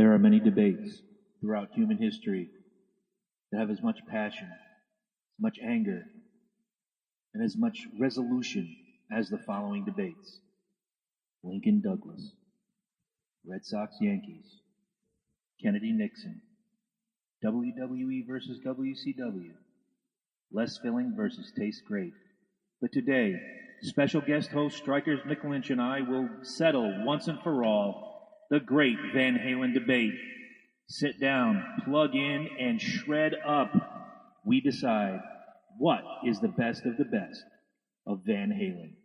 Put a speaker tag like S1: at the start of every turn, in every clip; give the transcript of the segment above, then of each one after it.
S1: There are many debates throughout human history that have as much passion, as much anger, and as much resolution as the following debates. Lincoln Douglas, Red Sox Yankees, Kennedy Nixon, WWE versus WCW, less filling versus tastes great. But today, special guest host Strykerz McLynch and I will settle once and for all the great Van Halen debate. Sit down, plug in, and shred up. We decide what is the best of the best of Van Halen.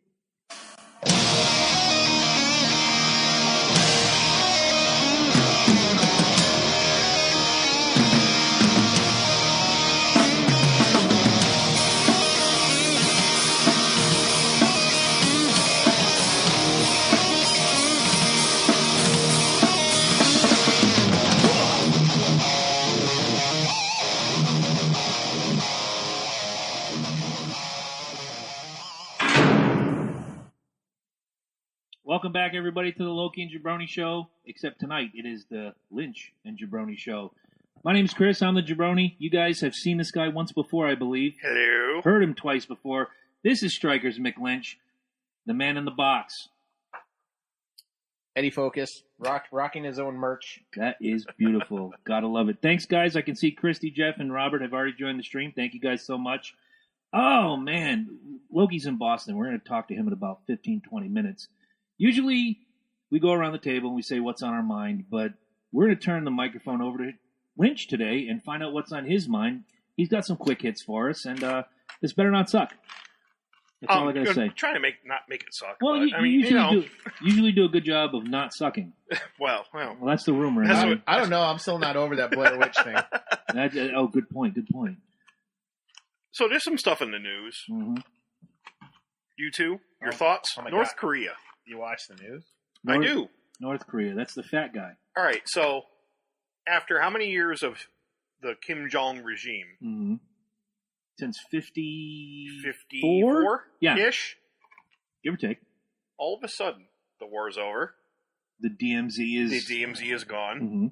S1: Welcome back, everybody, to the Loki and Jabroni Show, except tonight it is the Lynch and Jabroni Show. My name's Chris. I'm the Jabroni. You guys have seen this guy once before, I believe.
S2: Hello.
S1: Heard him twice before. This is Strykerz McLynch, the man in the box.
S3: Eddie Focus, rocking his own merch.
S1: That is beautiful. Gotta love it. Thanks, guys. I can see Christy, Jeff, and Robert have already joined the stream. Thank you guys so much. Oh, man. Loki's in Boston. We're going to talk to him in about 15, 20 minutes. Usually, we go around the table and we say what's on our mind, but we're going to turn the microphone over to Lynch today and find out what's on his mind. He's got some quick hits for us, and this better not suck. That's all I got to say.
S2: Trying to not make it suck.
S1: Well,
S2: but,
S1: you usually do a good job of not sucking.
S2: Well,
S1: that's the rumor.
S3: I don't know. I'm still not over that Blair Witch thing.
S1: Good point. Good point.
S2: So there's some stuff in the news.
S1: Mm-hmm.
S2: You two, your thoughts? North
S3: God.
S2: Korea.
S3: You watch the news?
S2: I do.
S1: North Korea. That's the fat guy.
S2: All right. So after how many years of the Kim Jong regime?
S1: Mm-hmm. Since 54?
S2: 54?
S1: Yeah.
S2: Ish.
S1: Give or take.
S2: All of a sudden, the war's over.
S1: The DMZ
S2: is gone.
S1: Mm-hmm.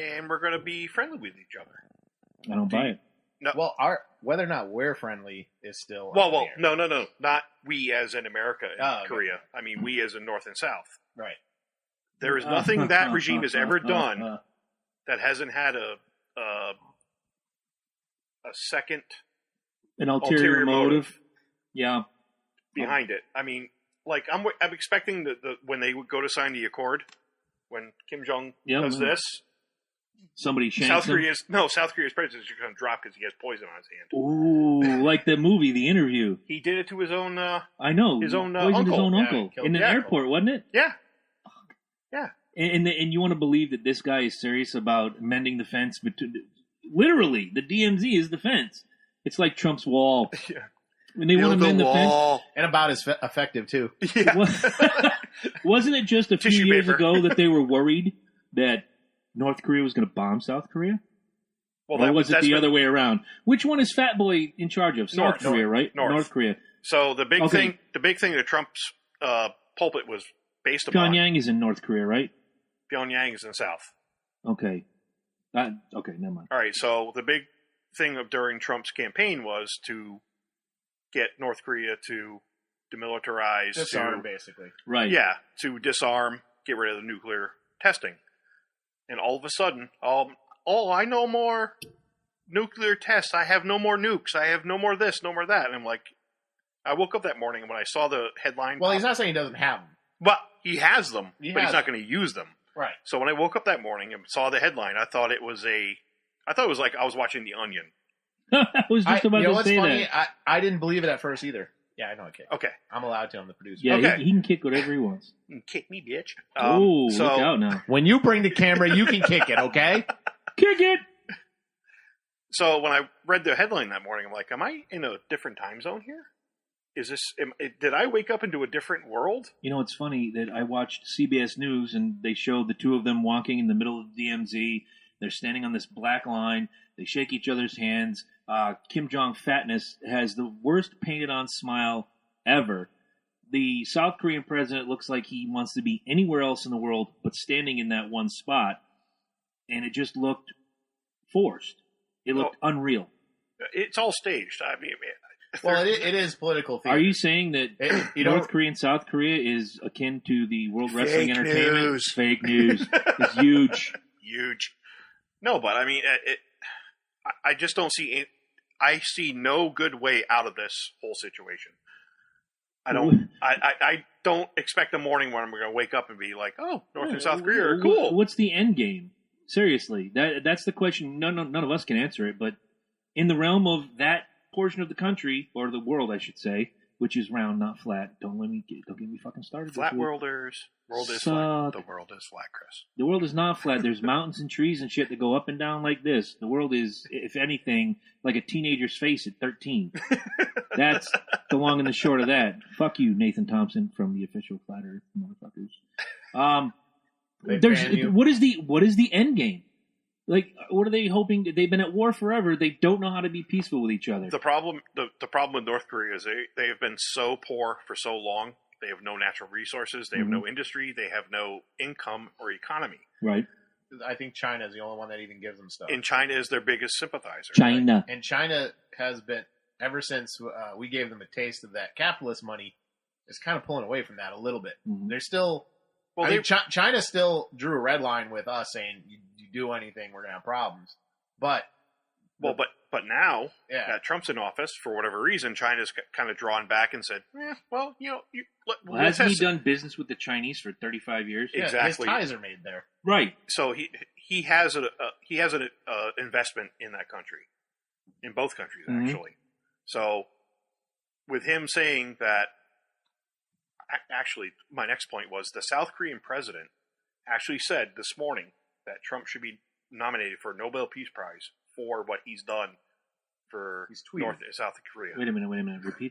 S2: And we're going to be friendly with each other.
S1: I don't buy it.
S2: No.
S3: Well, whether or not we're friendly is still...
S2: Well, no. Not we as in America and Korea.
S3: Okay.
S2: I mean, we as in North and South.
S3: Right.
S2: There is nothing that regime has ever done that hasn't had a second...
S1: An ulterior motive. Yeah.
S2: Behind it. I mean, like, I'm expecting the when they would go to sign the accord, when Kim Jong does this...
S1: Somebody shanks
S2: South Korea's president is going to drop because he has poison on his hand.
S1: Ooh, like the movie, The Interview.
S2: He did it to his own.
S1: I know
S2: his own
S1: uncle.
S2: His
S1: own uncle in the airport, wasn't it?
S2: Yeah, yeah.
S1: And you want to believe that this guy is serious about mending the fence between? Literally, the DMZ is the fence. It's like Trump's wall.
S2: Yeah.
S1: When they want to mend the fence,
S3: and about as effective too.
S2: Yeah.
S1: Wasn't it just a few
S2: Tissue
S1: years
S2: paper.
S1: ago that they were worried that North Korea was going to bomb South Korea?
S2: Well,
S1: or was it the other way around? Which one is Fat Boy in charge of? South Korea, right?
S2: North
S1: Korea.
S2: So the big thing that Trump's pulpit was based upon.
S1: Pyongyang is in North Korea, right?
S2: Pyongyang is in South.
S1: Okay. Okay, never mind.
S2: All right. So the big thing during Trump's campaign was to get North Korea to demilitarize,
S3: Disarm, basically.
S1: Right.
S2: Yeah, to disarm, get rid of the nuclear testing. And all of a sudden, I no more nuclear tests. I have no more nukes. I have no more this, no more that. And I'm like, I woke up that morning and when I saw the headline.
S3: Well, he's not saying he doesn't have them.
S2: But he has them, but he's not going to use them.
S3: Right.
S2: So when I woke up that morning and saw the headline, I thought it was like I was watching The Onion.
S1: I was just about to say
S3: funny?
S1: that.
S3: I didn't believe it at first either. Yeah, I know.
S2: Okay.
S3: I'm allowed to. I'm the producer.
S1: Yeah,
S2: okay.
S1: he can kick whatever he wants.
S2: Kick me, bitch.
S1: Look out now.
S3: When you bring the camera, you can kick it, okay?
S1: Kick it!
S2: So when I read the headline that morning, I'm like, am I in a different time zone here? Did I wake up into a different world?
S1: You know, it's funny that I watched CBS News and they showed the two of them walking in the middle of the DMZ. They're standing on this black line. They shake each other's hands. Kim Jong Fatness has the worst painted-on smile ever. the South Korean president looks like he wants to be anywhere else in the world but standing in that one spot, and it just looked forced. It looked unreal.
S2: It's all staged. I mean,
S3: Well, it is political theater.
S1: Are you saying that North Korea and South Korea is akin to the World Wrestling Entertainment?
S2: News.
S1: Fake news. It's huge.
S2: Huge. No, but I mean, I just don't see. I see no good way out of this whole situation. I don't expect a morning when I'm going to wake up and be like, oh, North and South Korea are cool.
S1: What's the end game? Seriously, that's the question. None of us can answer it. But in the realm of that portion of the country, or the world, I should say, which is round, not flat. Don't get me fucking started.
S2: Flat worlders. World is flat. The world is flat, Chris.
S1: The world is not flat. There's mountains and trees and shit that go up and down like this. The world is, if anything, like a teenager's face at 13. That's the long and the short of that. Fuck you, Nathan Thompson from the official Flat Earth motherfuckers. What is the end game? Like, what are they hoping? They've been at war forever. They don't know how to be peaceful with each other.
S2: The problem with North Korea is they have been so poor for so long. They have no natural resources. They have no industry. They have no income or economy.
S1: Right.
S3: I think China is the only one that even gives them stuff.
S2: And China is their biggest sympathizer.
S1: China.
S3: Right? And China has been, ever since we gave them a taste of that capitalist money, is kind of pulling away from that a little bit. Mm-hmm. They're still... Well, China still drew a red line with us, saying you do anything, we're gonna have problems. But
S2: now that Trump's in office, for whatever reason, China's kind of drawn back and said,
S1: hasn't he done business with the Chinese for 35 years?
S3: Yeah,
S2: exactly.
S3: His ties are made there,
S1: right?
S2: So he has an investment in that country, in both countries actually. So with him saying that. Actually, my next point was the South Korean president actually said this morning that Trump should be nominated for a Nobel Peace Prize for what he's done for North and South Korea.
S1: Wait a minute.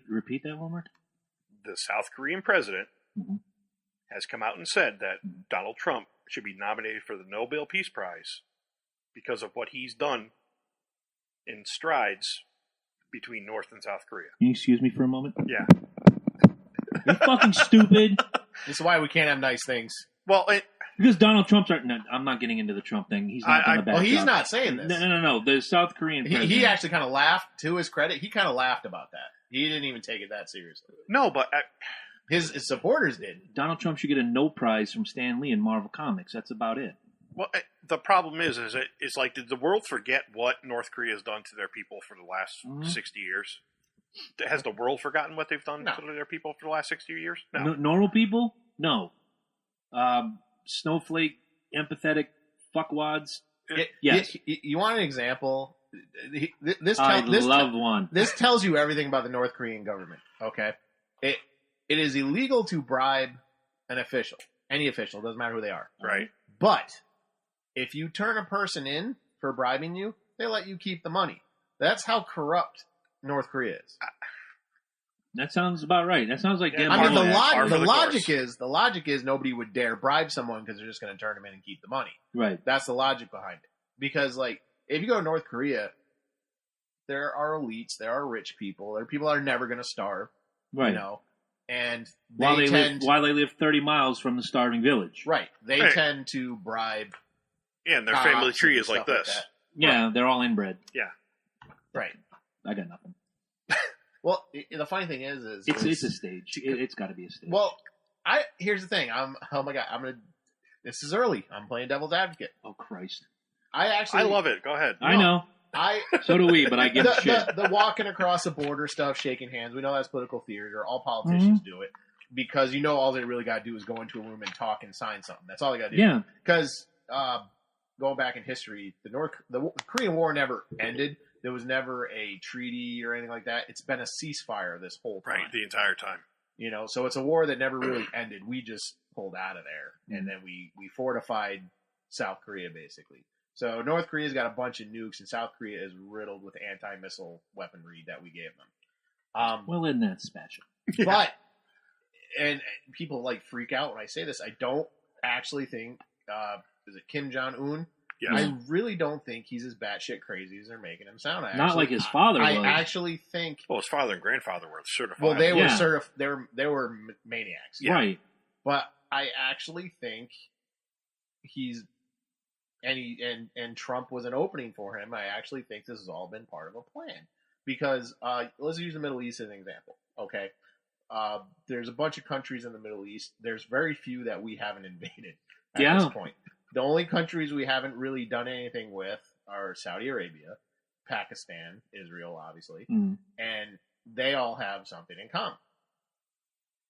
S1: Repeat that one more.
S2: The South Korean president has come out and said that Donald Trump should be nominated for the Nobel Peace Prize because of what he's done in strides between North and South Korea.
S1: Can you excuse me for a moment?
S2: Yeah.
S1: You're fucking stupid.
S3: This is why we can't have nice things.
S2: Well,
S1: because Donald Trump's... No, I'm not getting into the Trump thing. He's not done a bad job.
S3: He's not saying this.
S1: No. The South Korean president...
S3: He actually kind of laughed, to his credit. He kind of laughed about that. He didn't even take it that seriously.
S2: No, but...
S3: His supporters did.
S1: Donald Trump should get a no prize from Stan Lee in Marvel Comics. That's about it.
S2: Well, the problem is it's like, did the world forget what North Korea has done to their people for the last 60 years? Has the world forgotten what they've done to their people for the last 60 years? No.
S1: Normal people? No. Snowflake, empathetic fuckwads? Yes.
S3: You want an example?
S1: I love one.
S3: This tells you everything about the North Korean government, okay? It is illegal to bribe an official. Any official, doesn't matter who they are.
S2: Right.
S3: But if you turn a person in for bribing you, they let you keep the money. That's how corrupt North Korea is.
S1: That sounds about right. That sounds like
S3: the logic is nobody would dare bribe someone because they're just going to turn them in and keep the money.
S1: Right.
S3: That's the logic behind it. Because like if you go to North Korea, there are elites, there are rich people, there are people that are never going to starve.
S1: Right.
S3: You know, and
S1: while they live 30 miles from the starving village.
S3: Right. They tend to bribe.
S2: Yeah, and their family tree is like this.
S1: Yeah, they're all inbred.
S2: Yeah.
S3: Right.
S1: I got nothing.
S3: Well, the funny thing is
S1: it's a stage. It's got to be a stage.
S3: Well, here's the thing. This is early. I'm playing devil's advocate.
S1: Oh Christ!
S2: I love it. Go ahead.
S1: I know. So do we, but I give a shit.
S3: The walking across the border stuff, shaking hands. We know that's political theater. All politicians do it because all they really got to do is go into a room and talk and sign something. That's all they got to do.
S1: Yeah.
S3: Because going back in history, the Korean War never ended. There was never a treaty or anything like that. It's been a ceasefire this whole time.
S2: Right, the entire time.
S3: So it's a war that never really ended. We just pulled out of there, and then we fortified South Korea, basically. So North Korea's got a bunch of nukes, and South Korea is riddled with anti-missile weaponry that we gave them.
S1: Well, isn't that special?
S3: But, and people freak out when I say this, I don't actually think, is it Kim Jong-un?
S2: Yes.
S3: I really don't think he's as batshit crazy as they're making him sound.
S1: Not like his father was.
S3: I actually think.
S2: Well, his father and grandfather were certified.
S3: Well, they were they were maniacs,
S1: right?
S3: But I actually think and Trump was an opening for him. I actually think this has all been part of a plan because let's use the Middle East as an example. Okay, there's a bunch of countries in the Middle East. There's very few that we haven't invaded at this point. The only countries we haven't really done anything with are Saudi Arabia, Pakistan, Israel, obviously, and they all have something in common.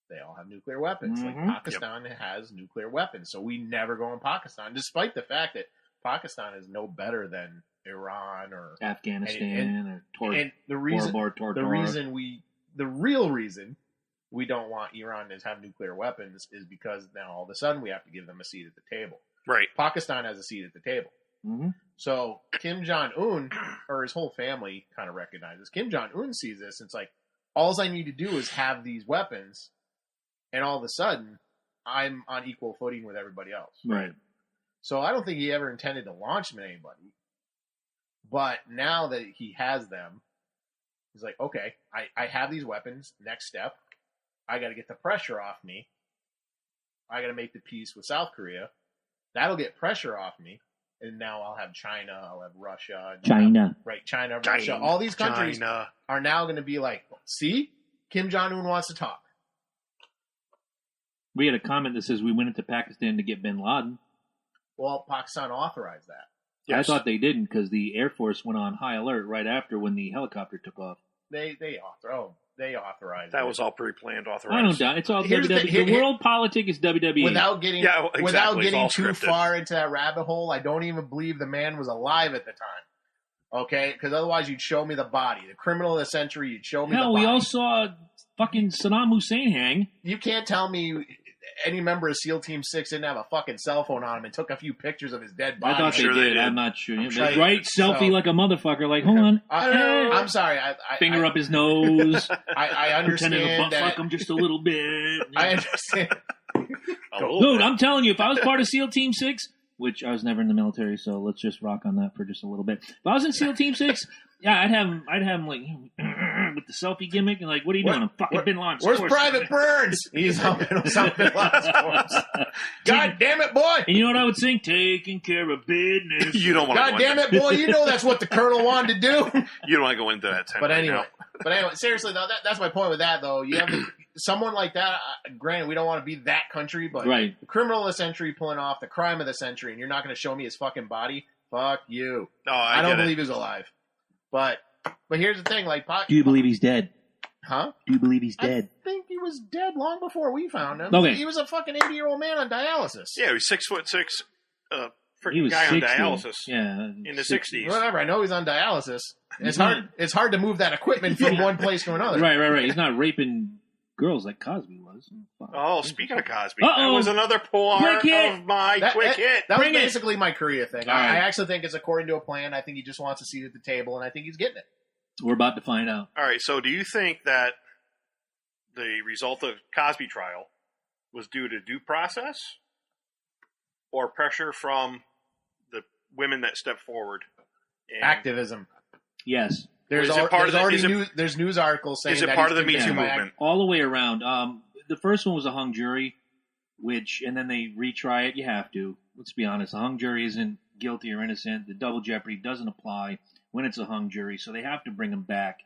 S3: They all have nuclear weapons. Like Pakistan has nuclear weapons, so we never go in Pakistan, despite the fact that Pakistan is no better than Iran or
S1: Afghanistan or
S3: the real reason we don't want Iran to have nuclear weapons is because now all of a sudden we have to give them a seat at the table.
S2: Right.
S3: Pakistan has a seat at the table. So Kim Jong-un, or his whole family, kind of recognizes. Kim Jong-un sees this. And it's like, all I need to do is have these weapons, and all of a sudden, I'm on equal footing with everybody else.
S1: Right.
S3: So I don't think he ever intended to launch them at anybody. But now that he has them, he's like, okay, I have these weapons. Next step, I got to get the pressure off me. I got to make the peace with South Korea. That'll get pressure off me. And now I'll have China, I'll have Russia.
S1: China.
S3: Russia. All these countries are now going to be like, see, Kim Jong-un wants to talk.
S1: We had a comment that says we went into Pakistan to get bin Laden.
S3: Well, Pakistan authorized that.
S1: Yes. I thought they didn't because the Air Force went on high alert right after when the helicopter took off.
S3: They authorized
S2: that
S3: it.
S2: was all pre-planned, authorized.
S1: I don't doubt. It's all WWE. The world politic is WWE.
S3: Without getting too far into that rabbit hole, I don't even believe the man was alive at the time. Okay? Because otherwise you'd show me the body. The criminal of the century, you'd show me the body.
S1: Hell, we all saw fucking Saddam Hussein hang.
S3: You can't tell me any member of SEAL Team 6 didn't have a fucking cell phone on him and took a few pictures of his dead body.
S1: I thought they did. I'm not sure. Selfie like a motherfucker. Like, hold on.
S3: I'm sorry.
S1: Finger up his nose.
S3: I understand
S1: pretending to butt fuck him just a little bit.
S3: I understand.
S1: Dude, I'm telling you, if I was part of SEAL Team 6, which I was never in the military, so let's just rock on that for just a little bit. If I was in SEAL Team 6, yeah, I'd have him like with the selfie gimmick and like, what are you doing? I'm fucking Bin Laden's
S3: Where's Private Burns? He's helping Bin Laden's corpse. God damn it, boy!
S1: And you know what I would sing? Taking care of business.
S2: You don't want.
S3: God damn it, boy! You know that's what the Colonel wanted to do.
S2: You don't want to go into that tent.
S3: But anyway, seriously though, that's my point with that though. You have someone like that. Granted, we don't want to be that country, but the criminal of the century pulling off the crime of the century, and you're not going to show me his fucking body. Fuck you.
S2: No,
S3: I don't believe he's alive. But here's the thing, like,
S1: do you believe he's dead?
S3: Huh?
S1: Do you believe he's dead?
S3: I think he was dead long before we found him.
S1: Okay.
S3: He was a fucking 80-year-old man on dialysis.
S2: Yeah, he was 6'6", freaking guy
S1: 60.
S2: on dialysis.
S1: Yeah,
S2: in the 60s.
S3: Whatever. I know he's on dialysis. It's hard to move that equipment from one place to another.
S1: Right. He's not raping girls like Cosby was.
S2: Oh, speaking of Cosby, that was another part of my quick hit.
S3: That was basically my Korea thing. I actually think it's according to a plan. I think he just wants a seat at the table, and I think he's getting it.
S1: We're about to find out.
S2: All right, so do you think that the result of Cosby trial was due to due process or pressure from the women that stepped forward?
S3: Activism.
S1: Yes.
S3: There's news articles saying that
S2: part of the Me Too movement?
S1: All the way around. The first one was a hung jury, and then they retry it. You have to. Let's be honest. A hung jury isn't guilty or innocent. The double jeopardy doesn't apply when it's a hung jury, so they have to bring them back.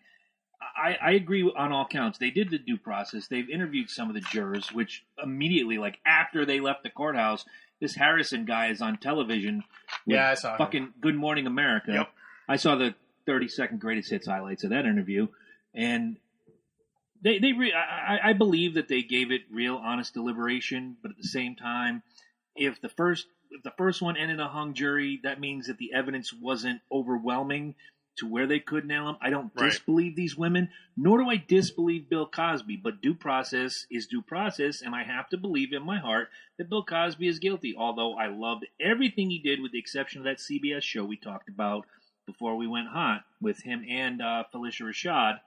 S1: I agree on all counts. They did the due process. They've interviewed some of the jurors, which immediately, like after they left the courthouse, this Harrison guy is on television.
S3: I saw
S1: fucking
S3: him.
S1: Good Morning America.
S2: Yep.
S1: I saw the 30-second greatest hits highlights of that interview, and I believe that they gave it real, honest deliberation. But at the same time, if the first one ended a hung jury, that means that the evidence wasn't overwhelming to where they could nail him. I don't disbelieve these women, nor do I disbelieve Bill Cosby. But due process is due process, and I have to believe in my heart that Bill Cosby is guilty. Although I loved everything he did, with the exception of that CBS show we talked about before we went hot with him and Felicia Rashad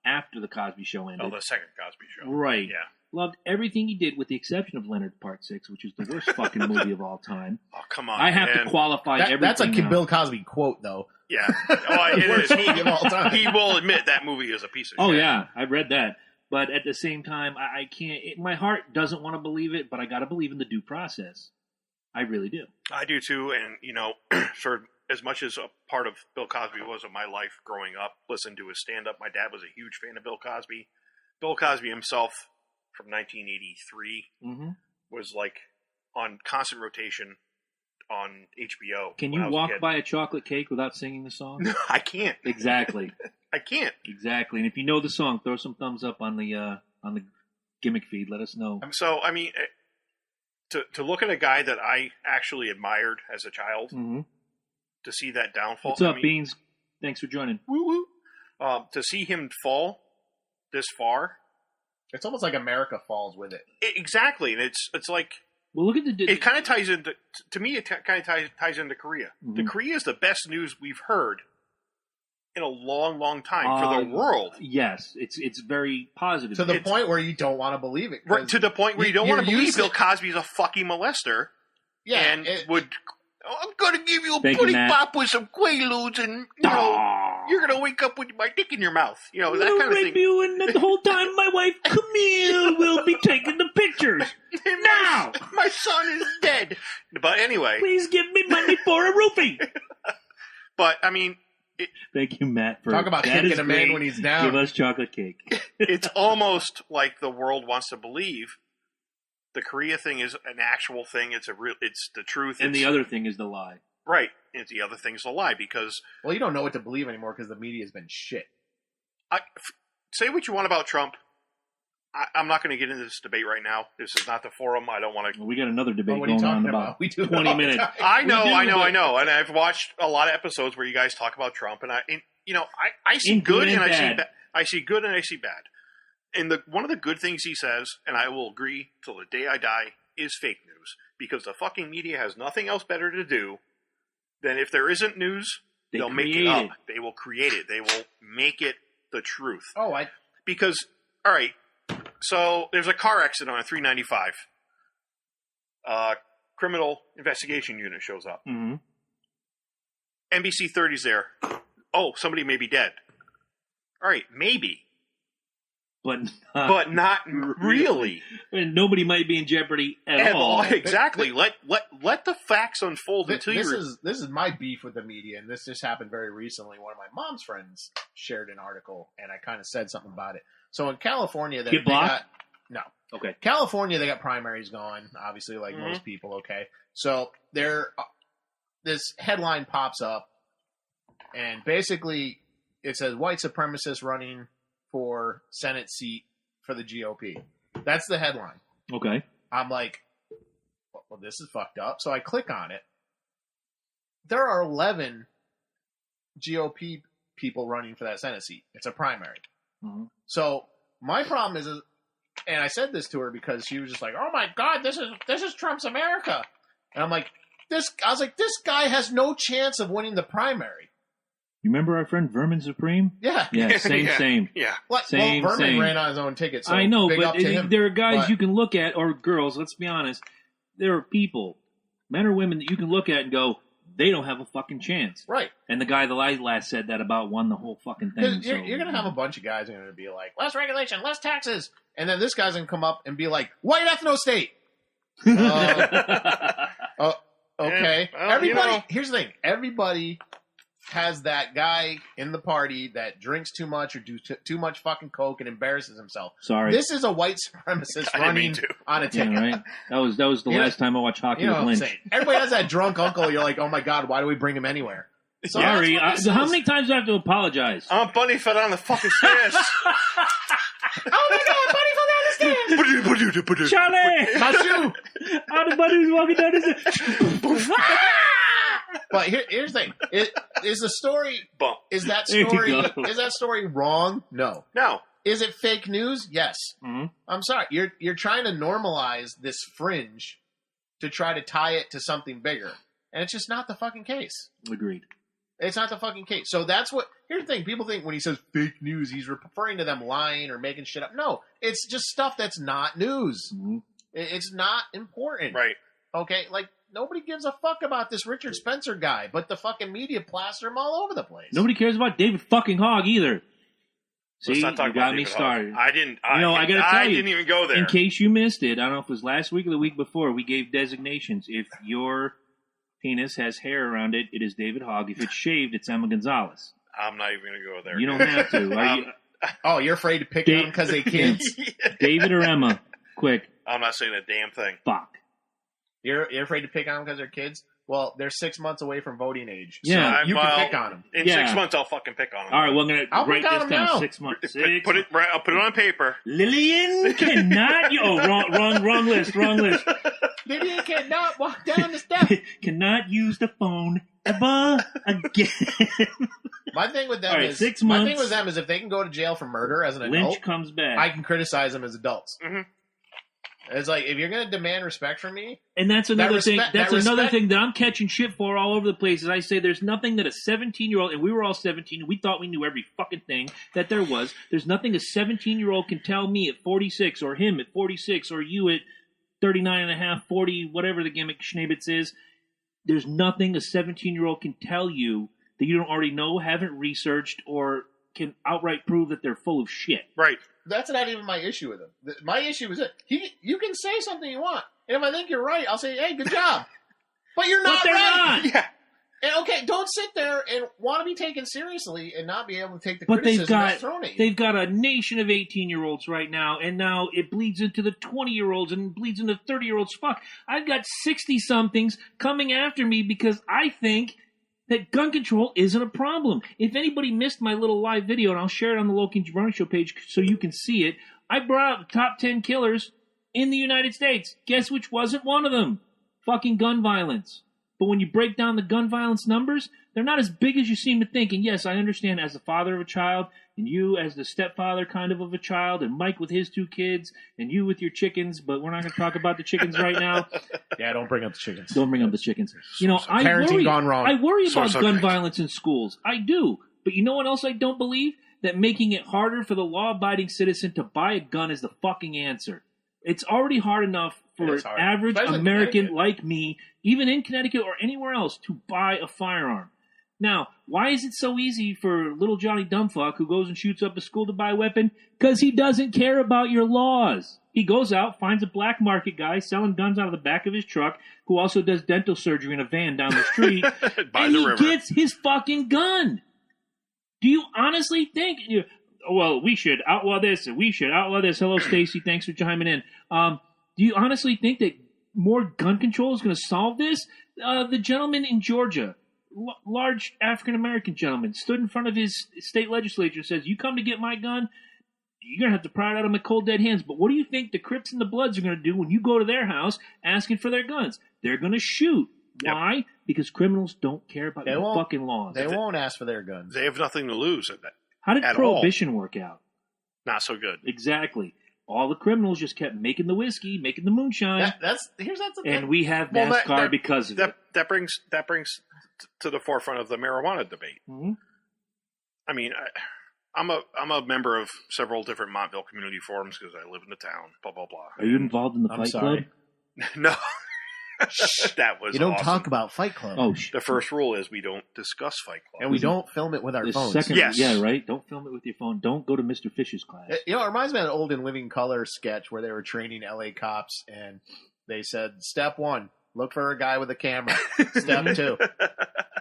S1: after the Cosby Show ended.
S2: Oh, the second Cosby Show.
S1: Right.
S2: Yeah.
S1: Loved everything he did with the exception of Leonard Part 6, which is the worst fucking movie of all time.
S2: Oh, come on,
S1: I have to qualify everything.
S3: That's a
S1: now.
S3: Bill Cosby quote, though.
S2: Yeah. Oh, it is.
S3: Of all time.
S2: He will admit that movie is a piece of shit.
S1: Oh, yeah. I've read that. But at the same time, I can't... my heart doesn't want to believe it, but I got to believe in the due process. I really do.
S2: I do, too. And, you know, for as much as a part of Bill Cosby was of my life growing up, listening to his stand-up, my dad was a huge fan of Bill Cosby. Bill Cosby himself, from 1983, was, like, on constant rotation on HBO.
S1: Can you walk by a chocolate cake without singing the song?
S2: No, I can't.
S1: Exactly.
S2: I can't.
S1: Exactly. And if you know the song, throw some thumbs up on the gimmick feed. Let us know.
S2: So, I mean, to look at a guy that I actually admired as a child, to see that downfall.
S1: What's up, Beans? Thanks for joining.
S2: Woo woo. To see him fall this far,
S3: it's almost like America falls with it.
S2: Exactly, and it's like.
S1: Well, look at
S2: it kind of ties into, to me, it kind of ties into Korea. The Korea is the best news we've heard in a long, long time for the world.
S1: Yes, it's very positive.
S3: To the point where you don't want to believe it.
S2: Right, to the point where you don't want to believe Bill Cosby's a fucking molester. Yeah. And I'm going to give you a putty pop with some Quaaludes and, you know, you're going to wake up with my dick in your mouth. You know, that kind of thing.
S1: You, and the whole time my wife, Camille, will be taking the pictures. Now!
S2: My son is dead. But anyway.
S1: Please give me money for a roofie.
S2: But, I mean.
S1: Thank you, Matt. For
S3: talk about kicking a man when he's down.
S1: Give us chocolate cake.
S2: It's almost like the world wants to believe the Korea thing is an actual thing. It's the truth.
S1: And the other thing is the lie.
S2: Right. And the other thing's a lie because...
S3: Well, you don't know what to believe anymore because the media has been shit.
S2: Say what you want about Trump. I'm not going to get into this debate right now. This is not the forum. I don't want to...
S1: We got another debate going on about
S3: we do
S1: 20 minutes.
S2: I know. And I've watched a lot of episodes where you guys talk about Trump. And I see good and I see bad. I see good and I see bad. And one of the good things he says, and I will agree till the day I die, is fake news. Because the fucking media has nothing else better to do than if there isn't news, they'll make it up. They will create it. They will make it the truth. Because, all right, so there's a car accident on 395. Criminal investigation unit shows up. NBC 30's there. Oh, somebody may be dead. All right, maybe. But not really.
S1: And nobody might be in jeopardy at all.
S2: Exactly. Let the facts unfold until you...
S3: This is my beef with the media, and this just happened very recently. One of my mom's friends shared an article, and I kind of said something about it. So in California... They got... No.
S1: Okay.
S3: California, they got primaries going, obviously, like most people, okay? So this headline pops up, and basically it says, white supremacist running for Senate seat for the GOP. That's the headline.
S1: Okay.
S3: I'm like, well, this is fucked up. So I click on it. There are 11 GOP people running for that Senate seat. It's a primary. So my problem is, and I said this to her because she was just like, oh my God, this is Trump's America. And I'm like, this guy has no chance of winning the primary.
S1: You remember our friend Vermin Supreme?
S3: Yeah.
S1: Yeah, same.
S2: Yeah.
S3: Vermin ran on his own ticket, so
S1: I know, but there are guys
S3: but,
S1: you can look at, or girls, let's be honest, there are people, men or women, that you can look at and go, they don't have a fucking chance.
S3: Right.
S1: And the guy that I last said that about won the whole fucking thing.
S3: You're going to have a bunch of guys who are going to be like, less regulation, less taxes. And then this guy's going to come up and be like, white ethno state. Okay. Everybody, here's the thing. Everybody has that guy in the party that drinks too much or do too much fucking coke and embarrasses himself.
S1: Sorry.
S3: This is a white supremacist running on a ticket.
S1: Yeah, right? That was the last time I watched Hockey with Lynch.
S3: Everybody has that drunk uncle. You're like, oh my God, why do we bring him anywhere?
S1: So Gary, how many times do I have to apologize?
S2: I'm Bunny fell down the fucking stairs.
S3: Oh my God, Bunny fell down the stairs.
S1: Charlie!
S3: My shoe!
S1: How the bunny was walking down the stairs.
S3: But here's the thing: is that story wrong? No. Is it fake news? Yes. I'm sorry. You're trying to normalize this fringe to try to tie it to something bigger, and it's just not the fucking case.
S1: Agreed.
S3: It's not the fucking case. So that's what... Here's the thing. People think when he says fake news, he's referring to them lying or making shit up. No, it's just stuff that's not news.
S1: Mm-hmm.
S3: It's not important.
S2: Right.
S3: Okay? Like, nobody gives a fuck about this Richard Spencer guy, but the fucking media plaster him all over the place.
S1: Nobody cares about David fucking Hogg either. See,
S2: Let's not talk
S1: you got
S2: about
S1: me
S2: David
S1: started.
S2: Hogg. I didn't.
S1: I gotta tell you.
S2: I didn't even go there.
S1: In case you missed it, I don't know if it was last week or the week before, we gave designations. If your penis has hair around it, it is David Hogg. If it's shaved, it's Emma Gonzalez.
S2: I'm not even going to go there.
S1: You don't have to. Are you,
S3: Oh, you're afraid to pick on them because they kids?
S1: David or Emma? Quick.
S2: I'm not saying a damn thing.
S1: Fuck.
S3: You're afraid to pick on them because they're kids? Well, they're 6 months away from voting age. So
S1: Yeah.
S3: you can pick on them.
S2: In 6 months, I'll fucking pick on them.
S1: All right, well, I'm going
S3: I'll
S1: to write
S3: pick on
S1: this
S3: him
S1: down.
S3: now.
S1: 6 months.
S2: I'll put it on paper.
S1: Lillian cannot... wrong list.
S3: Lillian cannot walk down the steps.
S1: Cannot use the phone ever again.
S3: My thing with them
S1: All right,
S3: is
S1: 6 months.
S3: My thing with them is if they can go to jail for murder as an adult,
S1: Lynch comes back.
S3: I can criticize them as adults.
S2: Mm-hmm.
S3: It's like if you're going to demand respect from me,
S1: And that's another thing. That's another
S3: respect-
S1: thing that I'm catching shit for all over the place. Is I say there's nothing that a 17-year-old, and we were all 17, and we thought we knew every fucking thing that there was. There's nothing a 17-year-old can tell me at 46, or him at 46, or you at 39 and a half, 40, whatever the gimmick schnabbits is. There's nothing a 17-year-old can tell you that you don't already know, haven't researched, or can outright prove that they're full of shit.
S2: Right.
S3: that's not even my issue with him. My issue is that you can say something you want, and if I think you're right, I'll say, "Hey, good job," but you're not
S1: But they're
S3: right.
S1: not.
S3: Yeah. And okay, don't sit there and want to be taken seriously and not be able to take the
S1: But
S3: criticism that's thrown at you.
S1: they've got a nation of 18-year-olds right now, and now it bleeds into the 20-year-olds and bleeds into 30-year-olds. Fuck, I've got 60-somethings coming after me because I think that gun control isn't a problem. If anybody missed my little live video, and I'll share it on the Loki and Jabroni Show page so you can see it, I brought out the top 10 killers in the United States. Guess which wasn't one of them? Fucking gun violence. But when you break down the gun violence numbers, they're not as big as you seem to think. And yes, I understand as the father of a child, and you as the stepfather kind of a child, and Mike with his 2 kids, and you with your chickens, but we're not going to talk about the chickens right now.
S3: Yeah, don't bring up the chickens.
S1: Don't bring up the chickens. You know,
S3: Parenting gone wrong.
S1: I worry about
S2: So
S1: gun
S2: correct.
S1: violence in schools. I do. But you know what else I don't believe? That making it harder for the law-abiding citizen to buy a gun is the fucking answer. It's already hard enough for an
S3: hard.
S1: average
S3: Especially in
S1: American
S3: Connecticut.
S1: like me, even in Connecticut or anywhere else, to buy a firearm. Now, why is it so easy for little Johnny Dumbfuck who goes and shoots up a school to buy a weapon? Because he doesn't care about your laws. He goes out, finds a black market guy selling guns out of the back of his truck, who also does dental surgery in a van down the street,
S2: By
S1: and
S2: the
S1: he
S2: river.
S1: gets his fucking gun. Do you honestly think... well, we should outlaw this, and we should outlaw this. Hello, Stacy. Thanks for chiming in. Do you honestly think that more gun control is going to solve this? The gentleman in Georgia, large African-American gentleman, stood in front of his state legislature and says, you come to get my gun, you're going to have to pry it out of my cold, dead hands. But what do you think the Crips and the Bloods are going to do when you go to their house asking for their guns? They're going to shoot.
S2: Yep.
S1: Why? Because criminals don't care about your fucking laws.
S3: They won't ask for their guns.
S2: They have nothing to lose at that.
S1: How did
S2: at
S1: Prohibition work out?
S2: Not so good.
S1: Exactly. All the criminals just kept making the whiskey, making the moonshine,
S3: That's the
S1: and we have
S2: Well,
S1: NASCAR because of it.
S2: That brings to the forefront of the marijuana debate.
S1: Mm-hmm.
S2: I mean, I'm a member of several different Montville community forums because I live in the town. Blah blah blah.
S1: Are you involved in the
S3: I'm
S1: Fight
S3: sorry.
S1: Club?
S2: No, that was
S3: You don't
S2: awesome.
S3: talk about Fight Club.
S1: Oh,
S2: The first rule is we don't discuss Fight Club.
S3: And we don't film it with our
S1: the
S3: phones.
S1: second,
S2: Yes.
S1: yeah, right. Don't film it with your phone. Don't go to Mr. Fish's class.
S3: It reminds me of an old In Living Color sketch where they were training LA cops and they said, step 1, look for a guy with a camera. Step 2.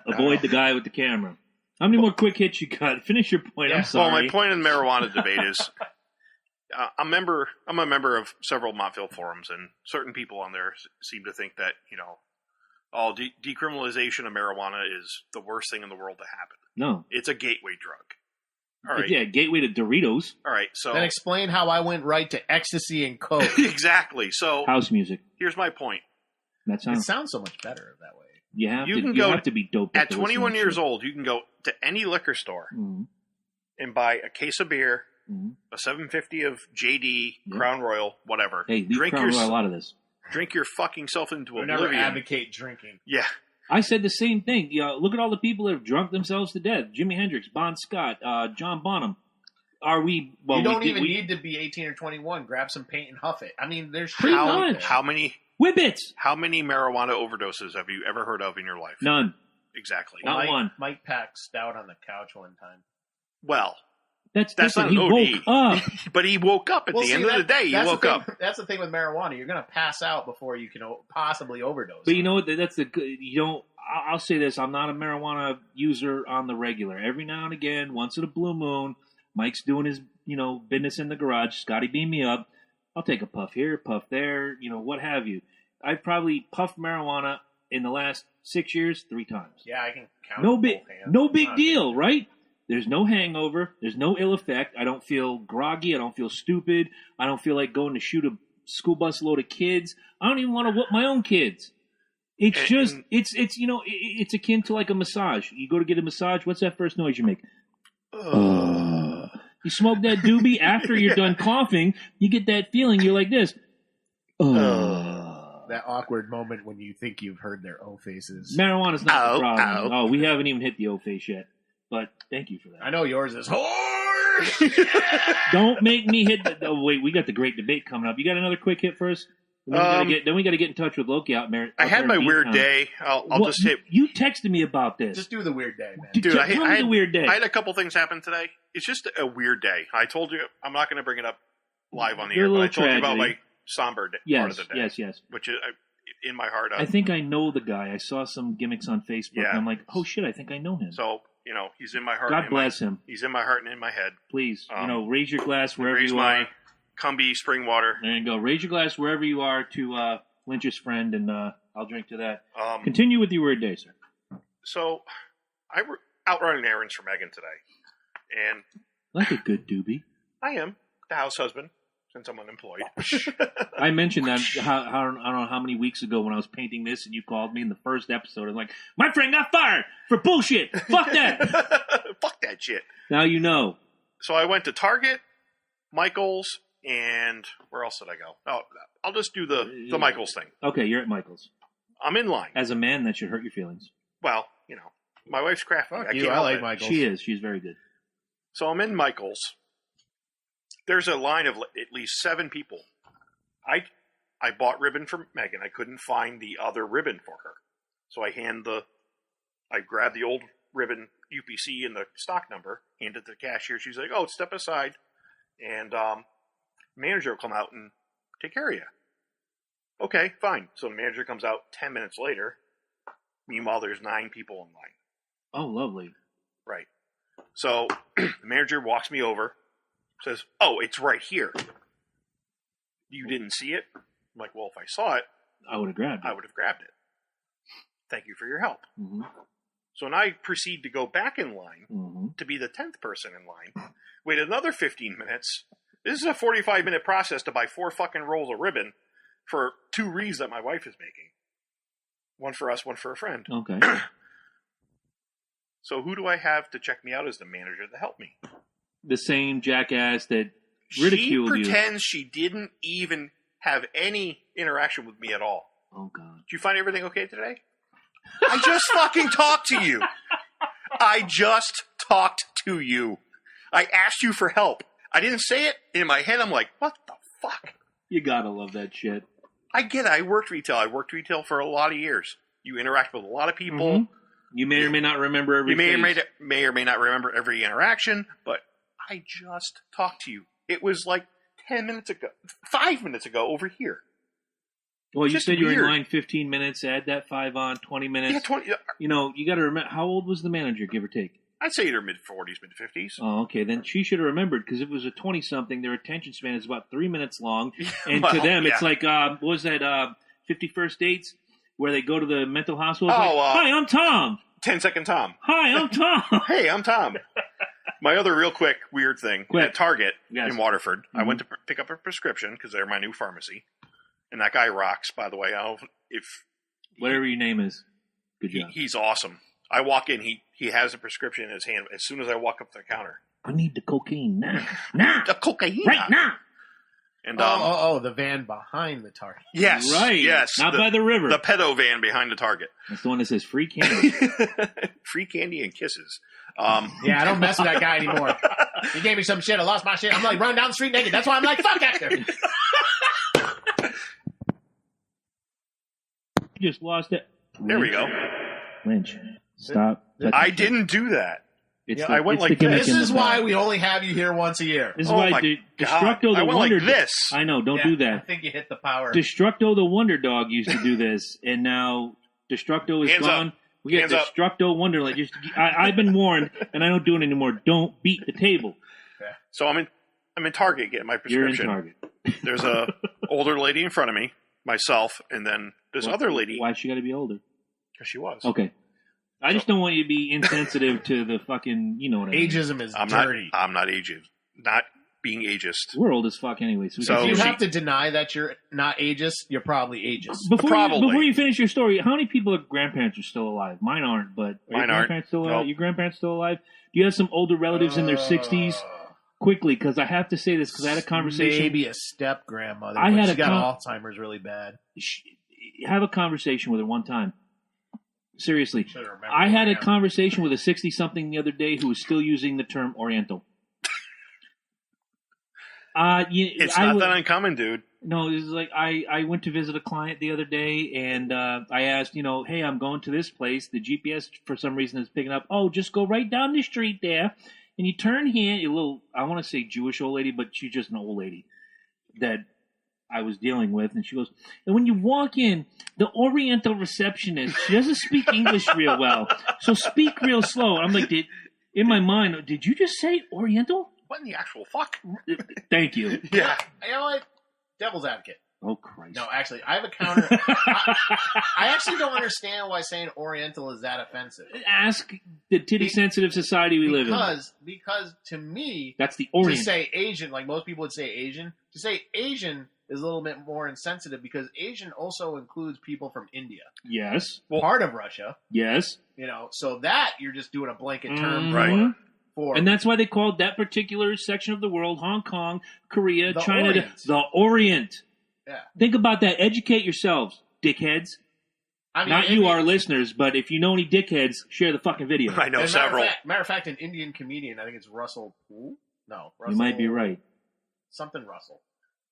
S1: Avoid the guy with the camera. How many more quick hits you got? Finish your point.
S3: Yeah.
S1: I'm sorry.
S2: Well, my point in the marijuana debate is I'm a member of several Montville forums, and certain people on there seem to think that, all decriminalization of marijuana is the worst thing in the world to happen.
S1: No.
S2: It's a gateway drug. All right.
S1: Yeah, gateway to Doritos.
S2: All right. So
S3: Then explain how I went right to ecstasy and coke.
S2: exactly. So
S1: House music.
S2: here's my point.
S1: That's
S3: It
S1: how
S3: sounds so much better that way.
S1: you have
S2: You
S1: to.
S2: can
S1: You
S2: go
S1: have to be doped
S2: At
S1: up to
S2: 21
S1: listen to
S2: years
S1: shit.
S2: old, you can go to any liquor store
S1: Mhm.
S2: and buy a case of beer,
S1: Mhm.
S2: a 750 of JD,
S1: Yeah.
S2: Crown Royal, whatever.
S1: Hey, leave Crown Royal out of this.
S2: Drink your fucking self into
S3: We never
S2: oblivion.
S3: advocate drinking.
S2: Yeah.
S1: I said the same thing. Look at all the people that have drunk themselves to death. Jimi Hendrix, Bon Scott, John Bonham. Are we... Well,
S3: you don't need to be 18 or 21. Grab some paint and huff it. I mean, there's...
S2: How many...
S1: Whippets!
S2: How many marijuana overdoses have you ever heard of in your life?
S1: None.
S2: Exactly.
S1: Not one.
S3: Mike passed out on the couch one time.
S2: Well...
S1: That's
S2: not
S1: he
S2: an OD.
S1: woke up.
S2: But he woke up at the end of the day. He woke up.
S3: That's the thing with marijuana. You're going to pass out before you can possibly overdose.
S1: But you know what? That's the good. You don't. I'll say this: I'm not a marijuana user on the regular. Every now and again, once in a blue moon, Mike's doing his business in the garage. Scotty beam me up. I'll take a puff here, puff there. What have you. I've probably puffed marijuana in the last 6 years 3 times.
S3: Yeah, I can count.
S1: No big deal, right? There's no hangover. There's no ill effect. I don't feel groggy. I don't feel stupid. I don't feel like going to shoot a school bus load of kids. I don't even want to whoop my own kids. It's it's akin to like a massage. You go to get a massage. What's that first noise you make? You smoke that doobie after you're done coughing. You get that feeling. You're like this.
S3: That awkward moment when you think you've heard their O faces.
S1: Marijuana's not the problem. Oh, we haven't even hit the O face yet. But thank you for that.
S3: I know yours is horse.
S1: Don't make me hit the... Oh, wait, we got the great debate coming up. You got another quick hit first? Then we got to get in touch with Loki out there.
S2: I had my weird day. I'll just hit...
S1: You texted me about this.
S3: Just do the weird day, man.
S1: Dude, I had the weird day.
S2: I had a couple things happen today. It's just a weird day. I told you, I'm not going to bring it up live on the air, but I told you about my somber part of the day.
S1: Yes.
S2: Which is, in my heart...
S1: I think I know the guy. I saw some gimmicks on Facebook, and I'm like, oh shit, I think I know him.
S2: So... he's in my heart.
S1: God bless him.
S2: He's in my heart and in my head.
S1: Please, raise your glass wherever you are.
S2: Raise my Cumbie spring water.
S1: There you go. Raise your glass wherever you are to Lynch's friend, and I'll drink to that. Continue with your weird day, sir.
S2: So, I were out running errands for Megan today, and
S1: like a good doobie.
S2: I am the house husband since I'm unemployed.
S1: I mentioned that I don't know how many weeks ago when I was painting this, and you called me in the first episode. I'm like, my friend got fired for bullshit. Fuck that.
S2: Fuck that shit.
S1: Now you know.
S2: So I went to Target, Michael's, and where else did I go? Oh, I'll just do the Michael's thing.
S1: Okay, you're at Michael's.
S2: I'm in line.
S1: As a man, that should hurt your feelings.
S2: Well, my wife's crafty.
S3: I like Michael's.
S1: She is. She's very good.
S2: So I'm in Michael's. There's a line of at least 7 people. I bought ribbon for Megan. I couldn't find the other ribbon for her. So I grabbed the old ribbon UPC and the stock number, handed it to the cashier. She's like, oh, step aside. And manager will come out and take care of you. Okay, fine. So the manager comes out 10 minutes later. Meanwhile, there's 9 people in line.
S1: Oh, lovely.
S2: Right. So the manager walks me over. Says, oh, it's right here. You didn't see it? I'm like, well, if I saw it,
S1: I would have grabbed
S2: it. Thank you for your help.
S1: Mm-hmm.
S2: So now I proceed to go back in line to be the 10th person in line. Wait another 15 minutes. This is a 45-minute process to buy 4 fucking rolls of ribbon for 2 wreaths that my wife is making. One for us, one for a friend.
S1: Okay.
S2: So who do I have to check me out as the manager to help me?
S1: The same jackass that ridiculed you.
S2: She pretends she didn't even have any interaction with me at all.
S1: Oh, God.
S2: Did you find everything okay today? I just fucking talked to you. I just talked to you. I asked you for help. I didn't say it. In my head, I'm like, what the fuck?
S1: You gotta love that shit.
S2: I get it. I worked retail for a lot of years. You interact with a lot of people.
S1: Mm-hmm. You may or may not remember every
S2: You may or may not remember every interaction, but I just talked to you. It was like 5 minutes ago over here.
S1: Well, you said you were in line 15 minutes. Add that 5 on, 20 minutes.
S2: Yeah, 20.
S1: You got to remember, how old was the manager, give or take?
S2: I'd say in her mid-40s, mid-50s.
S1: Oh, okay. Then she should have remembered, because if it was a 20-something, their attention span is about 3 minutes long. And to them, it's like, what was that, 51st Dates, where they go to the mental hospital? Hi, I'm Tom.
S2: 10-second Tom.
S1: Hi, I'm Tom.
S2: Hey, I'm Tom. My other real quick weird thing, at Target in Waterford, I went to pick up a prescription, because they're my new pharmacy. And that guy rocks, by the way. I don't know if
S1: whatever your name is. Good job.
S2: He's awesome. I walk in, he has a prescription in his hand. As soon as I walk up to the counter,
S1: I need the cocaine now. Now!
S2: The cocaine!
S1: Right now!
S2: And
S3: the van behind the Target.
S2: Yes,
S1: right.
S2: Yes,
S1: not by the river.
S2: The pedo van behind the Target.
S1: That's the one that says free candy.
S2: Free candy and kisses.
S3: Yeah, I don't mess with that guy anymore. He gave me some shit. I lost my shit. I'm like running down the street naked. That's why I'm like, fuck Hector.
S1: You just lost it.
S2: There we go.
S1: Lynch, stop.
S2: I didn't do that.
S1: I
S2: went like this.
S3: This is why we only have you here once a year.
S1: This is why Destructo the Wonder.
S2: Like this.
S1: I know. Don't do that.
S3: I think you hit the power.
S1: Destructo the Wonder Dog used to do this, and now Destructo is
S2: Hands
S1: gone.
S2: Up.
S1: We got Destructo Wonderland. I've been warned, and I don't do it anymore. Don't beat the table.
S2: Yeah. So I'm in Target getting my prescription.
S1: You're in Target.
S2: There's a older lady in front of me, myself, and then this other lady.
S1: Why she got to be older?
S2: Because she was.
S1: Okay. I just don't want you to be insensitive to the fucking, you know what I mean.
S3: Ageism is dirty.
S2: I'm not ageist. Not being ageist.
S1: We're old as fuck anyway.
S3: So if you have to deny that you're not ageist, you're probably ageist.
S1: Before you finish your story, how many people of grandparents are still alive? Mine aren't, but
S2: mine
S1: your grandparents still alive? Your grandparents still alive? Do you have some older relatives in their 60s? Quickly, because I have to say this, because I had a conversation.
S3: Maybe a step grandmother. She got Alzheimer's really bad.
S1: Have a conversation with her one time. Seriously, I had a conversation with a 60-something the other day who was still using the term Oriental.
S2: It's not that uncommon, dude.
S1: No, it's like I went to visit a client the other day, and I asked, hey, I'm going to this place. The GPS, for some reason, is picking up. Oh, just go right down the street there, and you turn here. A little, I want to say Jewish old lady, but she's just an old lady that I was dealing with, and she goes, and when you walk in, the Oriental receptionist, she doesn't speak English real well, so speak real slow. I'm like, in my mind, did you just say Oriental?
S2: What in the actual fuck?
S1: Thank you.
S2: Yeah.
S3: You know what? Devil's advocate.
S1: Oh, Christ.
S3: No, actually, I have a counter. I actually don't understand why saying Oriental is that offensive.
S1: Ask the titty-sensitive society we live in.
S3: Because to me,
S1: that's the Orient.
S3: To say Asian, like most people would say Asian, to say Asian is a little bit more insensitive because Asian also includes people from India.
S1: Yes.
S3: Part of Russia.
S1: Yes.
S3: So that you're just doing a blanket term
S2: right.
S3: for.
S1: And that's why they called that particular section of the world, Hong Kong, Korea, China, the Orient.
S3: Yeah.
S1: Think about that. Educate yourselves, dickheads. Not you, our listeners, but if you know any dickheads, share the fucking video.
S2: I know several.
S3: Matter of fact, an Indian comedian, I think it's Russell Poole. No, Russell.
S1: You might be right.
S3: Something Russell.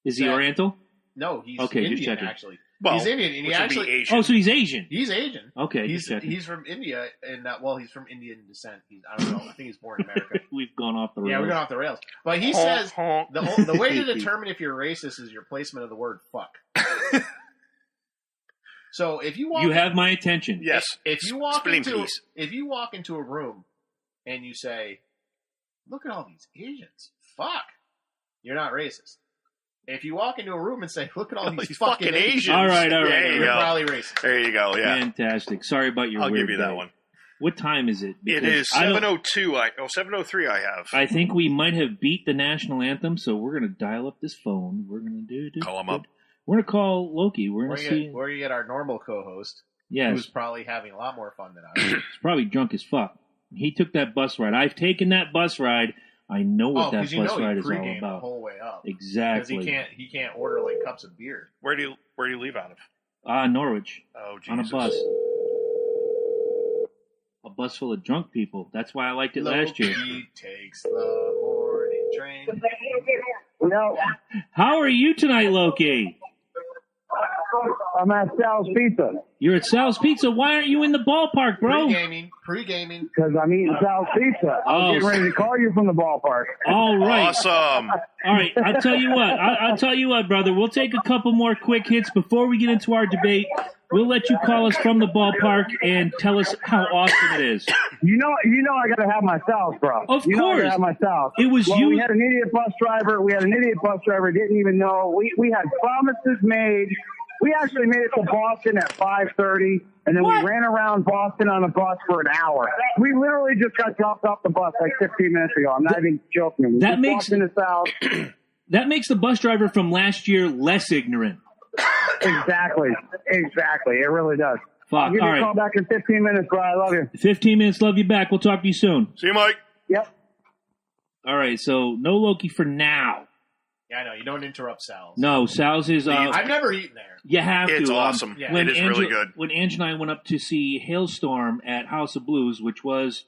S1: Is he Oriental?
S3: No, he's
S1: okay,
S3: Indian,
S1: just checking.
S3: actually.
S2: Well,
S3: he's Indian, and he actually...
S2: Asian.
S1: Oh, so he's Asian.
S3: He's Asian.
S1: Okay,
S3: he's from India, and he's from Indian descent. I don't know. I think he's born in America.
S1: We've gone off the rails.
S3: Yeah, we've gone off the rails. But he says the way to determine if you're racist is your placement of the word fuck. So if you walk...
S1: You have my attention.
S2: Yes.
S3: If you walk into a room and you say, look at all these Asians, fuck, you're not racist. If you walk into a room and say, look at all these fucking Asians.
S1: All right.
S3: You're probably racist.
S2: There you go, yeah.
S1: Fantastic. Sorry about your
S2: I'll
S1: weird
S2: give you that
S1: day.
S2: one.
S1: What time is it?
S2: It is 7:02. 7:03 I have.
S1: I think we might have beat the national anthem, so we're going to dial up this phone. We're going to do...
S2: Call him up.
S1: We're going to call Loki. We're going to see...
S3: Where you get our normal co-host,
S1: yes,
S3: who's probably having a lot more fun than I am.
S1: He's probably drunk as fuck. He took that bus ride. I've taken that bus ride. I know what that bus ride is all about.
S3: The whole way up.
S1: Exactly.
S3: Because he can't order like cups of beer.
S2: Where do you leave out of?
S1: Norwich.
S2: Oh, Jesus.
S1: On a bus. A bus full of drunk people. That's why I liked it last year.
S3: He takes the morning train.
S4: No.
S1: How are you tonight, Loki?
S4: I'm at Sal's Pizza.
S1: You're at Sal's Pizza. Why aren't you in the ballpark, bro?
S3: Pre-gaming.
S4: Because I'm eating Sal's Pizza. I'm getting ready to call you from the ballpark.
S1: All right.
S2: Awesome.
S1: All right. I'll tell you what. I'll tell you what, brother. We'll take a couple more quick hits before we get into our debate. We'll let you call us from the ballpark and tell us how awesome it is.
S4: You know, I got to have my Sal's, bro.
S1: Of
S4: you
S1: course.
S4: I got to have my Sal's.
S1: It was you.
S4: We had an idiot bus driver. Didn't even know. We had promises made. We actually made it to Boston at 5:30, and then we ran around Boston on a bus for an hour. We literally just got dropped off the bus like 15 minutes ago. I'm not even joking.
S1: That makes
S4: that
S1: makes the bus driver from last year less ignorant.
S4: Exactly. It really does.
S1: Fuck.
S4: I'll give you a call back in 15 minutes, bro. I love you.
S1: 15 minutes. Love you back. We'll talk to you soon.
S2: See you, Mike.
S4: Yep.
S1: All right. So no Loki for now.
S3: Yeah, I know. You don't interrupt Sal's.
S1: No, Sal's is...
S3: I've never eaten there.
S1: You have to.
S2: It's awesome.
S3: Yeah.
S2: It is really good.
S1: When Ange and I went up to see Hailstorm at House of Blues, which was...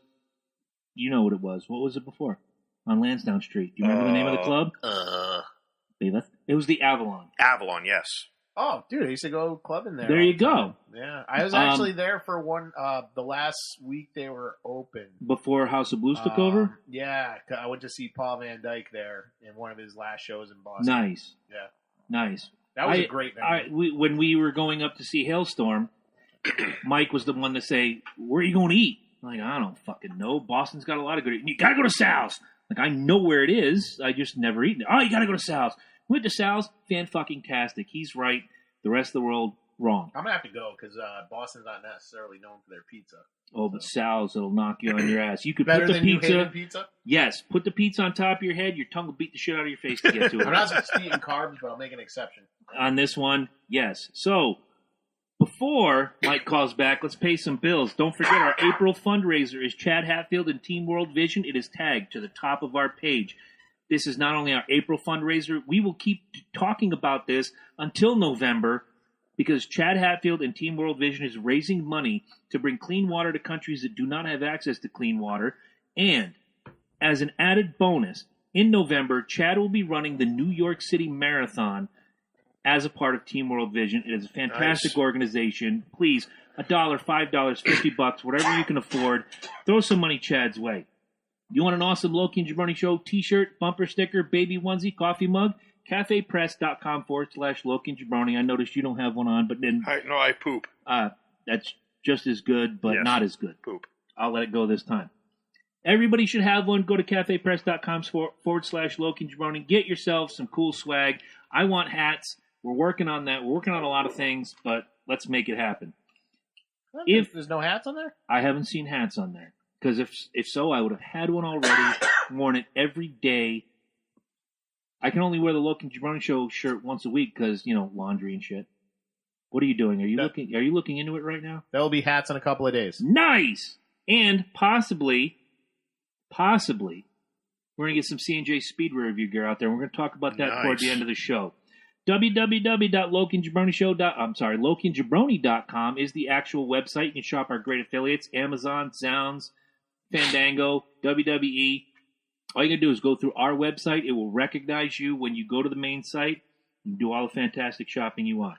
S1: You know what it was. What was it before? On Lansdowne Street. Do you remember the name of the club? It was the Avalon.
S2: Avalon, yes.
S3: Oh, dude, I used to go clubbing there.
S1: There you go.
S3: Yeah, I was actually there for one. The last week they were open
S1: Before House of Blues took over?
S3: Yeah, I went to see Paul Van Dyke there in one of his last shows in Boston.
S1: Nice.
S3: Yeah.
S1: Nice.
S3: That was a great memory.
S1: When we were going up to see Hailstorm, Mike was the one to say, "Where are you going to eat?" I'm like, I don't fucking know. Boston's got a lot of good. You got to go to Sal's. Like, I know where it is. I just never eaten it. Oh, you got to go to Sal's. Went to Sal's. Fan-fucking-tastic. He's right. The rest of the world, wrong.
S3: I'm going to have to go because Boston's not necessarily known for their pizza.
S1: Oh, but Sal's, it'll knock you on your ass. You could
S3: Better
S1: put the
S3: than
S1: pizza.
S3: New Haven pizza?
S1: Yes. Put the pizza on top of your head. Your tongue will beat the shit out of your face to get to it.
S3: I'm not supposed to be eating carbs, but I'll make an exception.
S1: On this one, yes. So, before Mike calls back, let's pay some bills. Don't forget, our April fundraiser is Chad Hatfield and Team World Vision. It is tagged to the top of our page. This is not only our April fundraiser, we will keep talking about this until November because Chad Hatfield and Team World Vision is raising money to bring clean water to countries that do not have access to clean water. And as an added bonus, in November, Chad will be running the New York City Marathon as a part of Team World Vision. It is a fantastic organization. Please, $1, $5, $50, whatever you can afford, throw some money Chad's way. You want an awesome Loki and Jabroni Show t-shirt, bumper sticker, baby onesie, coffee mug? CafePress.com/Loki and Jabroni. I noticed you don't have one on, but then...
S2: I poop.
S1: That's just as good, but not as good.
S2: Poop.
S1: I'll let it go this time. Everybody should have one. Go to CafePress.com/Loki and Jabroni. Get yourself some cool swag. I want hats. We're working on that. We're working on a lot of things, but let's make it happen.
S3: If there's no hats on there?
S1: I haven't seen hats on there. Because if so, I would have had one already, worn it every day. I can only wear the Loki and Jabroni Show shirt once a week because, laundry and shit. What are you doing? Are you looking into it right now?
S3: There will be hats in a couple of days.
S1: Nice! And possibly, we're going to get some C&J Speedway review gear out there. We're going to talk about that toward the end of the show. www.lokiandjabroni.com is the actual website. You can shop our great affiliates, Amazon, Zounds, Fandango, WWE. All you got to do is go through our website. It will recognize you when you go to the main site and do all the fantastic shopping you want.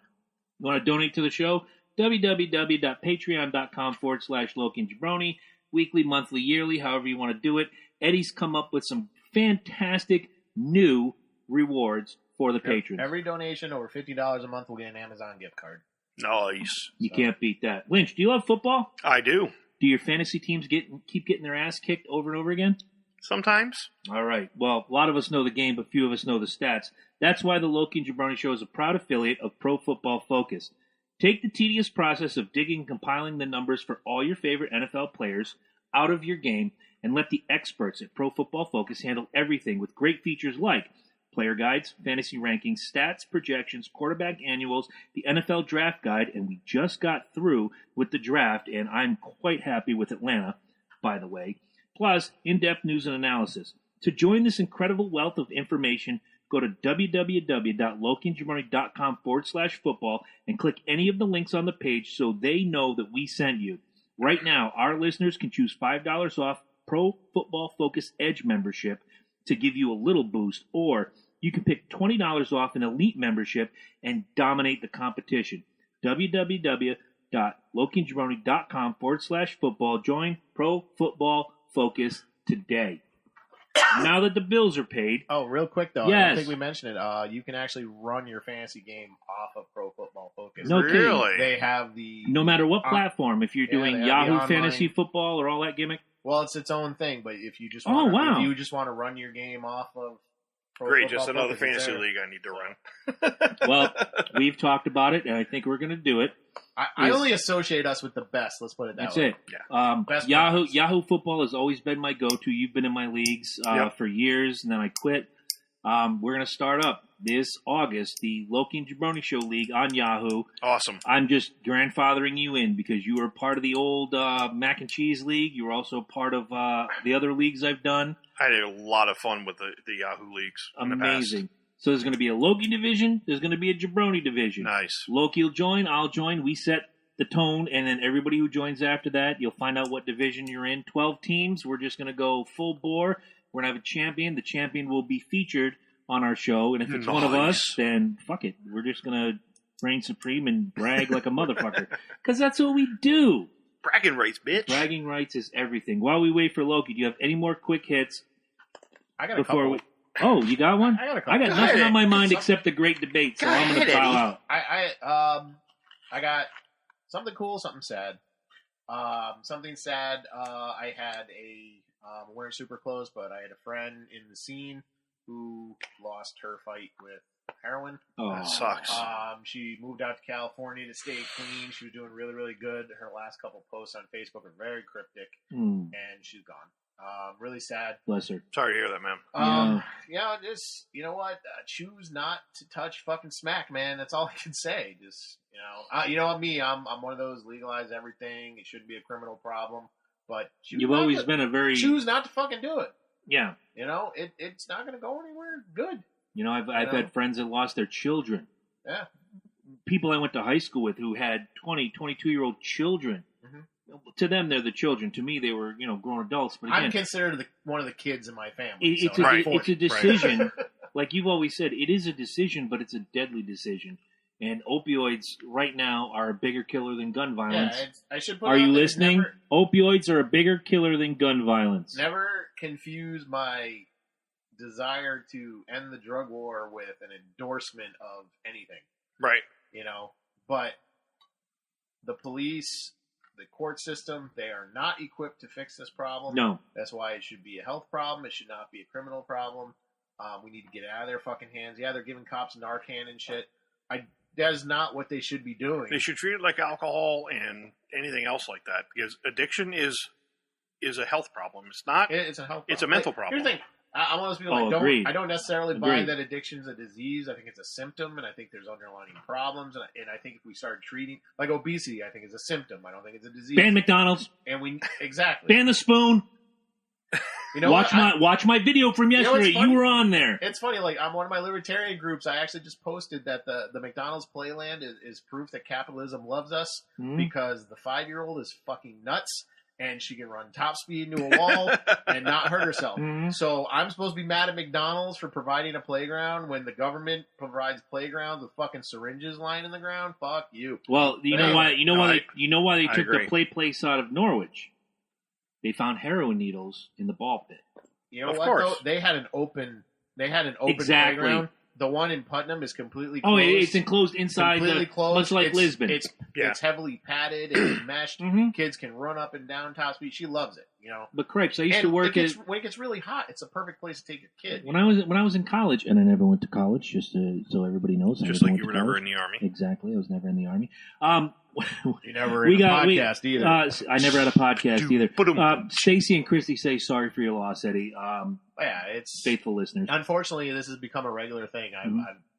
S1: You want to donate to the show? www.patreon.com/Loki and Jabroni. Weekly, monthly, yearly, however you want to do it. Eddie's come up with some fantastic new rewards for the patrons.
S3: Every donation over $50 a month will get an Amazon gift card.
S2: Nice.
S1: You can't beat that. Lynch, do you love football?
S2: I do.
S1: Do your fantasy teams keep getting their ass kicked over and over again?
S2: Sometimes.
S1: All right. Well, a lot of us know the game, but few of us know the stats. That's why the Loki and Jabroni Show is a proud affiliate of Pro Football Focus. Take the tedious process of digging and compiling the numbers for all your favorite NFL players out of your game and let the experts at Pro Football Focus handle everything with great features like player guides, fantasy rankings, stats, projections, quarterback annuals, the NFL draft guide, and we just got through with the draft, and I'm quite happy with Atlanta, by the way, plus in-depth news and analysis. To join this incredible wealth of information, go to www.lokiandjabroni.com/football and click any of the links on the page so they know that we sent you. Right now, our listeners can choose $5 off Pro Football Focus Edge membership to give you a little boost, or you can pick $20 off an elite membership and dominate the competition. www.lokiandjabroni.com/football. Join Pro Football Focus today. Now that the bills are paid.
S3: Oh, real quick though.
S1: Yes.
S3: I don't think we mentioned it. You can actually run your fantasy game off of Pro Football Focus.
S1: No kidding.
S2: Really?
S3: They have the
S1: No matter what platform, if you're doing
S3: they have the
S1: Yahoo
S3: online
S1: Fantasy Football or all that gimmick.
S3: Well, it's its own thing, but if you just
S1: wow.
S3: if you just want to run your game off of Pro
S2: Great,
S3: Football
S2: just another
S3: Focus, it's
S2: fantasy
S3: there.
S2: league I need to run.
S1: Well, we've talked about it, and I think we're going to do it.
S3: I only associate us with the best. Let's put it that
S1: That's
S3: way.
S1: it.
S2: Yeah.
S3: Best
S1: Yahoo
S3: friends.
S1: Yahoo Football has always been my go-to. You've been in my leagues for years, and then I quit. We're going to start up this August, the Loki and Jabroni Show League on Yahoo.
S2: Awesome.
S1: I'm just grandfathering you in because you were part of the old Mac and Cheese League. You were also part of the other leagues I've done.
S2: I had a lot of fun with the Yahoo leagues. In the past.
S1: Amazing. So there's going to be a Loki division. There's going to be a Jabroni division.
S2: Nice.
S1: Loki will join. I'll join. We set the tone, and then everybody who joins after that, you'll find out what division you're in. 12 teams. We're just going to go full bore. We're going to have a champion. The champion will be featured on our show, and if it's one of us, then fuck it. We're just going to reign supreme and brag like a motherfucker. Because that's what we do.
S2: Bragging rights, bitch.
S1: Bragging rights is everything. While we wait for Loki, do you have any more quick hits?
S3: I got a couple.
S1: Oh, you got one?
S3: I got a couple.
S1: I got nothing on my mind except the great debate, so I'm going to bow out.
S3: I got something cool, something sad. Something sad, I had wearing super clothes, but I had a friend in the scene who lost her fight with heroin.
S2: Oh, that sucks.
S3: She moved out to California to stay clean. She was doing really, really good. Her last couple posts on Facebook are very cryptic, and she's gone. Really sad.
S1: Bless her.
S2: Sorry to hear that, man.
S3: Just, you know what? Choose not to touch fucking smack, man. That's all I can say. Just, you know what, me, I'm one of those legalize everything. It shouldn't be a criminal problem. But
S1: you've always been a very...
S3: Choose not to fucking do it.
S1: Yeah.
S3: It's not going to go anywhere good.
S1: I've had friends that lost their children.
S3: Yeah.
S1: People I went to high school with who had 20, 22-year-old children. Mm-hmm. To them, they're the children. To me, they were, grown adults. But again,
S3: I'm considered one of the kids in my family.
S1: It's a decision. Right. Like you've always said, it is a decision, but it's a deadly decision. And opioids right now are a bigger killer than gun violence.
S3: Yeah, I should put
S1: Are you listening? Opioids are a bigger killer than gun violence.
S3: Never confuse my desire to end the drug war with an endorsement of anything.
S2: Right.
S3: But the police, the court system, they are not equipped to fix this problem.
S1: No.
S3: That's why it should be a health problem. It should not be a criminal problem. We need to get out of their fucking hands. Yeah, they're giving cops Narcan and shit. That is not what they should be doing.
S2: They should treat it like alcohol and anything else like that, because addiction is a health problem. It's not.
S3: It's a health problem.
S2: It's a mental problem.
S3: Here's the thing. I'm one of those people I don't necessarily buy that addiction's a disease. I think it's a symptom, and I think there's underlying problems. And I think if we start treating, like obesity, I think is a symptom. I don't think it's a disease.
S1: Ban McDonald's.
S3: And exactly.
S1: Ban the spoon. Watch my video from yesterday. You were on there.
S3: It's funny. Like, I'm one of my libertarian groups. I actually just posted that the McDonald's Playland is proof that capitalism loves us because the 5-year-old is fucking nuts and she can run top speed into a wall and not hurt herself. So I'm supposed to be mad at McDonald's for providing a playground when the government provides playgrounds with fucking syringes lying in the ground. Fuck you.
S1: Well, you know why they took the play place out of Norwich. They found heroin needles in the ball pit.
S3: You know what? Though? They had an open playground. The one in Putnam is completely closed.
S1: Oh, it's enclosed inside, much like Lisbon.
S3: It's heavily padded. It's meshed. Kids can run up and down top speed. She loves it.
S1: But crepes, I used to work at.
S3: When it gets really hot, it's a perfect place to take your kid.
S1: When I was in college, and I never went to college, just so everybody knows.
S2: Just like you were never in the Army.
S1: Exactly, I was never in the Army.
S3: You never had a podcast either.
S1: I never had a podcast either. Stacy and Christy say sorry for your loss, Eddie.
S3: It's
S1: faithful listeners.
S3: Unfortunately, this has become a regular thing.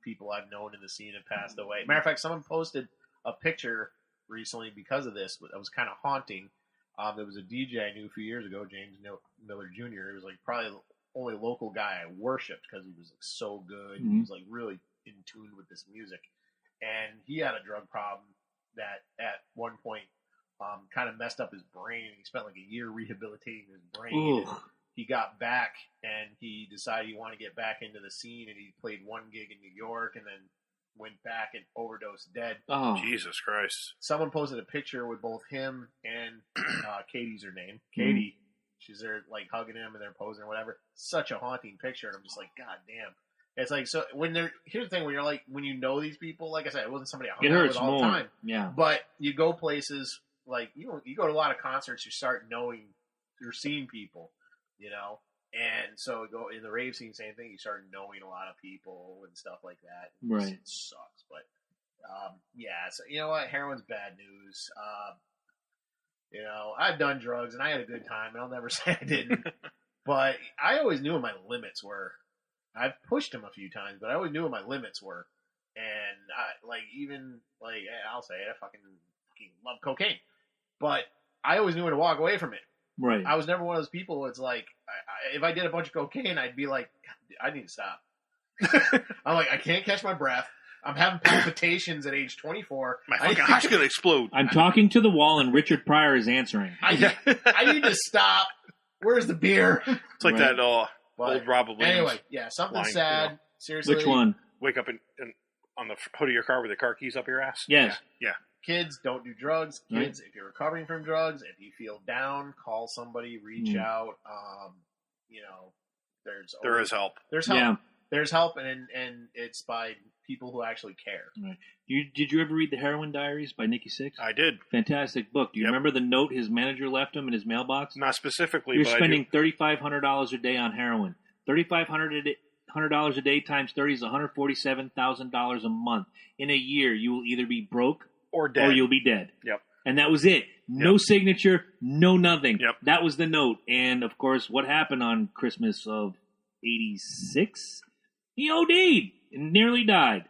S3: People I've known in the scene have passed away. Matter of fact, someone posted a picture recently because of this. That was kind of haunting. There was a DJ I knew a few years ago, James Miller Jr. He was like probably the only local guy I worshipped because he was like so good. He was like really in tune with this music, and he had a drug problem that at one point kind of messed up his brain. He spent like a year rehabilitating his brain. He got back and he decided he wanted to get back into the scene, and he played one gig in New York and then went back and overdosed dead.
S2: Oh, Jesus Christ.
S3: Someone posted a picture with both him and Katy's her name. Katy. She's there like hugging him and they're posing or whatever. Such a haunting picture. And I'm just like, God damn. It's like, so here's the thing, when you're like, when you know these people, like I said, it wasn't somebody I hung out with all the time.
S1: Yeah.
S3: But you go places, like, you go to a lot of concerts, you start knowing, you're seeing people, and so go in the rave scene, same thing, you start knowing a lot of people and stuff like that.
S1: Right.
S3: It sucks, but, so you know what, heroin's bad news. I've done drugs and I had a good time, and I'll never say I didn't, but I always knew what my limits were. I've pushed them a few times, but I always knew what my limits were. And I'll say it, I fucking love cocaine. But I always knew when to walk away from it.
S1: Right.
S3: I was never one of those people. It's like, if I did a bunch of cocaine, I'd be like, I need to stop. I'm like, I can't catch my breath. I'm having palpitations at age 24.
S2: My fucking heart's going to explode.
S1: I'm talking to the wall, and Richard Pryor is answering.
S3: I need to stop. Where's the beer?
S2: It's like that old Rob Williams.
S3: Anyway, yeah, something
S2: line,
S3: sad.
S2: you know.
S3: Seriously.
S1: Which one?
S2: Wake up on the hood of your car with the car keys up your ass?
S1: Yes.
S2: Yeah.
S3: Kids, don't do drugs. Kids, if you're recovering from drugs, if you feel down, call somebody, reach out. You know, there is
S2: help.
S3: There's help.
S1: Yeah.
S3: There's help, and it's by people who actually care.
S1: Right. Did you ever read The Heroin Diaries by Nikki Sixx?
S2: I did.
S1: Fantastic book. Do you remember the note his manager left him in his mailbox?
S2: Not specifically,
S1: You're
S2: but
S1: spending $3,500 a day on heroin. $3,500 a day times 30 is $147,000 a month. In a year, you will either be broke
S2: or dead,
S1: or you'll be dead.
S2: Yep.
S1: And that was it. No signature, no nothing.
S2: Yep.
S1: That was the note. And of course, what happened on Christmas of '86? He OD'd and nearly died.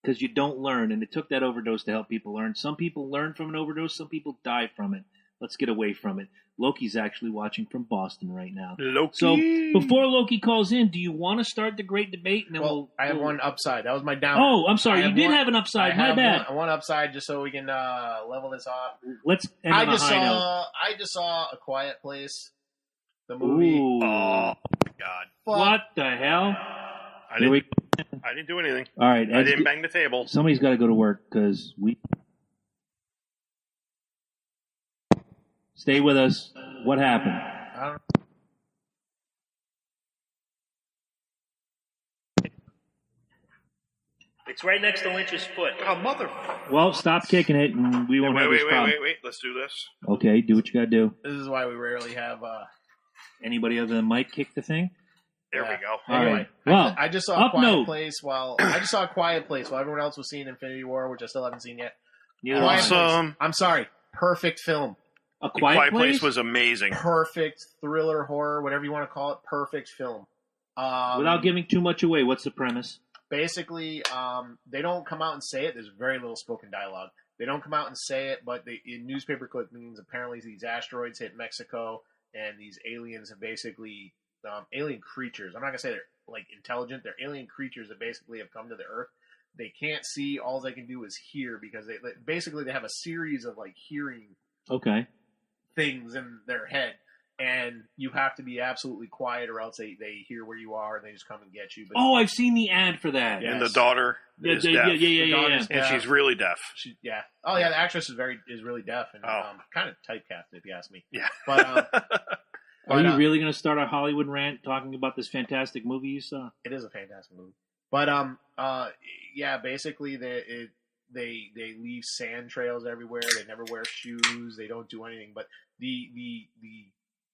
S1: Because you don't learn, and it took that overdose to help people learn. Some people learn from an overdose, some people die from it. Let's get away from it. Loki's actually watching from Boston right now.
S2: Loki.
S1: So before Loki calls in, do you want to start the great debate? And then
S3: I have one upside. That was my down.
S1: Oh, I'm sorry. You did have an upside. My bad.
S3: One upside, just so we can level this off.
S1: Let's end on a high note.
S3: I just saw A Quiet Place, the movie.
S1: Ooh.
S2: Oh, God.
S1: What the hell?
S2: I didn't do anything.
S1: All right.
S2: I didn't bang the table.
S1: Somebody's got to go to work because we... Stay with us. What happened?
S3: I don't know.
S1: It's right next to Lynch's foot.
S2: Oh, motherfucker.
S1: Well, stop kicking it, and we won't have this problem.
S2: Wait. Let's do this.
S1: Okay, do what you got to do.
S3: This is why we rarely have...
S1: Anybody other than Mike kick the thing?
S2: There we go.
S3: Anyway,
S1: right. Well,
S3: I just saw
S1: up note.
S3: I just saw A Quiet Place while everyone else was seeing Infinity War, which I still haven't seen yet.
S2: Awesome.
S3: I'm sorry. Perfect film.
S1: A Quiet
S2: Place was amazing.
S3: Perfect thriller, horror, whatever you want to call it. Perfect film.
S1: Without giving too much away, what's the premise?
S3: Basically, they don't come out and say it. There's very little spoken dialogue. They don't come out and say it, but in newspaper clippings, apparently these asteroids hit Mexico, and these aliens have basically... alien creatures. I'm not going to say they're like intelligent. They're alien creatures that basically have come to the Earth. They can't see. All they can do is hear because they have a series of like hearing things in their head. And you have to be absolutely quiet or else they hear where you are and they just come and get you. But
S1: I've seen the ad for that.
S2: Yes. And the daughter is deaf.
S1: Yeah.
S2: And she's really deaf.
S3: Oh, yeah, the actress is really deaf and kind of typecast, if you ask me.
S2: Yeah.
S3: But...
S1: Are you really going to start a Hollywood rant talking about this fantastic movie you saw?
S3: It is a fantastic movie, but basically they leave sand trails everywhere. They never wear shoes. They don't do anything. But the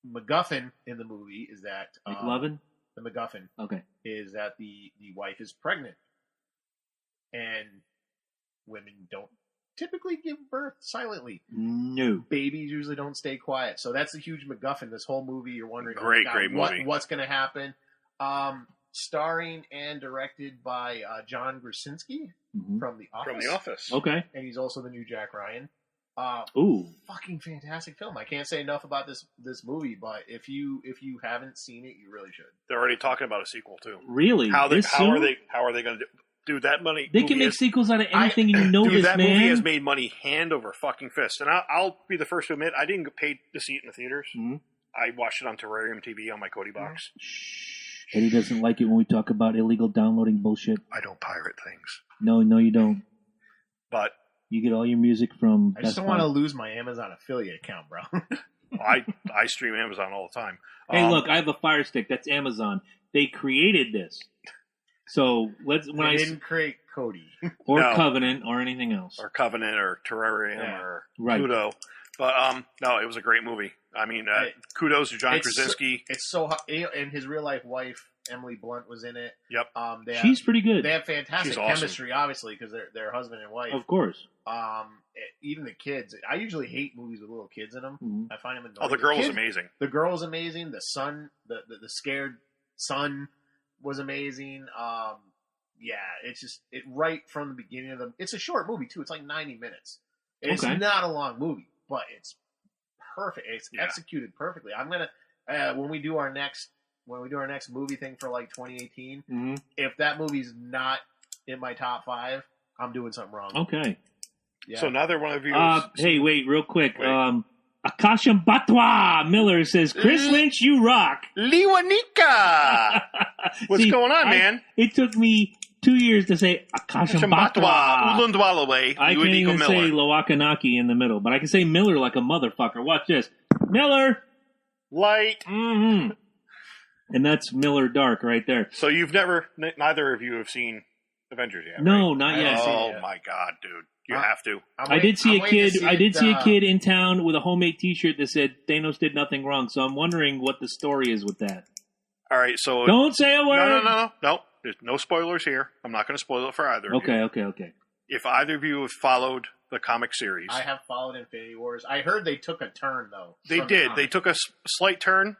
S3: MacGuffin in the movie is that
S1: McLovin?
S3: The MacGuffin, is that the wife is pregnant, and women don't typically give birth silently.
S1: No.
S3: Babies usually don't stay quiet. So that's a huge MacGuffin. This whole movie, you're wondering,
S2: great movie.
S3: What's going to happen? Starring and directed by John Krasinski from The Office.
S2: From The Office.
S1: Okay.
S3: And he's also the new Jack Ryan. Fucking fantastic film. I can't say enough about this movie, but if you haven't seen it, you really should.
S2: They're already talking about a sequel too.
S1: Really?
S2: How are they going to do? Dude, that money...
S1: They can make sequels out of anything, and you know this, man.
S2: That movie has made money hand over fucking fist. And I'll be the first to admit, I didn't get paid to see it in the theaters. Mm-hmm. I watched it on Terrarium TV on my Kodi box.
S1: Eddie doesn't like it when we talk about illegal downloading bullshit.
S2: I don't pirate things.
S1: No, you don't.
S2: But...
S1: You get all your music from...
S3: I just don't want to lose my Amazon affiliate account, bro.
S2: I stream Amazon all the time.
S1: Hey, look, I have a Fire Stick. That's Amazon. They created this. So they
S3: didn't create Kodi
S1: or Covenant or anything else,
S2: or Covenant or Terrarium or Pluto. But no, it was a great movie. I mean, kudos to John Krasinski.
S3: It's so hot. And his real life wife Emily Blunt was in it.
S2: Yep.
S1: She's pretty good.
S3: They have fantastic chemistry, obviously, because they're husband and wife.
S1: Of course.
S3: Even the kids. I usually hate movies with little kids in them. Mm-hmm. I find them annoying.
S2: Oh, the girl was amazing.
S3: The girl was amazing. The son, the scared son, was amazing. It's just right from the beginning of it's a short movie too. It's like 90 minutes. It's not a long movie, but it's perfect. It's executed perfectly. I'm gonna when we do our next when we do our next movie thing for like 2018,
S1: Mm-hmm.
S3: if that movie's not in my top 5, I'm doing something wrong.
S1: Okay.
S3: Yeah.
S2: So neither one of you.
S1: Hey, wait, real quick. Akasham Batwa Miller says, Chris Lynch, you rock.
S2: Liwanika! What's going on, man?
S1: It took me 2 years to say Akasham Batwa.
S2: Ulundwalaway.
S1: I can't even say Lowakanaki in the middle, but I can say Miller like a motherfucker. Watch this. Miller!
S2: Light.
S1: Mm-hmm. And that's Miller Dark right there.
S2: So neither of you have seen Avengers yet,
S1: No,
S2: right?
S1: not yet.
S2: Oh my god, dude. You have to.
S1: I did see a kid in town with a homemade T-shirt that said Thanos did nothing wrong. So I'm wondering what the story is with that.
S2: All right, so
S1: don't say a word.
S2: No. There's no spoilers here. I'm not going to spoil it for either.
S1: Okay.
S2: If either of you have followed the comic series,
S3: I have followed Infinity Wars. I heard they took a turn though.
S2: They did. They took a slight turn.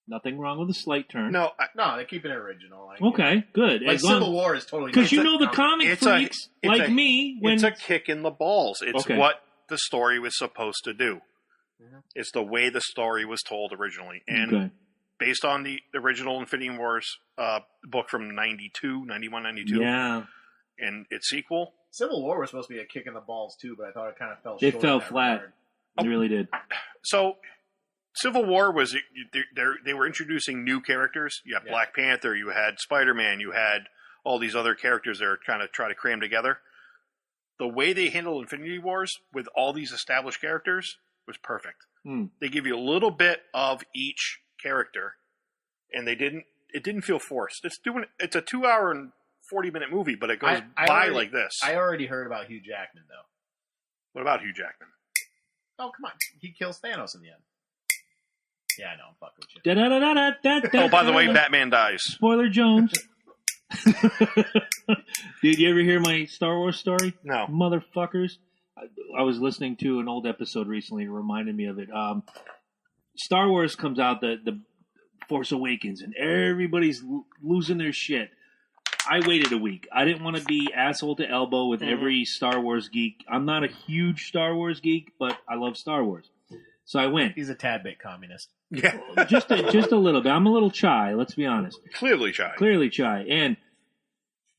S1: Nothing wrong with a slight turn.
S2: No,
S3: they're keeping it original.
S1: Okay, good.
S3: Like Civil War is totally
S1: because you know the comic freaks like me.
S2: It's a kick in the balls. It's what the story was supposed to do.
S3: Mm-hmm.
S2: It's the way the story was told originally, and based on the original Infinity Wars book from 91, 92.
S1: Yeah,
S2: and its sequel.
S3: Civil War was supposed to be a kick in the balls too, but I thought it kind of fell.
S1: It fell flat. It really did.
S2: So. Civil War was they were introducing new characters. You had Black Panther, you had Spider-Man, you had all these other characters they were trying to cram together. The way they handled Infinity Wars with all these established characters was perfect. They give you a little bit of each character, and it didn't feel forced. It's a 2 hour and 40-minute movie, but it goes like this.
S3: I already heard about Hugh Jackman though.
S2: What about Hugh Jackman?
S3: Oh come on, he kills Thanos in the end. Yeah, I know. I'm fucking with
S1: you.
S2: Oh, by the way, Batman dies.
S1: Spoiler Jones. Did you ever hear my Star Wars story?
S2: No.
S1: Motherfuckers. I was listening to an old episode recently and it reminded me of it. Star Wars comes out, the Force Awakens, and everybody's losing their shit. I waited a week. I didn't want to be asshole to elbow with every Star Wars geek. I'm not a huge Star Wars geek, but I love Star Wars. So I went.
S3: He's a tad bit communist.
S2: Yeah.
S1: just a little bit. I'm a little shy, let's be honest.
S2: Clearly shy. And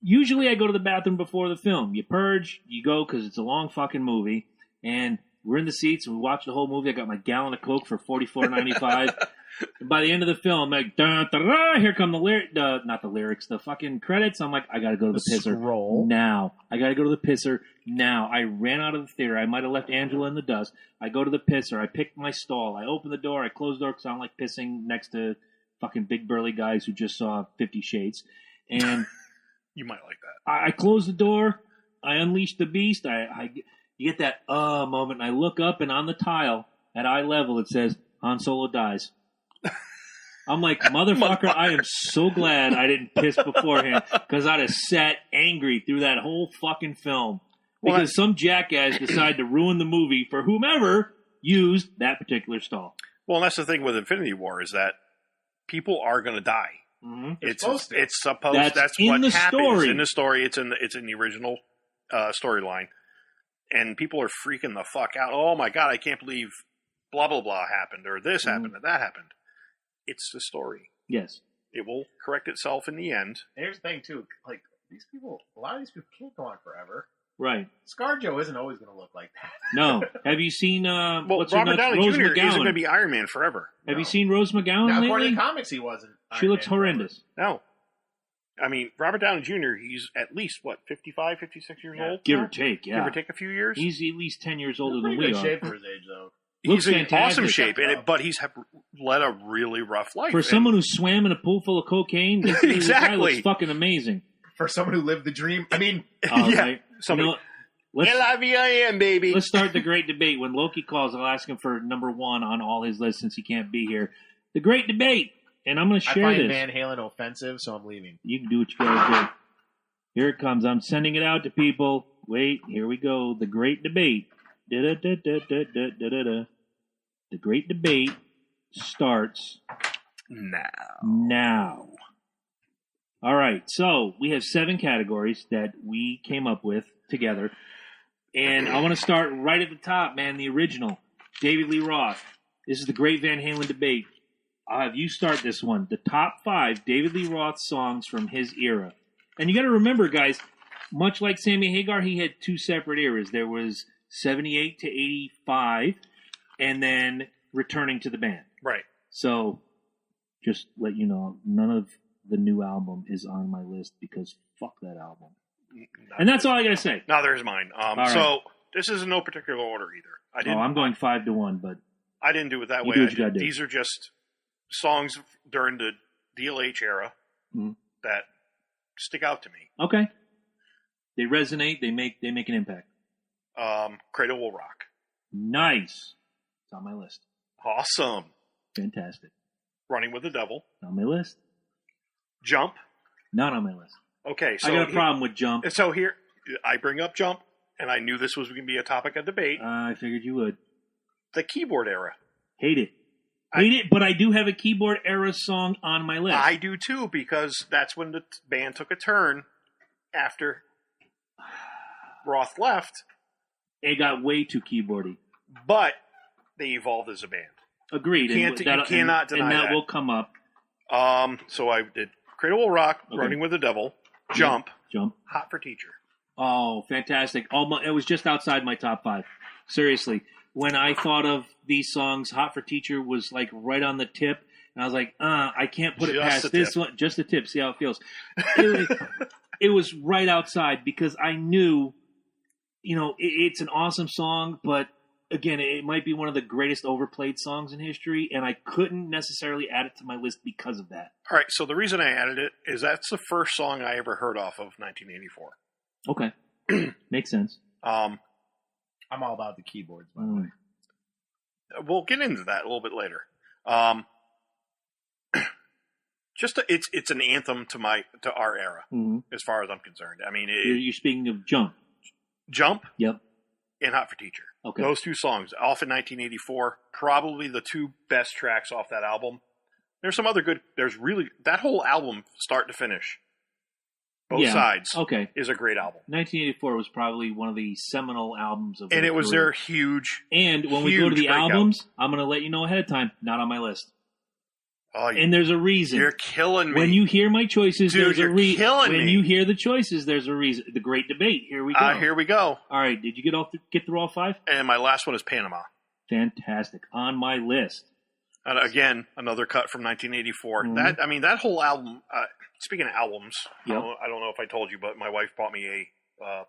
S2: usually I go to the bathroom before the film. You purge, you go because it's a long fucking movie. And we're in the seats and we watch the whole movie. I got my gallon of Coke for $44.95. And by the end of the film, I'm like, here come the fucking credits. I'm like, I gotta go to the pisser now. I gotta go to the pisser now. I ran out of the theater. I might have left Angela in the dust. I go to the pisser. I pick my stall. I open the door. I close the door because I don't like pissing next to fucking big burly guys who just saw 50 Shades. And you might like that.
S1: I close the door. I unleash the beast. You get that moment, and I look up, and on the tile at eye level it says Han Solo dies. I'm like, motherfucker, I am so glad I didn't piss beforehand because I'd have sat angry through that whole fucking film because some jackass decided to ruin the movie for whomever used that particular stall.
S2: Well, and that's the thing with Infinity War is that people are going to die.
S1: Mm-hmm.
S2: It's supposed that's what happens
S1: story.
S2: In the story. It's in the original storyline, and people are freaking the fuck out. Oh my god, I can't believe blah blah blah happened or this happened or that happened. It's the story.
S1: Yes.
S2: It will correct itself in the end.
S3: And here's the thing, too. Like, a lot of these people can't go on forever.
S1: Right.
S3: ScarJo isn't always going to look like that.
S1: No. Have you seen,
S2: Robert Downey Jr. isn't going to be Iron Man forever.
S1: Have you seen Rose McGowan lately?
S3: According to the comics, he wasn't.
S1: She looks horrendous.
S2: No. I mean, Robert Downey Jr., he's at least, 55, 56 years old?
S1: Give or take, yeah.
S2: Give or take a few years?
S1: He's at least 10 years older than we
S3: pretty
S1: are.
S3: good shape for his age, though.
S2: He's in awesome shape, but he's led a really rough life.
S1: For someone who swam in a pool full of cocaine, this guy looks fucking amazing.
S3: For someone who lived the dream, I mean,
S1: right. Somebody,
S2: L-I-V-I-N, baby.
S1: Let's start the great debate. When Loki calls, I'll ask him for number one on all his lists since he can't be here. The great debate, and I'm going to share this.
S3: I find Van Halen offensive, so I'm leaving.
S1: You can do what you got to do. Here it comes. I'm sending it out to people. Wait, here we go. The great debate. Da-da-da-da-da-da-da-da. The great debate starts now. All right, so we have 7 categories that we came up with together. And I want to start right at the top, man, the original. David Lee Roth. This is the great Van Halen debate. I'll have you start this one. The top 5 David Lee Roth songs from his era. And you got to remember, guys, much like Sammy Hagar, he had 2 separate eras. There was 78 to 85, and then returning to the band.
S2: Right.
S1: So, just let you know, none of the new album is on my list because fuck that album. And that's all I got to say.
S2: Now there's mine. So, this is in no particular order either.
S1: I'm going 5-1, but...
S2: I didn't do it that way. These are just songs during the DLH era that stick out to me.
S1: Okay. They resonate. They make an impact.
S2: Cradle Will Rock.
S1: Nice. It's on my list.
S2: Awesome.
S1: Fantastic.
S2: Running with the Devil.
S1: On my list.
S2: Jump.
S1: Not on my list.
S2: Okay. So
S1: I got a problem with Jump.
S2: So here, I bring up Jump, and I knew this was going to be a topic of debate.
S1: I figured you would.
S2: The keyboard era.
S1: Hate it. Hate it, but I do have a keyboard era song on my list.
S2: I do too, because that's when the band took a turn after Roth left.
S1: It got way too keyboardy.
S2: But they evolved as a band.
S1: Agreed.
S2: You cannot deny that.
S1: And that will come up.
S2: So I did Cradle Will Rock, Running with the Devil, Jump, Hot for Teacher.
S1: Oh, fantastic. It was just outside my top 5. Seriously. When I thought of these songs, Hot for Teacher was like right on the tip. And I was like, I can't put it past this one. Just the tip. See how it feels. It was right outside because I knew, it's an awesome song, but again, it might be one of the greatest overplayed songs in history, and I couldn't necessarily add it to my list because of that.
S2: All right, so the reason I added it is that's the first song I ever heard off of 1984.
S1: Okay. Makes sense.
S3: I'm all about the keyboards, by the way.
S2: We'll get into that a little bit later. It's an anthem to our era, as far as I'm concerned. I mean,
S1: you're speaking of Jump.
S2: Jump.
S1: Yep.
S2: And Hot for Teacher.
S1: Okay.
S2: Those 2 songs off in 1984, probably the 2 best tracks off that album. There's some other good. There's really that whole album, start to finish. Both sides.
S1: Okay.
S2: Is a great album.
S1: 1984 was probably one of the seminal albums of.
S2: And it was their huge.
S1: And when we go to the albums, I'm going to let you know ahead of time. Not on my list.
S2: Oh,
S1: and there's a reason.
S2: You're killing me.
S1: When you hear my choices,
S2: dude,
S1: there's a reason. When
S2: me.
S1: you hear the choices, there's a reason. The great debate. Here we go.
S2: Here we go.
S1: All right. Did you get through all 5?
S2: And my last one is Panama.
S1: Fantastic. On my list.
S2: And again, another cut from 1984. That whole album. Speaking of albums,
S1: yep.
S2: I don't know if I told you, but my wife bought me a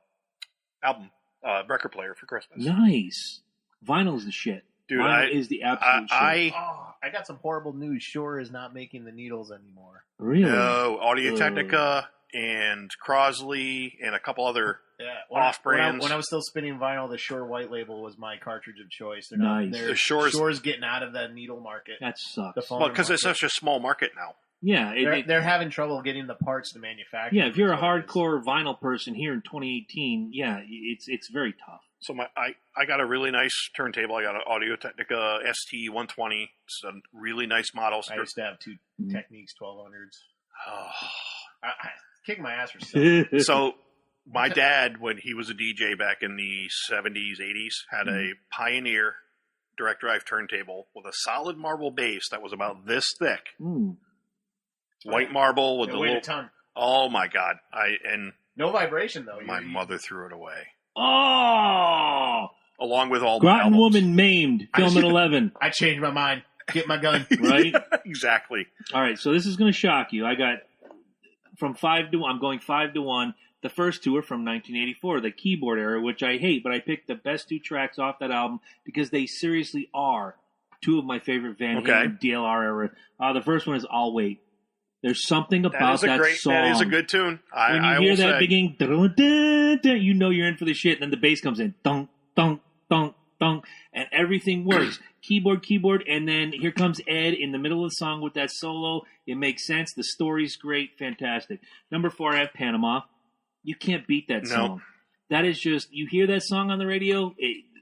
S2: record player for Christmas.
S1: Nice. Vinyl's the shit.
S2: Dude,
S1: Vinyl is the absolute shit.
S3: I got some horrible news. Shure is not making the needles anymore.
S1: Really?
S2: No, Audio-Technica and Crosley and a couple other off-brands.
S3: When I was still spinning vinyl, the Shure White Label was my cartridge of choice.
S1: Nice.
S3: Shure's getting out of the needle market.
S1: That sucks.
S2: Because it's such a small market now.
S1: Yeah,
S3: they're having trouble getting the parts to manufacture.
S1: Yeah, if you're a hardcore vinyl person here in 2018, it's very tough.
S2: So I got a really nice turntable. I got an Audio-Technica ST120. It's a really nice model.
S3: I used to have 2 Techniques 1200s. I kicked my ass for stuff.
S2: So my dad, when he was a DJ back in the 70s, 80s, had a Pioneer direct drive turntable with a solid marble base that was about this thick. White marble with the little.
S3: A ton.
S2: Oh my God!
S3: No vibration though.
S2: My mother threw it away.
S1: Oh!
S2: Along with all
S1: Groton
S2: my
S1: Woman maimed. Film at 11.
S3: I changed my mind. Get my gun.
S1: Right?
S2: Exactly.
S1: All right, so this is going to shock you. I got from 5 to 1. I'm going 5-1. The first 2 are from 1984, the keyboard era, which I hate, but I picked the best 2 tracks off that album because they seriously are 2 of my favorite Van Halen DLR era. The first one is I'll Wait. There's something about that song.
S2: That is a good tune.
S1: When you hear that beginning, you know you're in for the shit, and then the bass comes in, dunk, dunk, dunk, dunk, and everything works. Keyboard, and then here comes Ed in the middle of the song with that solo. It makes sense. The story's great. Fantastic. Number 4, I have Panama. You can't beat that song. That is just, you hear that song on the radio,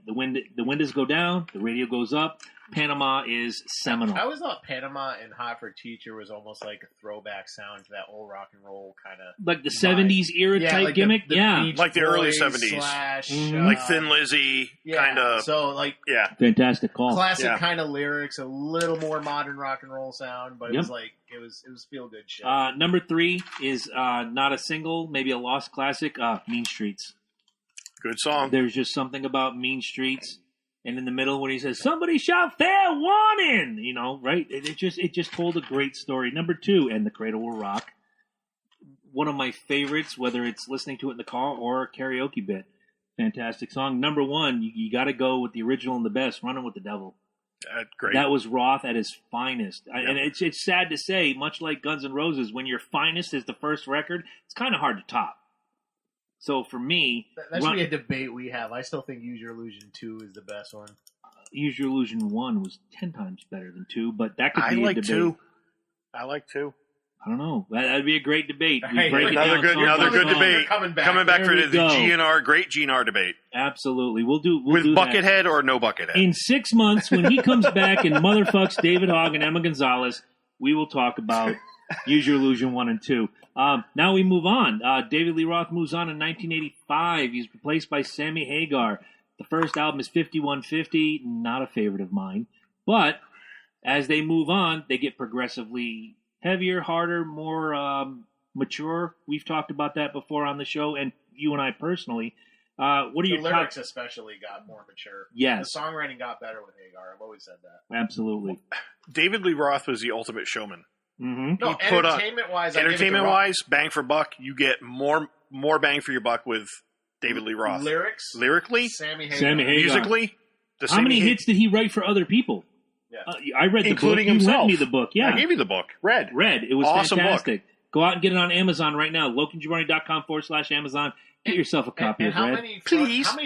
S1: The windows go down, the radio goes up. Panama is seminal.
S3: I always thought Panama and Hot for Teacher was almost like a throwback sound to that old rock and roll kind of...
S1: Like the 70s era type
S3: like
S1: gimmick?
S3: Beach
S2: like the early
S3: Boys
S2: 70s.
S3: /
S2: Like Thin Lizzy, kind of...
S3: So, like...
S2: Yeah.
S1: Fantastic call.
S3: Classic kind of lyrics, a little more modern rock and roll sound, but it was like... It was feel-good shit.
S1: Number 3 is not a single, maybe a lost classic, Mean Streets.
S2: Good song.
S1: There's just something about Mean Streets. And in the middle, when he says, somebody shout fair warning, you know, right? It just told a great story. Number 2, And the Cradle Will Rock. One of my favorites, whether it's listening to it in the car or a karaoke bit. Fantastic song. Number 1, you got to go with the original and the best, Running with the Devil.
S2: Great.
S1: That was Roth at his finest. Yep. And it's sad to say, much like Guns N' Roses, when your finest is the first record, it's kind of hard to top. So for me...
S3: That should be a debate we have. I still think Use Your Illusion 2 is the best one.
S1: Use Your Illusion 1 was 10 times better than 2, but that could be a debate.
S2: I like 2.
S1: I don't know. That'd be a great debate.
S2: Another good debate. Coming back for the GNR, great GNR debate.
S1: Absolutely. We'll do
S2: with
S1: that.
S2: Buckethead or no Buckethead.
S1: In 6 months, when he comes back and motherfucks David Hogg and Emma Gonzalez, we will talk about Use Your Illusion 1 and 2. Now we move on. David Lee Roth moves on in 1985. He's replaced by Sammy Hagar. The first album is 5150, not a favorite of mine. But as they move on, they get progressively heavier, harder, more mature. We've talked about that before on the show, and you and I personally. What are your
S3: lyrics especially got more mature.
S1: Yes.
S3: The songwriting got better with Hagar. I've always said that.
S1: Absolutely.
S2: David Lee Roth was the ultimate showman.
S1: Mm-hmm.
S3: No, entertainment-wise,
S2: bang for buck, you get more bang for your buck with David Lee Roth. Lyrically,
S3: Sammy Hagar.
S2: Musically,
S1: how many hits did he write for other people?
S2: Yeah.
S1: I read the
S2: including
S1: book.
S2: Himself.
S1: You lent me the book. Yeah,
S2: I gave you the book. Red.
S1: It was
S2: awesome
S1: fantastic.
S2: Book.
S1: Go out and get it on Amazon right now. LokiandJabroni.com/Amazon. Get yourself a copy of Red.
S3: How many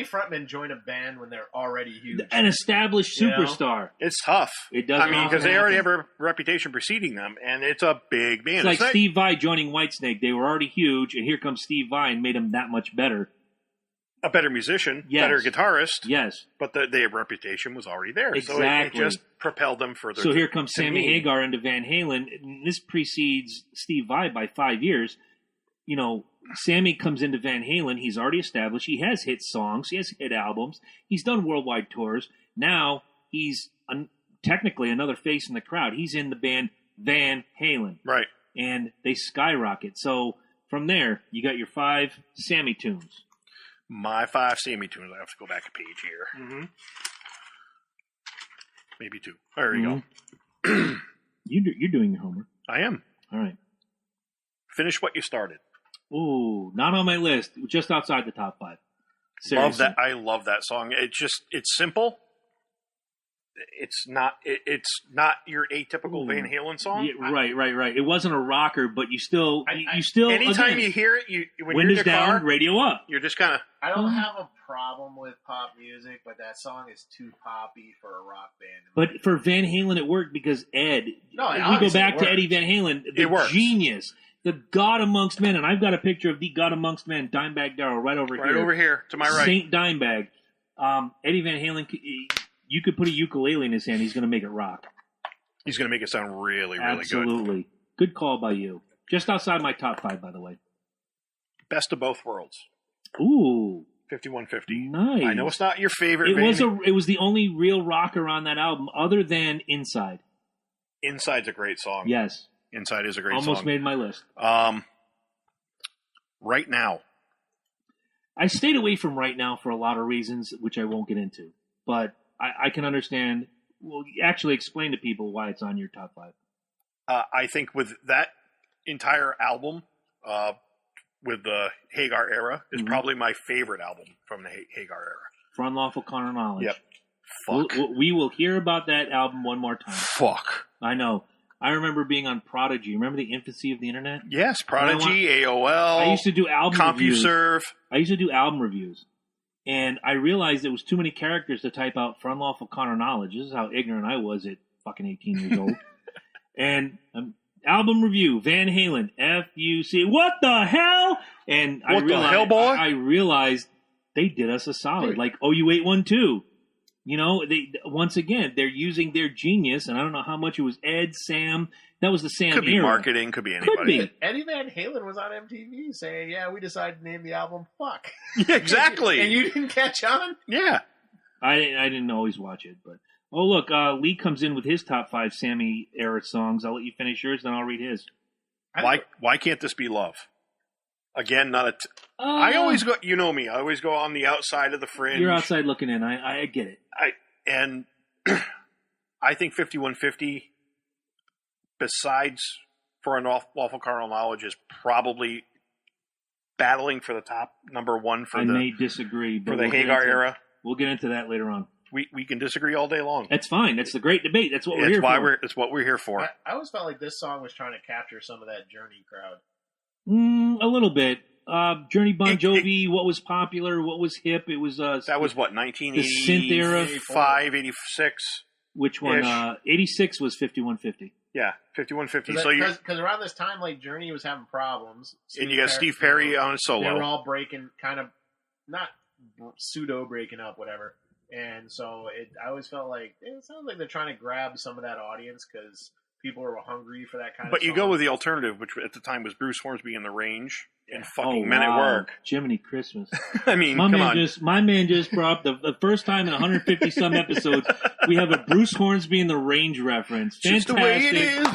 S3: frontmen join a band when they're already huge?
S1: An established superstar.
S2: It's tough.
S1: It does.
S2: I mean, because they already have a reputation preceding them, and it's a big band.
S1: It's like Steve Vai joining Whitesnake. They were already huge, and here comes Steve Vai and made them that much better.
S2: A better musician, better guitarist.
S1: Yes.
S2: But their reputation was already there.
S1: Exactly.
S2: So it just propelled them further.
S1: So here comes Sammy Hagar into Van Halen. This precedes Steve Vai by 5 years. You know, Sammy comes into Van Halen. He's already established. He has hit songs. He has hit albums. He's done worldwide tours. Now he's technically another face in the crowd. He's in the band Van Halen.
S2: Right.
S1: And they skyrocket. So from there, you got your 5 Sammy tunes.
S2: My 5 Sammy tunes. I have to go back a page here.
S1: Mm-hmm.
S2: Maybe 2. There you
S1: go. You're doing your homework.
S2: I am.
S1: All right.
S2: Finish what you started.
S1: Ooh, not on my list. Just outside the top 5. Seriously.
S2: Love that. I love that song. It's simple. It's not your atypical Van Halen song.
S1: Yeah, right. It wasn't a rocker, but you still.
S2: Anytime you hear it, when
S1: windows
S2: you're in your
S1: down,
S2: car,
S1: radio up.
S2: You're just kind of.
S3: I don't have a problem with pop music, but that song is too poppy for a rock band.
S1: But for Van Halen, it worked because Ed. We go back to Eddie Van Halen, the genius, the God amongst men, and I've got a picture of the God amongst men, Dimebag Darrell, right over
S2: here to my right,
S1: Saint Dimebag. Eddie Van Halen. You could put a ukulele in his hand. He's going to make it rock. He's
S2: going to make it sound really, really good.
S1: Absolutely. Good call by you. Just outside my top 5, by the way.
S2: Best of Both Worlds.
S1: Ooh.
S2: 5150.
S1: Nice.
S2: I know it's not your favorite.
S1: It was the only real rocker on that album other than Inside.
S2: Inside's a great song.
S1: Yes.
S2: Inside is a great song.
S1: Almost made my list.
S2: Right Now.
S1: I stayed away from Right Now for a lot of reasons, which I won't get into. But I can understand. Well, actually explain to people why it's on your top 5.
S2: I think with that entire album, with the Hagar era, is probably my favorite album from the Hagar era.
S1: For Unlawful Carnal Knowledge.
S2: Yep. Fuck.
S1: We will hear about that album one more time.
S2: Fuck.
S1: I know. I remember being on Prodigy. Remember the infancy of the internet?
S2: Yes, Prodigy, AOL.
S1: I used to do album reviews.
S2: CompuServe.
S1: I used to do album reviews. And I realized it was too many characters to type out for Unlawful Carnal Knowledge. This is how ignorant I was at fucking 18 years old. And album review, Van Halen, F-U-C. What the hell? And
S2: the hell, boy?
S1: I realized they did us a solid. Like OU812. You know, once again, they're using their genius, and I don't know how much it was Ed, Sam. That was the Sam
S2: Could be
S1: era.
S2: marketing, could be anybody.
S1: Could be.
S3: Eddie Van Halen was on MTV saying, yeah, we decided to name the album Fuck.
S2: Yeah, exactly.
S3: And you didn't catch on?
S2: Yeah.
S1: I didn't always watch it, but... Oh, look, Lee comes in with his top 5 Sammy-era songs. I'll let you finish yours, then I'll read his.
S2: Why can't this be Love? Again, not a... I always go... You know me. I always go on the outside of the fringe.
S1: You're outside looking in. I get it.
S2: And I think 5150, besides For an Awful Carnal Knowledge, is probably battling for the top number 1 for
S1: I may disagree, but
S2: for the Hagar era.
S1: We'll get into that later on.
S2: We can disagree all day long.
S1: That's fine. That's the great debate. That's what we're here for.
S2: It's what we're here for.
S3: I always felt like this song was trying to capture some of that Journey crowd.
S1: A little bit. Journey, Bon Jovi, what was popular, what was hip. It was
S2: that was what,
S1: 1985,
S2: 86?
S1: Which one? 86 was 5150.
S2: Yeah, 5150.
S3: Because around this time, like, Journey was having problems.
S2: And you got Steve Perry on a solo.
S3: They were all breaking, kind of, not pseudo breaking up, whatever. And so I always felt like it sounds like they're trying to grab some of that audience because people are hungry for that kind of.
S2: But you
S3: song.
S2: go with the alternative, which at the time was Bruce Hornsby in the Range and fucking Men at Work.
S1: Jiminy Christmas!
S2: I mean,
S1: my man just brought up the first time in 150 some episodes we have a Bruce Hornsby in the Range reference. Fantastic. Just the way it is.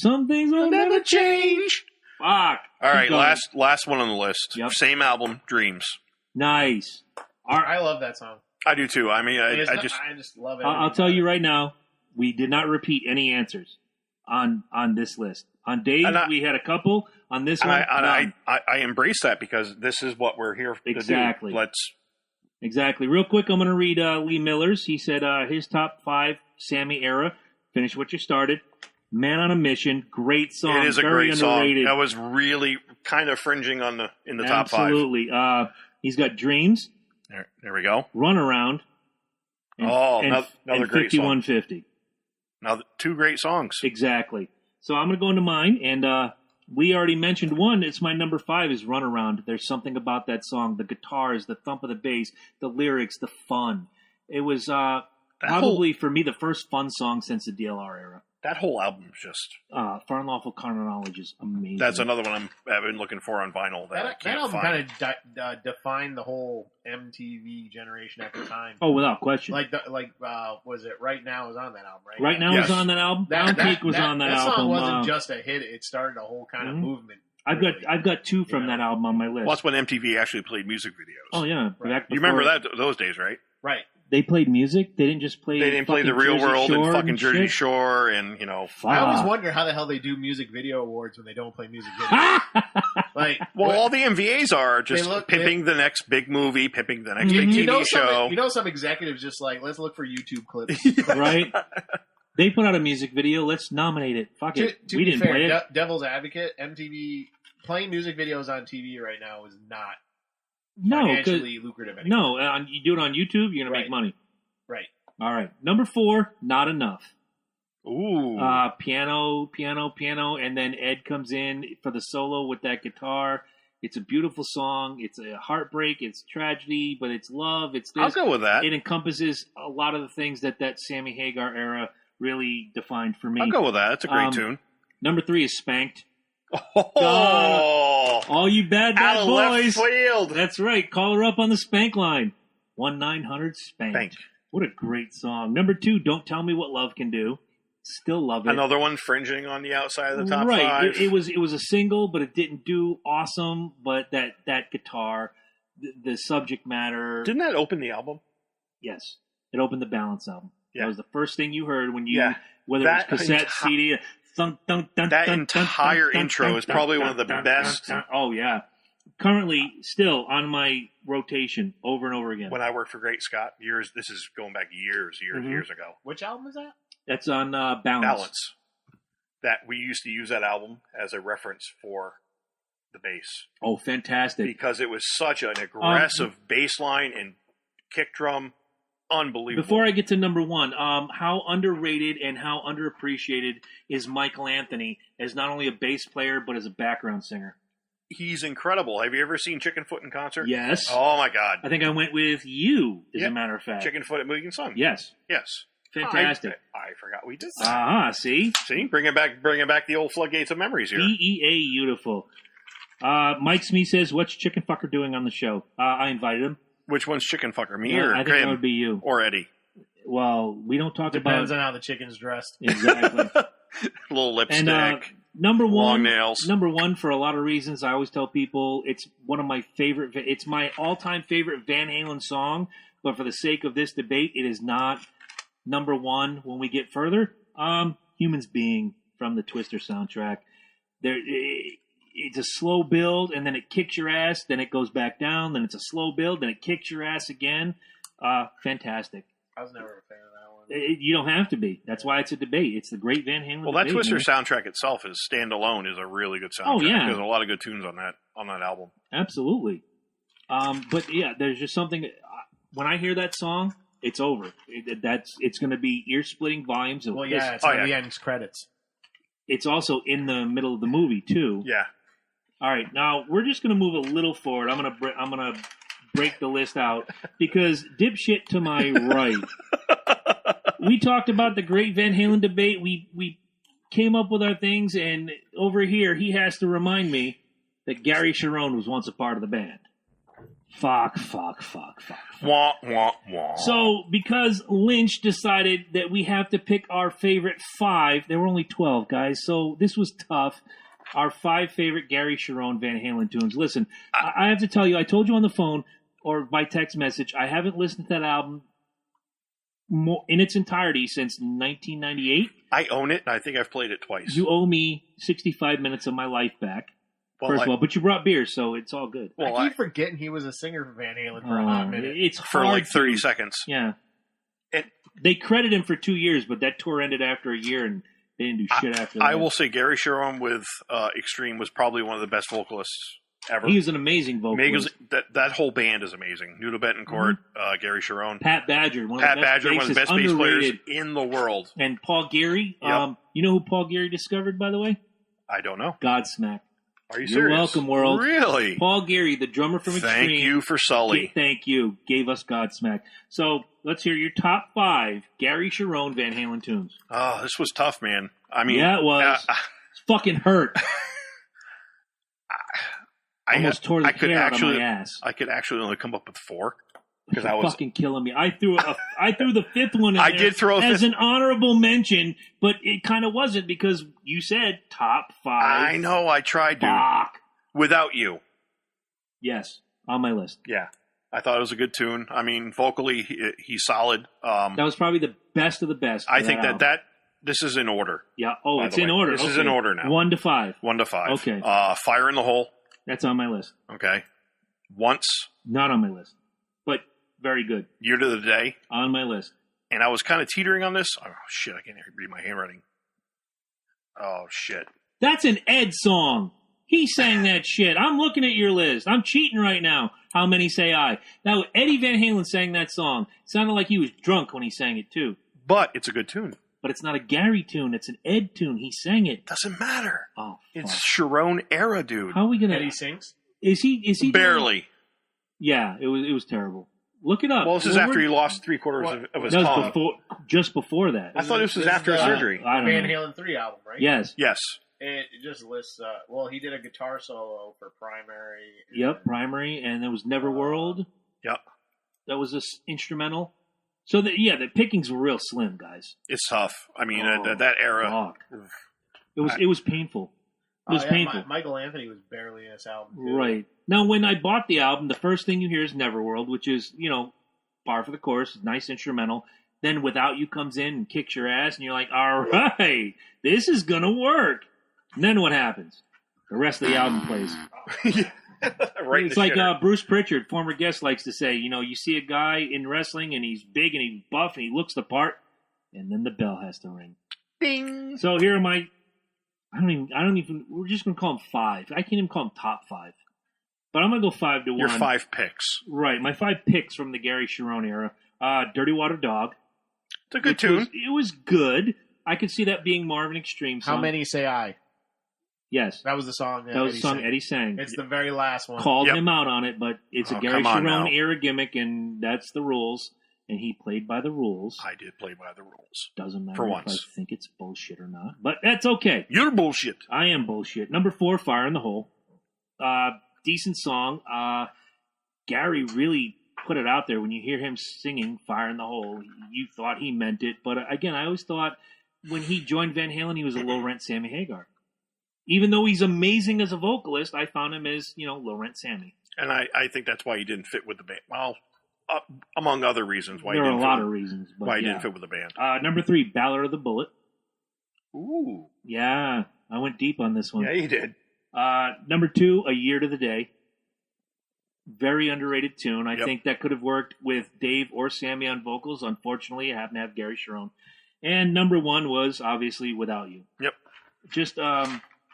S1: Some things will never change. Fuck.
S2: All right, last one on the list. Yep. Same album, Dreams.
S1: Nice.
S3: I love that song.
S2: I do too. I mean, I
S3: just love it.
S1: I'll tell you right now, we did not repeat any answers on this list. On Dave, we had a couple. On this one,
S2: I embrace that because this is what we're here to do.
S1: Exactly. Real quick, I'm going to read Lee Miller's. He said his top 5 Sammy era. Finish what you started. Man on a Mission. Great song.
S2: It is a
S1: very
S2: great
S1: underrated.
S2: song. That was really kind of fringing on in the top 5.
S1: Absolutely. He's got Dreams.
S2: There we go.
S1: Runaround.
S2: Another great
S1: 5150.
S2: Now, 2 great songs.
S1: Exactly. So I'm going to go into mine, and Lee already mentioned one. It's my number 5 is Runaround. There's something about that song. The guitars, the thump of the bass, the lyrics, the fun. It was probably, for me, the first fun song since the DLR era.
S2: That whole album is just...
S1: For Unlawful Carnal Knowledge is amazing.
S2: That's another one I've been looking for on vinyl. That
S3: album kind of defined the whole MTV generation at the time.
S1: Oh, without question.
S3: Was it Right Now was on that album, right?
S1: Right Now was on that album. Pound Cake was on that album.
S3: That song wasn't just a hit. It started a whole kind of movement.
S1: I've got 2 from that album on my list.
S2: Well, that's when MTV actually played music videos.
S1: Oh, yeah.
S3: Right.
S2: You remember those days, right?
S3: Right.
S1: They played music. They didn't just play.
S2: They didn't play The Real World and fucking Jersey Shore and
S3: I always wonder how the hell they do music video awards when they don't play music videos.
S2: All the MVAs are just pimping the next big movie, pimping the next big TV show.
S3: Some executives just let's look for YouTube clips,
S1: right? They put out a music video. Let's nominate it. Fuck it. We didn't play it.
S3: Devil's Advocate, MTV playing music videos on TV right now is not. Financially lucrative anymore.
S1: No, you do it on YouTube, you're going to make money.
S3: Right.
S1: All right. Number 4, Not Enough.
S2: Ooh.
S1: Piano, and then Ed comes in for the solo with that guitar. It's a beautiful song. It's a heartbreak. It's tragedy, but it's love. It's this.
S2: I'll go with that.
S1: It encompasses a lot of the things that Sammy Hagar era really defined for me.
S2: I'll go with that. It's a great tune.
S1: Number 3 is Spanked.
S2: Oh,
S1: all you bad boys!
S2: Left field.
S1: That's right. Call her up on the Spank line. 1-900-SPANK. What a great song. Number 2, Don't Tell Me What Love Can Do. Still love it.
S2: Another one fringing on the outside of the top 5.
S1: Right. It was a single, but it didn't do awesome. But that guitar, the subject matter.
S2: Didn't that open the album?
S1: Yes, it opened the Balance album.
S2: Yeah.
S1: That was the first thing you heard when whether it was cassette, CD.
S2: That entire intro is probably one of the best.
S1: Oh, yeah. Currently, still on my rotation over and over again.
S2: When I worked for Great Scott, this is going back years ago.
S3: Which album is that?
S1: That's on Balance.
S2: That we used to use that album as a reference for the bass.
S1: Oh, fantastic.
S2: Because it was such an aggressive bass line and kick drum. Unbelievable.
S1: Before I get to number 1, how underrated and how underappreciated is Michael Anthony as not only a bass player but as a background singer?
S2: he's incredible. Have you ever seen Chickenfoot in concert?
S1: Yes.
S2: Oh my God.
S1: I think I went with you, as a matter of fact.
S2: Chickenfoot at Mohegan Sun.
S1: Yes.
S2: Yes.
S1: Fantastic.
S2: I forgot we did that.
S1: See?
S2: Bringing back the old floodgates of memories here.
S1: Beautiful. Mike Smee says, what's Chicken Fucker doing on the show? I invited him.
S2: Which one's Chicken Fucker? Me or
S1: I think
S2: him?
S1: that would be you.
S2: Or Eddie.
S1: Well, we don't talk
S3: Depends on how the chicken's dressed.
S1: Exactly.
S2: Little lipstick.
S1: And number one,
S2: long nails.
S1: Number one, for a lot of reasons, I always tell people it's one of my favorite. It's my all-time favorite Van Halen song. But for the sake of this debate, it is not number one. When we get further, Humans Being from the Twister soundtrack. It's a slow build, and then it kicks your ass. Then it goes back down. Then it's a slow build. Then it kicks your ass again. Fantastic.
S3: I was never a fan of that one.
S1: You don't have to be. That's why it's a debate. It's the great Van Halen.
S2: Well,
S1: debate,
S2: that Twister
S1: man.
S2: soundtrack itself is standalone is a really good soundtrack.
S1: Oh yeah,
S2: there's a lot of good tunes on that album.
S1: Absolutely. But yeah, there's just something. When I hear that song, it's over. It's going to be ear-splitting volumes.
S3: Well, yeah, it's on the end credits.
S1: It's also in the middle of the movie too.
S2: Yeah.
S1: All right, now we're just going to move a little forward. I'm going to break the list out because dipshit to my right. We talked about the great Van Halen debate. We came up with our things, and over here he has to remind me that Gary Cherone was once a part of the band. Fuck.
S2: Wah, wah, wah.
S1: So, because Lynch decided that we have to pick our favorite 5, there were only 12, guys, so this was tough. Our 5 favorite Gary Cherone Van Halen tunes. Listen, I have to tell you, I told you on the phone or by text message, I haven't listened to that album in its entirety since 1998.
S2: I own it, and I think I've played it twice.
S1: You owe me 65 minutes of my life back. First of all, but you brought beer, so it's all good.
S3: Well, I keep forgetting he was a singer for Van Halen for a hot minute.
S1: It's
S2: for like 30 seconds.
S1: Yeah. They credit him for 2 years, but that tour ended after a year, and they didn't do shit after that.
S2: I will say Gary Cherone with Extreme was probably one of the best vocalists ever.
S1: He was an amazing vocalist.
S2: That whole band is amazing. Nudo Betancourt, Gary Cherone.
S1: Pat Badger, one of the best
S2: bass players in the world.
S1: And Paul Geary.
S2: Yep.
S1: You know who Paul Geary discovered, by the way?
S2: I don't know.
S1: Godsmack.
S2: Are you serious?
S1: You're welcome, world.
S2: Really?
S1: Paul Geary, the drummer from Extreme.
S2: Thank you for Sully.
S1: Thank you. Gave us Godsmack. So let's hear your top 5 Gary Cherone Van Halen tunes.
S2: Oh, this was tough, man. I mean,
S1: yeah, it was. It's fucking hurt.
S2: I
S1: almost tore the hair out of my ass.
S2: I could actually only come up with 4 because
S1: I was fucking killing me. I threw the 5th one in
S2: I
S1: there
S2: did throw
S1: as an honorable mention, but it kind of wasn't because you said top 5.
S2: I know. I tried to.
S1: Fuck.
S2: Without You.
S1: Yes, on my list.
S2: Yeah. I thought it was a good tune. I mean, vocally, he's solid.
S1: That was probably the best of the best.
S2: I think that this is in order.
S1: Yeah. Oh, it's in order.
S2: This is in order now.
S1: 1 to 5.
S2: 1 to 5.
S1: Okay.
S2: Fire in the Hole.
S1: That's on my list.
S2: Okay. Once.
S1: Not on my list, but very good.
S2: Year to the Day.
S1: On my list.
S2: And I was kind of teetering on this. Oh, shit. I can't read my handwriting. Oh, shit.
S1: That's an Ed song. He sang that shit. I'm looking at your list. I'm cheating right now. How many say I? Now, Eddie Van Halen sang that song. It sounded like he was drunk when he sang it, too.
S2: But it's a good tune.
S1: But it's not a Gary tune. It's an Ed tune. He sang it.
S2: Doesn't matter.
S1: Oh, fuck.
S2: It's Cherone era, dude.
S1: How are we gonna?
S3: Eddie sings.
S1: Is he
S2: barely?
S1: Yeah, it was terrible. Look it up.
S2: Well, this is after he lost 3/4 of his
S1: tongue.
S2: That
S1: was just before that.
S2: I thought this was after his surgery.
S3: Van Halen 3 album, right?
S1: Yes.
S2: Yes.
S3: It just lists. Well, he did a guitar solo for Primary.
S1: Yep, Primary, and there was Neverworld.
S2: Yep.
S1: That was this instrumental. So the pickings were real slim, guys.
S2: It's tough. I mean, that era.
S1: Fuck. It was painful. It was painful.
S3: Michael Anthony was barely in this album, too.
S1: Right. Now, when I bought the album, the first thing you hear is Neverworld, which is, par for the course, nice instrumental. Then Without You comes in and kicks your ass, and you're like, all right, this is going to work. And then what happens? The rest of the album plays.
S2: Right.
S1: It's like Bruce Pritchard, former guest, likes to say, you see a guy in wrestling, and he's big, and he's buff, and he looks the part, and then the bell has to ring.
S2: Bing.
S1: So here are my... I don't even, we're just going to call them 5. I can't even call them top 5. But I'm going to go 5 to 1.
S2: Your 5 picks.
S1: Right. My 5 picks from the Gary Cherone era. Dirty Water Dog.
S2: It's a good tune.
S1: It was good. I could see that being more of an extreme song.
S3: How many say I?
S1: Yes.
S3: That was the song
S1: that was the song Eddie sang.
S3: It's the very last one.
S1: Called him out on it, but it's a Gary Cherone era gimmick, and that's the rules. And he played by the rules.
S2: I did play by the rules.
S1: Doesn't matter
S2: for
S1: if
S2: once.
S1: I think it's bullshit or not, but that's okay.
S2: You're bullshit.
S1: I am bullshit. Number 4, Fire in the Hole. Decent song. Gary really put it out there. When you hear him singing Fire in the Hole, you thought he meant it. But again, I always thought when he joined Van Halen, he was a low-rent Sammy Hagar. Even though he's amazing as a vocalist, I found him as, low-rent Sammy.
S2: And I think that's why he didn't fit with the band. Well, among other reasons why
S1: there
S2: he
S1: are
S2: didn't
S1: a lot of reasons. But
S2: why he didn't fit with the band.
S1: Number 3, Ballad of the Bullet.
S2: Ooh.
S1: Yeah, I went deep on this one.
S2: Yeah, you did.
S1: Number 2, A Year to the Day. Very underrated tune. I think that could have worked with Dave or Sammy on vocals. Unfortunately, I happen to have Gary Cherone. And number 1 was, obviously, Without You.
S2: Yep.
S1: Just,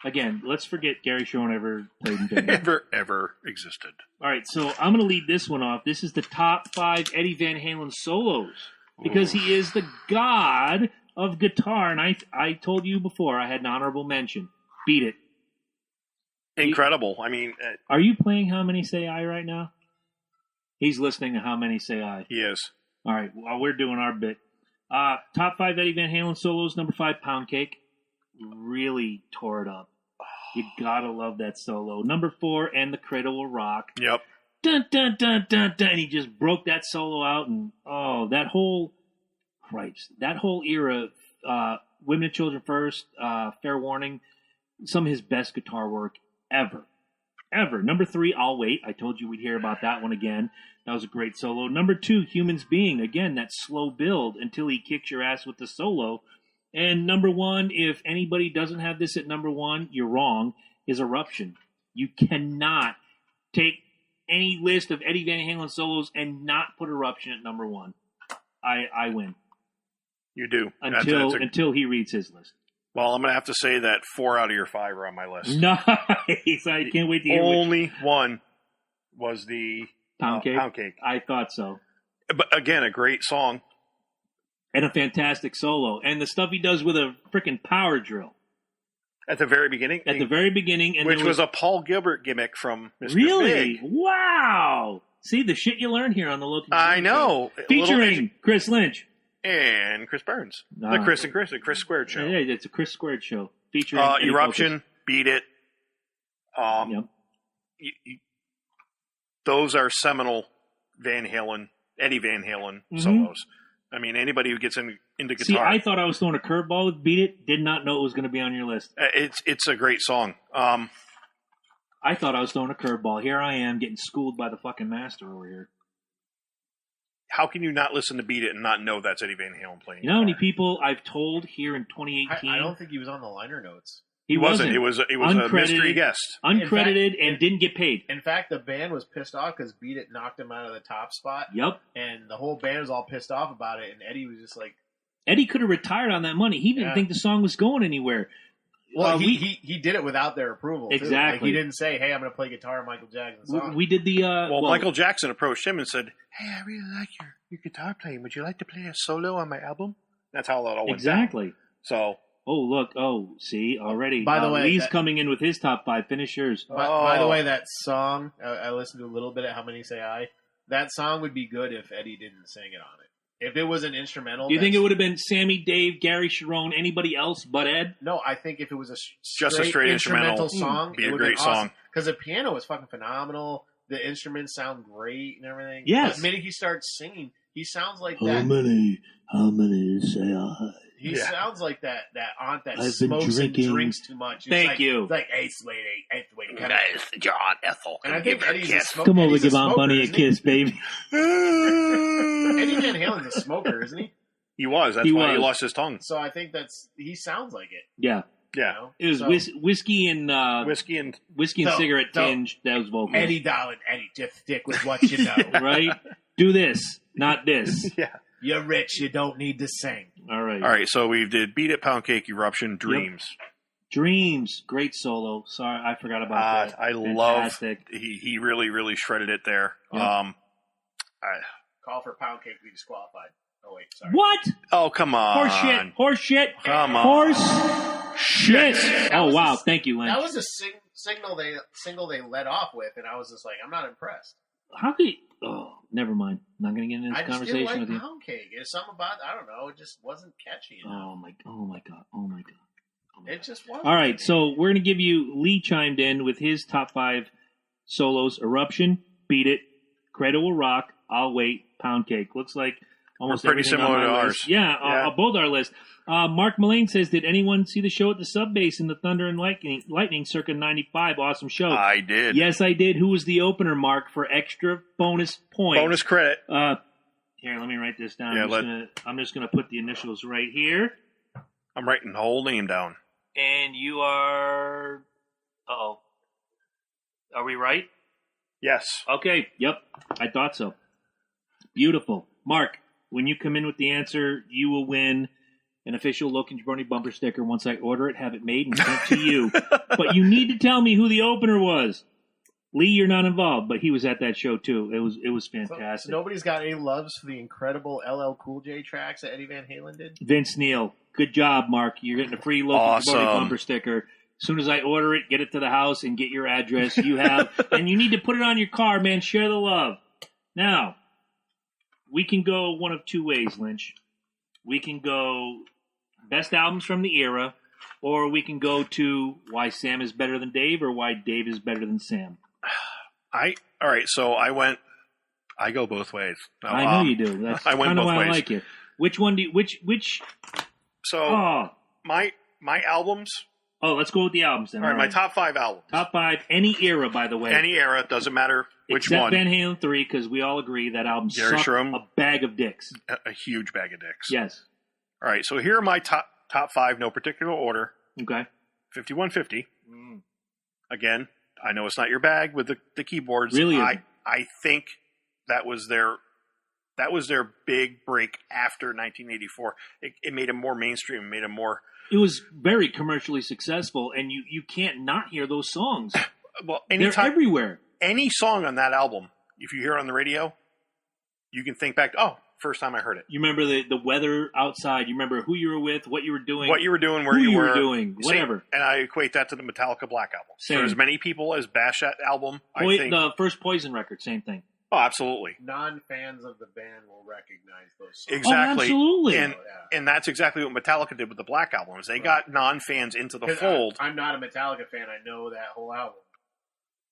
S1: again, let's forget Gary Cherone ever played in band.
S2: ever existed. All
S1: right, so I'm going to lead this one off. This is the top 5 Eddie Van Halen solos. Because he is the god of guitar. And I told you before, I had an honorable mention. Beat It.
S2: Incredible.
S1: Are you playing How Many Say I right now? He's listening to How Many Say I.
S2: He is.
S1: All right, while we're doing our bit. Top 5 Eddie Van Halen solos. Number 5, Pound Cake. Really tore it up. You gotta love that solo. Number 4, And the Cradle Will Rock.
S2: Yep.
S1: Dun, dun, dun, dun, dun. And he just broke that solo out. And, that whole era, Women and Children First, Fair Warning, some of his best guitar work ever. Number 3, I'll Wait. I told you we'd hear about that one again. That was a great solo. Number 2, Humans Being. Again, that slow build until he kicks your ass with the solo. And number 1, if anybody doesn't have this at number 1, you're wrong, is Eruption. You cannot take any list of Eddie Van Halen solos and not put Eruption at number 1. I win.
S2: You do.
S1: Until he reads his list.
S2: Well, I'm going to have to say that 4 out of your 5 are on my list.
S1: Nice. I can't wait to hear
S2: Only one was the
S1: Pound Cake?
S2: Pound Cake.
S1: I thought so.
S2: But again, a great song.
S1: And a fantastic solo. And the stuff he does with a freaking power drill.
S2: At the very beginning?
S1: At the very beginning. And
S2: which was a Paul Gilbert gimmick from Mr.
S1: Really?
S2: Big.
S1: Wow. See, the shit you learn here on the Loki.
S2: I know.
S1: Featuring Chris Lynch.
S2: And Chris Burns. The Chris Squared Show.
S1: Yeah, it's a Chris Squared Show. Featuring
S2: Eruption, Beat It.
S1: Yep.
S2: Those are seminal Eddie Van Halen solos. Anybody who gets into guitar.
S1: See, I thought I was throwing a curveball with Beat It. Did not know it was going to be on your list.
S2: It's a great song.
S1: I thought I was throwing a curveball. Here I am getting schooled by the fucking master over here.
S2: How can you not listen to Beat It and not know that's Eddie Van Halen playing?
S1: You know how many people I've told here in 2018?
S3: I don't think he was on the liner notes.
S2: He wasn't. It was a mystery guest.
S1: Uncredited and didn't get paid.
S3: In fact, the band was pissed off because Beat It knocked him out of the top spot.
S1: Yep.
S3: And the whole band was all pissed off about it, and Eddie was just like...
S1: Eddie could have retired on that money. He didn't think the song was going anywhere.
S3: Well, he did it without their approval, too.
S1: Exactly.
S3: Like, he didn't say, hey, I'm going to play guitar on Michael Jackson's song.
S1: We did the...
S2: Michael Jackson approached him and said, hey, I really like your guitar playing. Would you like to play a solo on my album? That's how that all went down. So...
S1: Oh, look. Oh, see, already.
S3: By the way,
S1: Lee's coming in with his top 5. Finish yours.
S3: By the way, that song, I listened to a little bit of How Many Say I. That song would be good if Eddie didn't sing it on it. If it was an instrumental.
S1: Do you think it would have been Sammy, Dave, Gary Cherone, anybody else but Ed?
S3: No, I think if it was
S2: just a straight instrumental
S3: song,
S2: be a great song.
S3: Because the piano was fucking phenomenal. The instruments sound great and everything.
S1: Yes.
S3: The minute he starts singing, he sounds like
S1: How
S3: that.
S1: How many say I?
S3: He sounds like that aunt that
S1: I've
S3: smokes and drinks too much.
S1: Thank you.
S3: It's like, hey, sweetie, come
S2: Guys, John Ethel.
S3: And I think Eddie's a smoker.
S1: Come over, give Aunt Bunny a kiss, baby.
S3: Eddie Van Halen's a smoker, isn't he?
S2: He was. That's why he lost his tongue.
S3: So I think he sounds like it.
S1: Yeah.
S2: Yeah.
S1: It was whiskey and cigarette tinge. That was vocal.
S3: Eddie, darling, Eddie, just stick with what you know.
S1: Right? Do this, not this.
S2: Yeah.
S3: You're rich. You don't need to sing.
S1: All right.
S2: All right. So we did Beat It, Pound Cake, Eruption, Dreams.
S1: Yep. Dreams. Great solo. Sorry, I forgot about that.
S2: I love. He really, really shredded it there.
S1: Yep.
S3: Call for Pound Cake. We disqualified. Oh wait, sorry.
S1: What?
S2: Oh, come on.
S1: Horse shit.
S2: Come on.
S1: Horse shit! Oh, wow. Thank you, Lynch.
S3: That was a single they let off with, and I was just like, I'm not impressed.
S1: How could he... Oh, never mind. I'm not going to get into this conversation with you.
S3: I just didn't like Pound Cake. There's something about I don't know. It just wasn't catchy enough.
S1: Oh, my God.
S3: It just wasn't.
S1: All right, so we're going to give you... Lee chimed in with his top 5 solos. Eruption, Beat It, Cradle Will Rock, I'll Wait, Pound Cake. Looks like almost
S2: pretty similar to ours.
S1: Yeah, both our lists. Mark Mullane says, did anyone see the show at the Sub Base in the Thunder and Lightning circa 95? Awesome show.
S2: I did.
S1: Yes, I did. Who was the opener, Mark, for extra bonus points?
S2: Bonus credit.
S1: Here, let me write this down.
S2: Yeah,
S1: I'm just going to put the initials right here.
S2: I'm writing the whole name down.
S1: And you are... Uh-oh. Are we right?
S2: Yes.
S1: Okay, yep. I thought so. Beautiful. Mark, when you come in with the answer, you will win an official Loki and Jabroni bumper sticker once I order it, have it made, and sent to you. But you need to tell me who the opener was. Lee, you're not involved, but he was at that show, too. It was fantastic.
S3: So nobody's got any loves for the incredible LL Cool J tracks that Eddie Van Halen did?
S1: Vince Neil, good job, Mark. You're getting a free Loki and Jabroni bumper sticker. As soon as I order it, get it to the house and get your address. You have, and you need to put it on your car, man. Share the love. Now, we can go one of two ways, Lynch. We can go best albums from the era, or we can go to why Sam is better than Dave, or why Dave is better than Sam.
S2: All right, so I go both ways. No,
S1: I know you do. That's kind of why I like it. Which one do you, which?
S2: So, my albums.
S1: Oh, let's go with the albums then.
S2: All right, my top 5 albums.
S1: Top 5, any era, by the way.
S2: Any era, doesn't matter which
S1: Except
S2: one.
S1: Van Halen 3, because we all agree that album sucked a bag of dicks.
S2: A huge bag of dicks.
S1: Yes.
S2: All right, so here are my top 5, no particular order.
S1: Okay.
S2: 5150. Again, I know it's not your bag with the keyboards.
S1: Really?
S2: I think that was their big break after 1984. It made them more mainstream. It made them more...
S1: It was very commercially successful, and you can't not hear those songs.
S2: Well,
S1: they're everywhere.
S2: Any song on that album, if you hear it on the radio, you can think back, first time I heard it.
S1: You remember the weather outside. You remember who you were with, what you were doing.
S2: Where
S1: who
S2: you were.
S1: Doing, whatever.
S2: And I equate that to the Metallica Black Album.
S1: Same.
S2: For as many people as bash that album, I think...
S1: The first Poison record, same thing.
S2: Oh, absolutely.
S3: Non-fans of the band will recognize those songs.
S2: Exactly.
S1: Oh, absolutely.
S2: And that's exactly what Metallica did with the Black Album. Is they got non-fans into the fold.
S3: I'm not a Metallica fan. I know that whole album.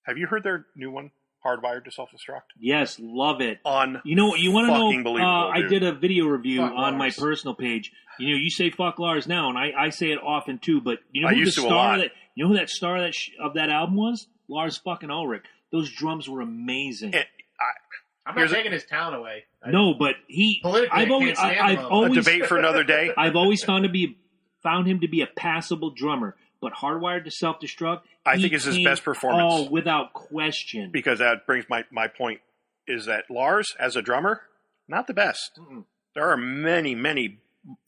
S2: Have you heard their new one, Hardwired to Self-Destruct?
S1: Yes, love it.
S2: You
S1: want to know?
S2: Believable,
S1: I did a video review
S3: fuck
S1: on
S3: Lars.
S1: my personal page. You say fuck Lars now, and I say it often too. But you know
S2: I
S1: who
S2: used
S1: the
S2: to a
S1: star
S2: lot.
S1: you know who that star of that album was? Lars fucking Ulrich. Those drums were amazing.
S3: I'm not taking his talent away.
S1: No, but he.
S3: Politically,
S1: I've always
S2: a debate for another day.
S1: I've always found him to be a passable drummer, but Hardwired to Self-Destruct,
S2: I think it's his best performance.
S1: Oh, without question.
S2: Because that brings my point is that Lars, as a drummer, not the best.
S1: Mm-mm.
S2: There are many, many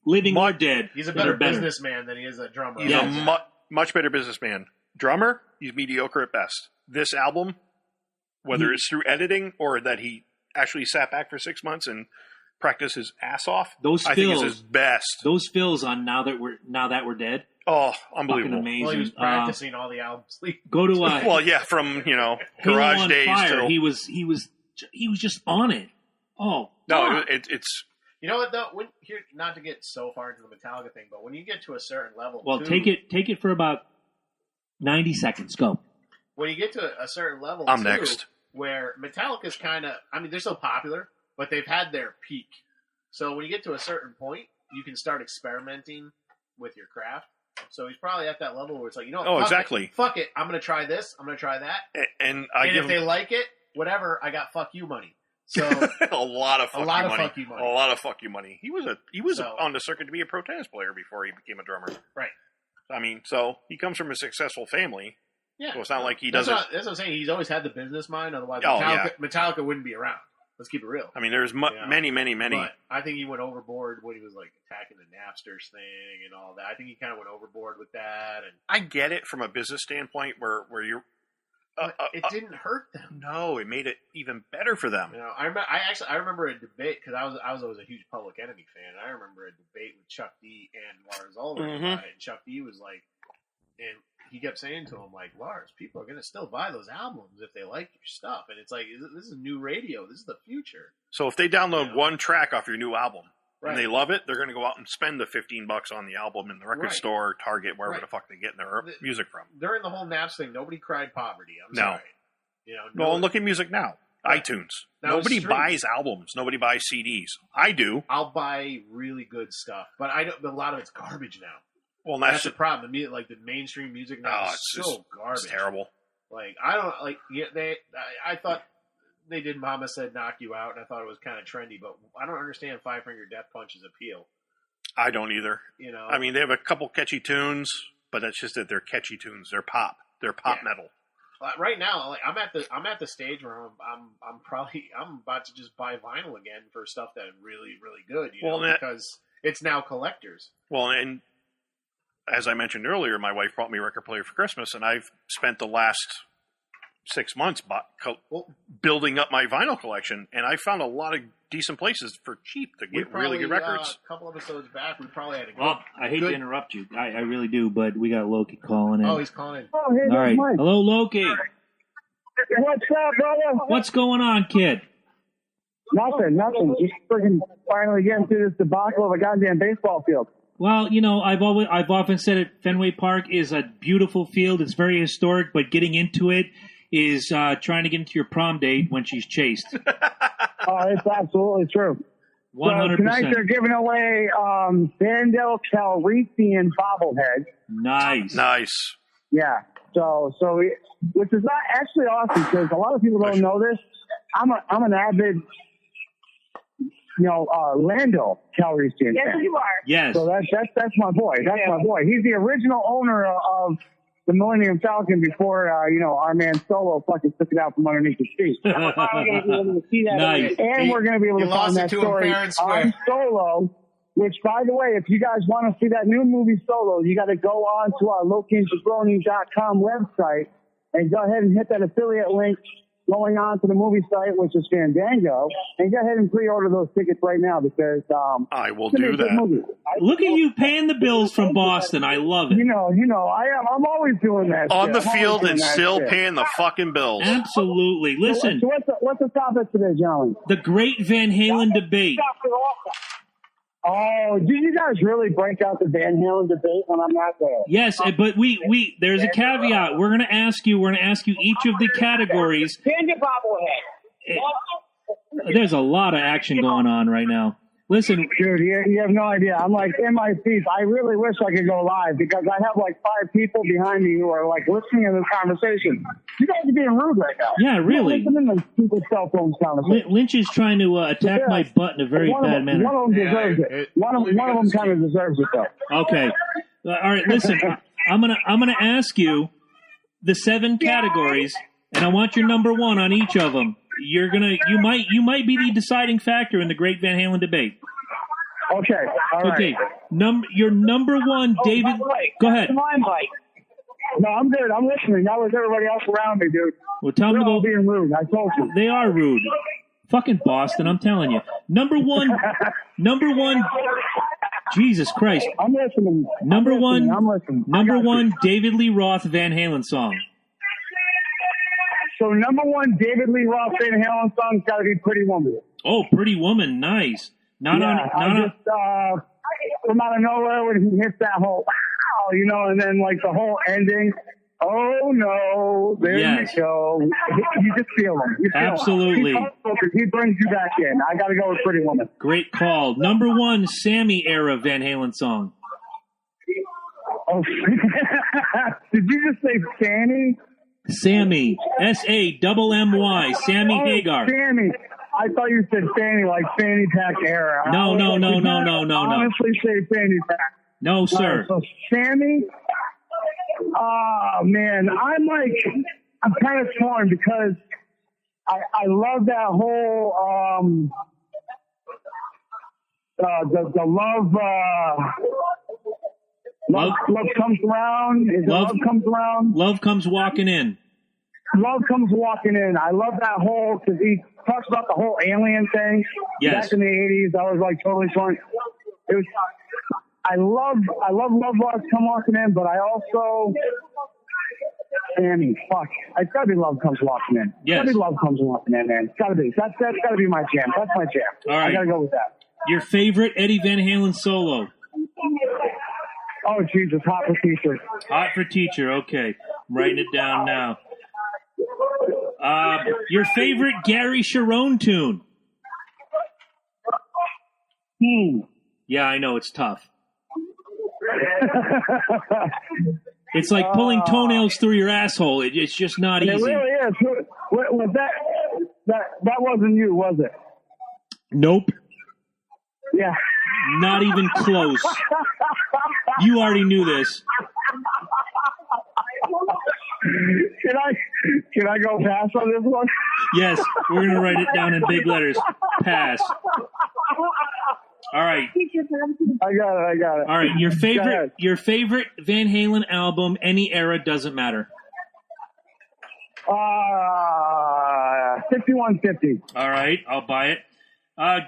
S1: living or dead.
S3: He's a better businessman than he is a drummer.
S2: He's a much better businessman. Drummer, he's mediocre at best. This album, whether it's through editing or that he actually sat back for 6 months and practiced his ass off, I think is his best.
S1: Those fills on Now That We're Dead.
S2: Oh, unbelievable!
S1: Amazing.
S3: Well, he was practicing all the albums.
S1: Go to
S2: from Garage Days
S1: to he was just on it. Oh
S2: no, it's
S3: you know what though. Not to get so far into the Metallica thing, but when you get to a certain level,
S1: take it for about 90 seconds. Go.
S3: When you get to a certain level,
S2: I'm next.
S3: Where Metallica's kind of, they're so popular, but they've had their peak. So when you get to a certain point, you can start experimenting with your craft. So he's probably at that level where it's like, fuck it, I'm going to try this, I'm going to try that.
S2: And
S3: if they like it, whatever, I got fuck you money. So
S2: a lot of fuck you money.
S3: A
S2: lot of fuck you money. He was on the circuit to be a pro tennis player before he became a drummer.
S3: Right.
S2: So he comes from a successful family.
S3: Yeah.
S2: So it's not like he doesn't.
S3: That's what I'm saying. He's always had the business mind. Otherwise, Metallica wouldn't be around. Let's keep it real.
S2: There's many.
S3: But I think he went overboard when he was like attacking the Napsters thing and all that. I think he kind of went overboard with that. And
S2: I get it from a business standpoint, where
S3: It didn't hurt them.
S2: No, it made it even better for them.
S3: You know, I remember a debate because I was always a huge Public Enemy fan. I remember a debate with Chuck D and Lars Ulrich about it. And Chuck D was like, and he kept saying to him, like, Lars, people are going to still buy those albums if they like your stuff. And it's like, this is new radio. This is the future.
S2: So if they download one track off your new album and they
S3: Right.
S2: love it, they're going to go out and spend the $15 on the album in the record
S3: Right.
S2: store, Target, wherever
S3: Right.
S2: the fuck they get their music from.
S3: During the whole Naps thing, nobody cried poverty. I'm
S2: No.
S3: sorry. You know,
S2: Well, look at music now.
S3: Right.
S2: iTunes.
S3: Now it's
S2: Nobody
S3: streams.
S2: buys albums. Nobody buys CDs. I do.
S3: I'll buy really good stuff, but a lot of it's garbage now.
S2: Well,
S3: That's the problem. The mainstream music now is
S2: it's
S3: so
S2: just
S3: garbage.
S2: It's terrible.
S3: Like, I don't like. Yeah, I thought they did Mama Said Knock You Out, and I thought it was kind of trendy, but I don't understand Five Finger Death Punch's appeal.
S2: I don't either.
S3: You know,
S2: I mean, they have a couple catchy tunes, but that's just that they're catchy tunes. They're pop. They're pop metal.
S3: right now, like, I'm at the stage where I'm about to just buy vinyl again for stuff that's really, really good. You know, because it's now collectors.
S2: Well, and as I mentioned earlier, my wife brought me a record player for Christmas, and I've spent the last 6 months building up my vinyl collection, and I found a lot of decent places for cheap to get really good records.
S3: A couple episodes back, we probably had a good...
S1: Well, I hate to interrupt you. I really do, but we got Loki calling in.
S3: Oh, he's calling in.
S4: Oh, hey,
S1: all right.
S4: Mike.
S1: Hello, Loki.
S4: What's up, brother?
S1: What's going on, kid?
S4: Nothing. Just freaking finally getting through this debacle of a goddamn baseball field.
S1: Well, you know, I've often said it. Fenway Park is a beautiful field. It's very historic, but getting into it is trying to get into your prom date when she's chased.
S4: Oh, it's absolutely true.
S1: 100%.
S4: So tonight they're giving away Vandal Calrissian bobblehead.
S2: Nice.
S4: Yeah. Which is not actually awesome because a lot of people don't know this. I'm an avid, Lando Calrissian
S5: Yes,
S4: fan.
S5: you are.
S1: Yes.
S4: So that's my boy. That's my boy. He's the original owner of the Millennium Falcon before, our man Solo fucking took it out from underneath his feet.
S5: We're going to be able to see that.
S1: Nice.
S4: And we're going to be able to find that story on Solo, which, by the way, if you guys want to see that new movie Solo, you got to go on to our LokiandJabroni.com website and go ahead and hit that affiliate link going on to the movie site, which is Fandango, and go ahead and pre-order those tickets right now because
S2: I will do that.
S1: Look at you paying the bills from Boston. I love it.
S4: I'm I'm always doing that.
S2: On
S4: shit.
S2: the
S4: I'm
S2: field
S4: always
S2: and
S4: doing that
S2: still
S4: shit.
S2: paying the fucking bills.
S1: Absolutely. Listen,
S4: So what's the topic today, gentlemen?
S1: the great Van Halen debate.
S4: Oh, did you guys really break out the Van Halen debate when I'm not there?
S1: Yes, but we there's a caveat. We're going to ask you each of the categories.
S5: Panda bobblehead.
S1: There's a lot of action going on right now. Listen,
S4: Dude, you have no idea. I'm like in my seats. I really wish I could go live because I have like 5 people behind me who are like listening to this conversation. You guys are being rude right now.
S1: Yeah, really.
S4: Listening to people's cell phones conversation.
S1: Lynch is trying to attack my butt in a very bad manner.
S4: One of them deserves it. One of them kind of deserves it though.
S1: Okay. All right, listen. I'm gonna ask you the 7 categories, and I want your number 1 on each of them. You might be the deciding factor in the great Van Halen debate.
S4: Okay. All right.
S1: Okay. Your number 1, David. Go ahead.
S4: No, I'm good. I'm listening. That was everybody else around me, dude.
S1: Well, tell them
S4: They're all being rude. I told you.
S1: They are rude. Fucking Boston, I'm telling you. Number one. Jesus Christ.
S4: I'm listening.
S1: Number one.
S4: I'm listening.
S1: Number 1, David Lee Roth Van Halen song.
S4: So number 1, David Lee Roth Van Halen song's got to be "Pretty Woman."
S1: Oh, Pretty Woman, nice. From
S4: out of nowhere when he hits that whole, wow, and then like the whole ending. Oh no, there you go. You just feel him.
S1: Absolutely.
S4: He brings you back in. I got to go with "Pretty Woman."
S1: Great call. Number 1, Sammy era Van Halen song.
S4: Oh, did you just say Sammy?
S1: Sammy, SAMMY, Sammy Hagar.
S4: Sammy. I thought you said fanny, like fanny pack era.
S1: No.
S4: Honestly, say fanny pack.
S1: No, sir.
S4: So Sammy. Oh man, I'm kind of torn because I love that whole the love comes around. Love comes around.
S1: Love comes walking in.
S4: Love Comes Walking In. I love that whole, because he talks about the whole alien thing.
S1: Yes.
S4: Back in the 80s, that was like totally fun. It was. I love Love Come Walking In, but I also, Sammy, fuck, it's gotta be Love Comes Walking In.
S1: Yes.
S4: It's gotta be Love Comes Walking In, man. It's gotta be. That's gotta be my jam. That's my jam.
S1: All right.
S4: I gotta go with that.
S1: Your favorite Eddie Van Halen solo?
S4: Oh Jesus, Hot for Teacher.
S1: Hot for Teacher. Okay, I'm writing it down now. Your favorite Gary Cherone tune? Yeah, I know it's tough. It's like pulling toenails through your asshole. It's just not easy.
S4: It really is. Was that wasn't you, was it?
S1: Nope.
S4: Yeah.
S1: Not even close. You already knew this.
S4: Can I go pass on this one?
S1: Yes, we're gonna write it down in big letters. Pass. All right.
S4: I got it.
S1: All right. Your favorite Van Halen album, any era, doesn't matter.
S4: 5150.
S1: All right, I'll buy it.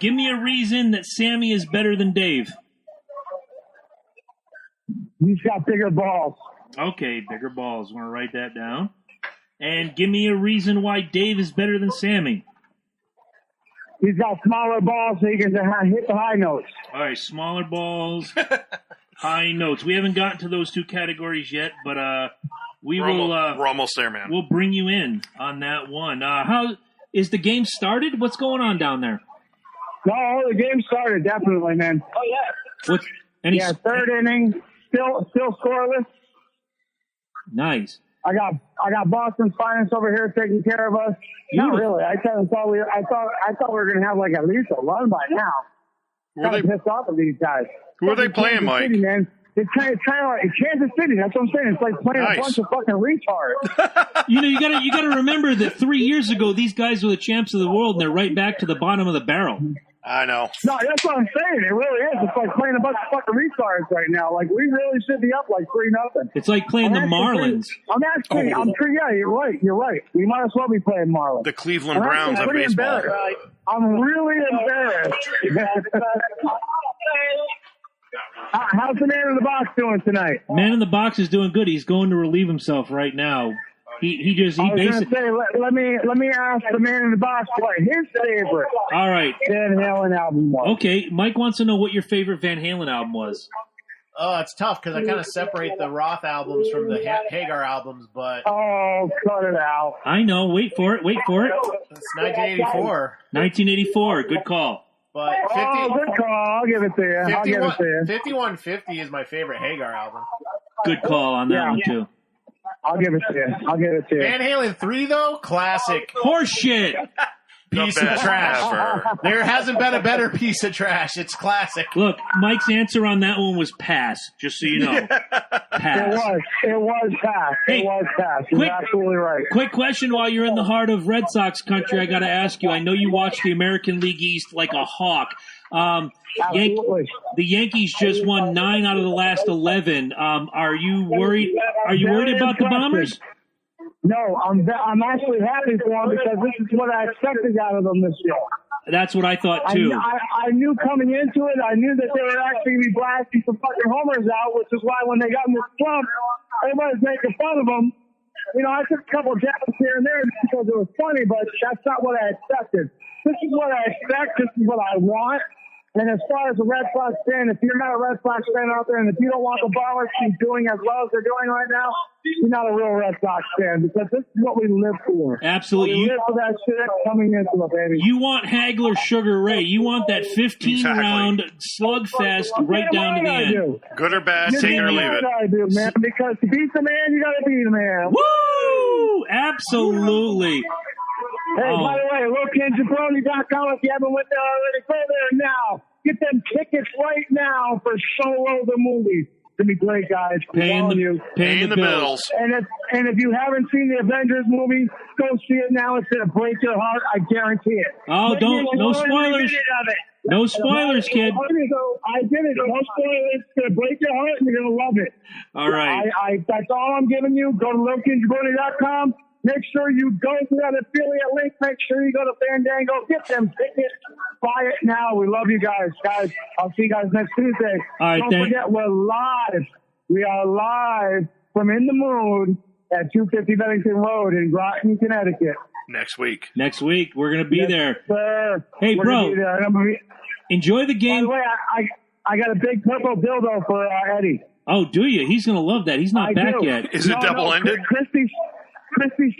S1: Give me a reason that Sammy is better than Dave.
S4: He's got bigger balls.
S1: Okay, bigger balls. Want to write that down? And give me a reason why Dave is better than Sammy.
S4: He's got smaller balls so he can hit the high notes.
S1: All right, smaller balls, high notes. We haven't gotten to those two categories yet, but we're
S2: almost there, man.
S1: We'll bring you in on that one. How is the game started? What's going on down there?
S4: No, the game started, definitely, man. Oh, yeah. Third inning, still scoreless.
S1: Nice.
S4: I got Boston's finest over here taking care of us. Not really. I thought we were going to have like at least a run by now.
S2: Who are they
S4: pissed off of these guys?
S2: Who are they playing,
S4: Kansas
S2: Mike?
S4: City, man. It's kind of like Kansas City. That's what I'm saying. It's like playing a bunch of fucking retards.
S1: You gotta remember that 3 years ago these guys were the champs of the world, and they're right back to the bottom of the barrel.
S2: I know.
S4: No, that's what I'm saying. It really is. It's like playing a bunch of fucking retards right now. Like, we really should be up like 3-0.
S1: It's like playing the Marlins.
S4: Yeah, you're right. We might as well be playing Marlins.
S2: The Cleveland Browns of baseball.
S4: I'm really embarrassed. How's the man in the box doing tonight?
S1: Man in the box is doing good. He's going to relieve himself right now. He basically.
S4: Let me ask the man in the box what his favorite.
S1: All right.
S4: Van Halen album was.
S1: Okay, Mike wants to know what your favorite Van Halen album was.
S3: Oh, it's tough because I kind of separate the Roth albums from the Hagar albums, but...
S4: Oh, cut it out.
S1: I know. Wait for it.
S3: It's 1984.
S1: 1984. Good call.
S3: But
S4: good call. I'll give it to you.
S3: 5150 is my favorite Hagar album.
S1: Good call on that one, too.
S4: I'll give it to you.
S3: Van Halen 3, though? Classic.
S1: Horseshit.
S3: Piece of trash. Ever. There hasn't been a better piece of trash. It's classic.
S1: Look, Mike's answer on that one was pass, just so you know. Pass.
S4: It was pass.
S1: Hey,
S4: it was pass. You're absolutely right.
S1: Quick question while you're in the heart of Red Sox country, I got to ask you. I know you watch the American League East like a hawk.
S4: Absolutely.
S1: The Yankees just won 9 out of the last 11. Are you worried? Are you worried about the Bombers?
S4: No, I'm actually happy for them because this is what I expected out of them this year.
S1: That's what I thought too.
S4: I knew coming into it, I knew that they were actually going to be blasting some fucking homers out, which is why when they got in this slump, everybody's making fun of them. You know, I took a couple of jabs here and there because it was funny, but that's not what I expected. This is what I expect. This is what I want. And as far as a Red Sox fan, if you're not a Red Sox fan out there, and if you don't want the Bombers to keep doing as well as they're doing right now, you're not a real Red Sox fan because this is what we live for.
S1: Absolutely.
S4: We live for that shit coming into it, baby.
S1: You want Hagler, Sugar Ray. You want that 15-round slugfest right down to the end.
S2: Good or bad, take it or leave it.
S4: I do, man, because to beat the man, you got to be the man.
S1: Woo! Absolutely.
S4: Hey, by the way, LokiandJabroni.com. If you haven't went there already, go there now. Get them tickets right now for Solo the movie. It's going to be great, guys.
S2: Paying the bills.
S4: And if you haven't seen the Avengers movie, go see it now. It's going to break your heart. I guarantee it.
S1: Oh, no spoilers. No spoilers, kid.
S4: I did it. No spoilers. It's going to break your heart, and you're going to love it.
S1: All right.
S4: That's all I'm giving you. Go to LokiandJabroni.com. Make sure you go to that affiliate link. Make sure you go to Fandango. Get them tickets. Buy it now. We love you guys. Guys, I'll see you guys next Tuesday.
S1: All right,
S4: Don't forget, we're live. We are live from In the Mood at 250 Bennington Road in Groton, Connecticut.
S2: Next week.
S1: Next week, we're going to be there.
S4: Sir.
S1: Hey,
S4: We're
S1: bro,
S4: gonna be there.
S1: enjoy the
S4: By
S1: game.
S4: the way, I got a big purple dildo for Eddie.
S1: Oh, do you? He's going to love that. He's not
S4: I
S1: back
S4: do.
S1: yet.
S2: Is it double-ended?
S4: Christy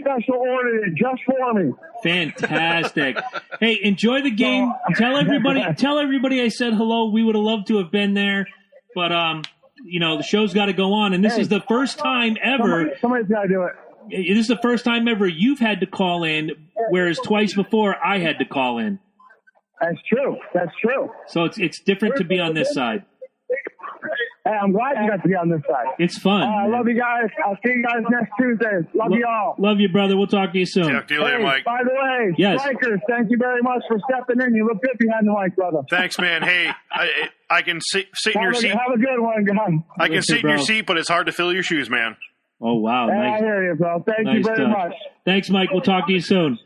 S4: special ordered it just for me.
S1: Fantastic. Hey, enjoy the game. Tell everybody I said hello. We would have loved to have been there, but the show's got to go on, and this is the first time ever.
S4: Somebody's got to do it.
S1: This is the first time ever you've had to call in, whereas twice before I had to call in.
S4: That's true.
S1: So it's different to be on this side.
S4: Hey, I'm glad you got to be on this side.
S1: It's fun.
S4: I love you guys. I'll see you guys next Tuesday. Love you all.
S1: Love you, brother. We'll talk to you soon.
S2: Talk to you later, Mike.
S4: By the way,
S1: Yes.
S4: Strykerz, thank you very much for stepping in. You look good behind the mic, brother.
S2: Thanks, man. Hey, I can sit in your seat.
S4: Have a good one, guys.
S2: I can sit in your
S1: bro.
S2: seat, but it's hard to fill your shoes, man.
S1: Oh, wow.
S4: Hey,
S1: Nice.
S4: I hear you, bro. Thank you
S1: Nice
S4: very
S1: touch.
S4: much.
S1: Thanks, Mike. We'll talk to you soon.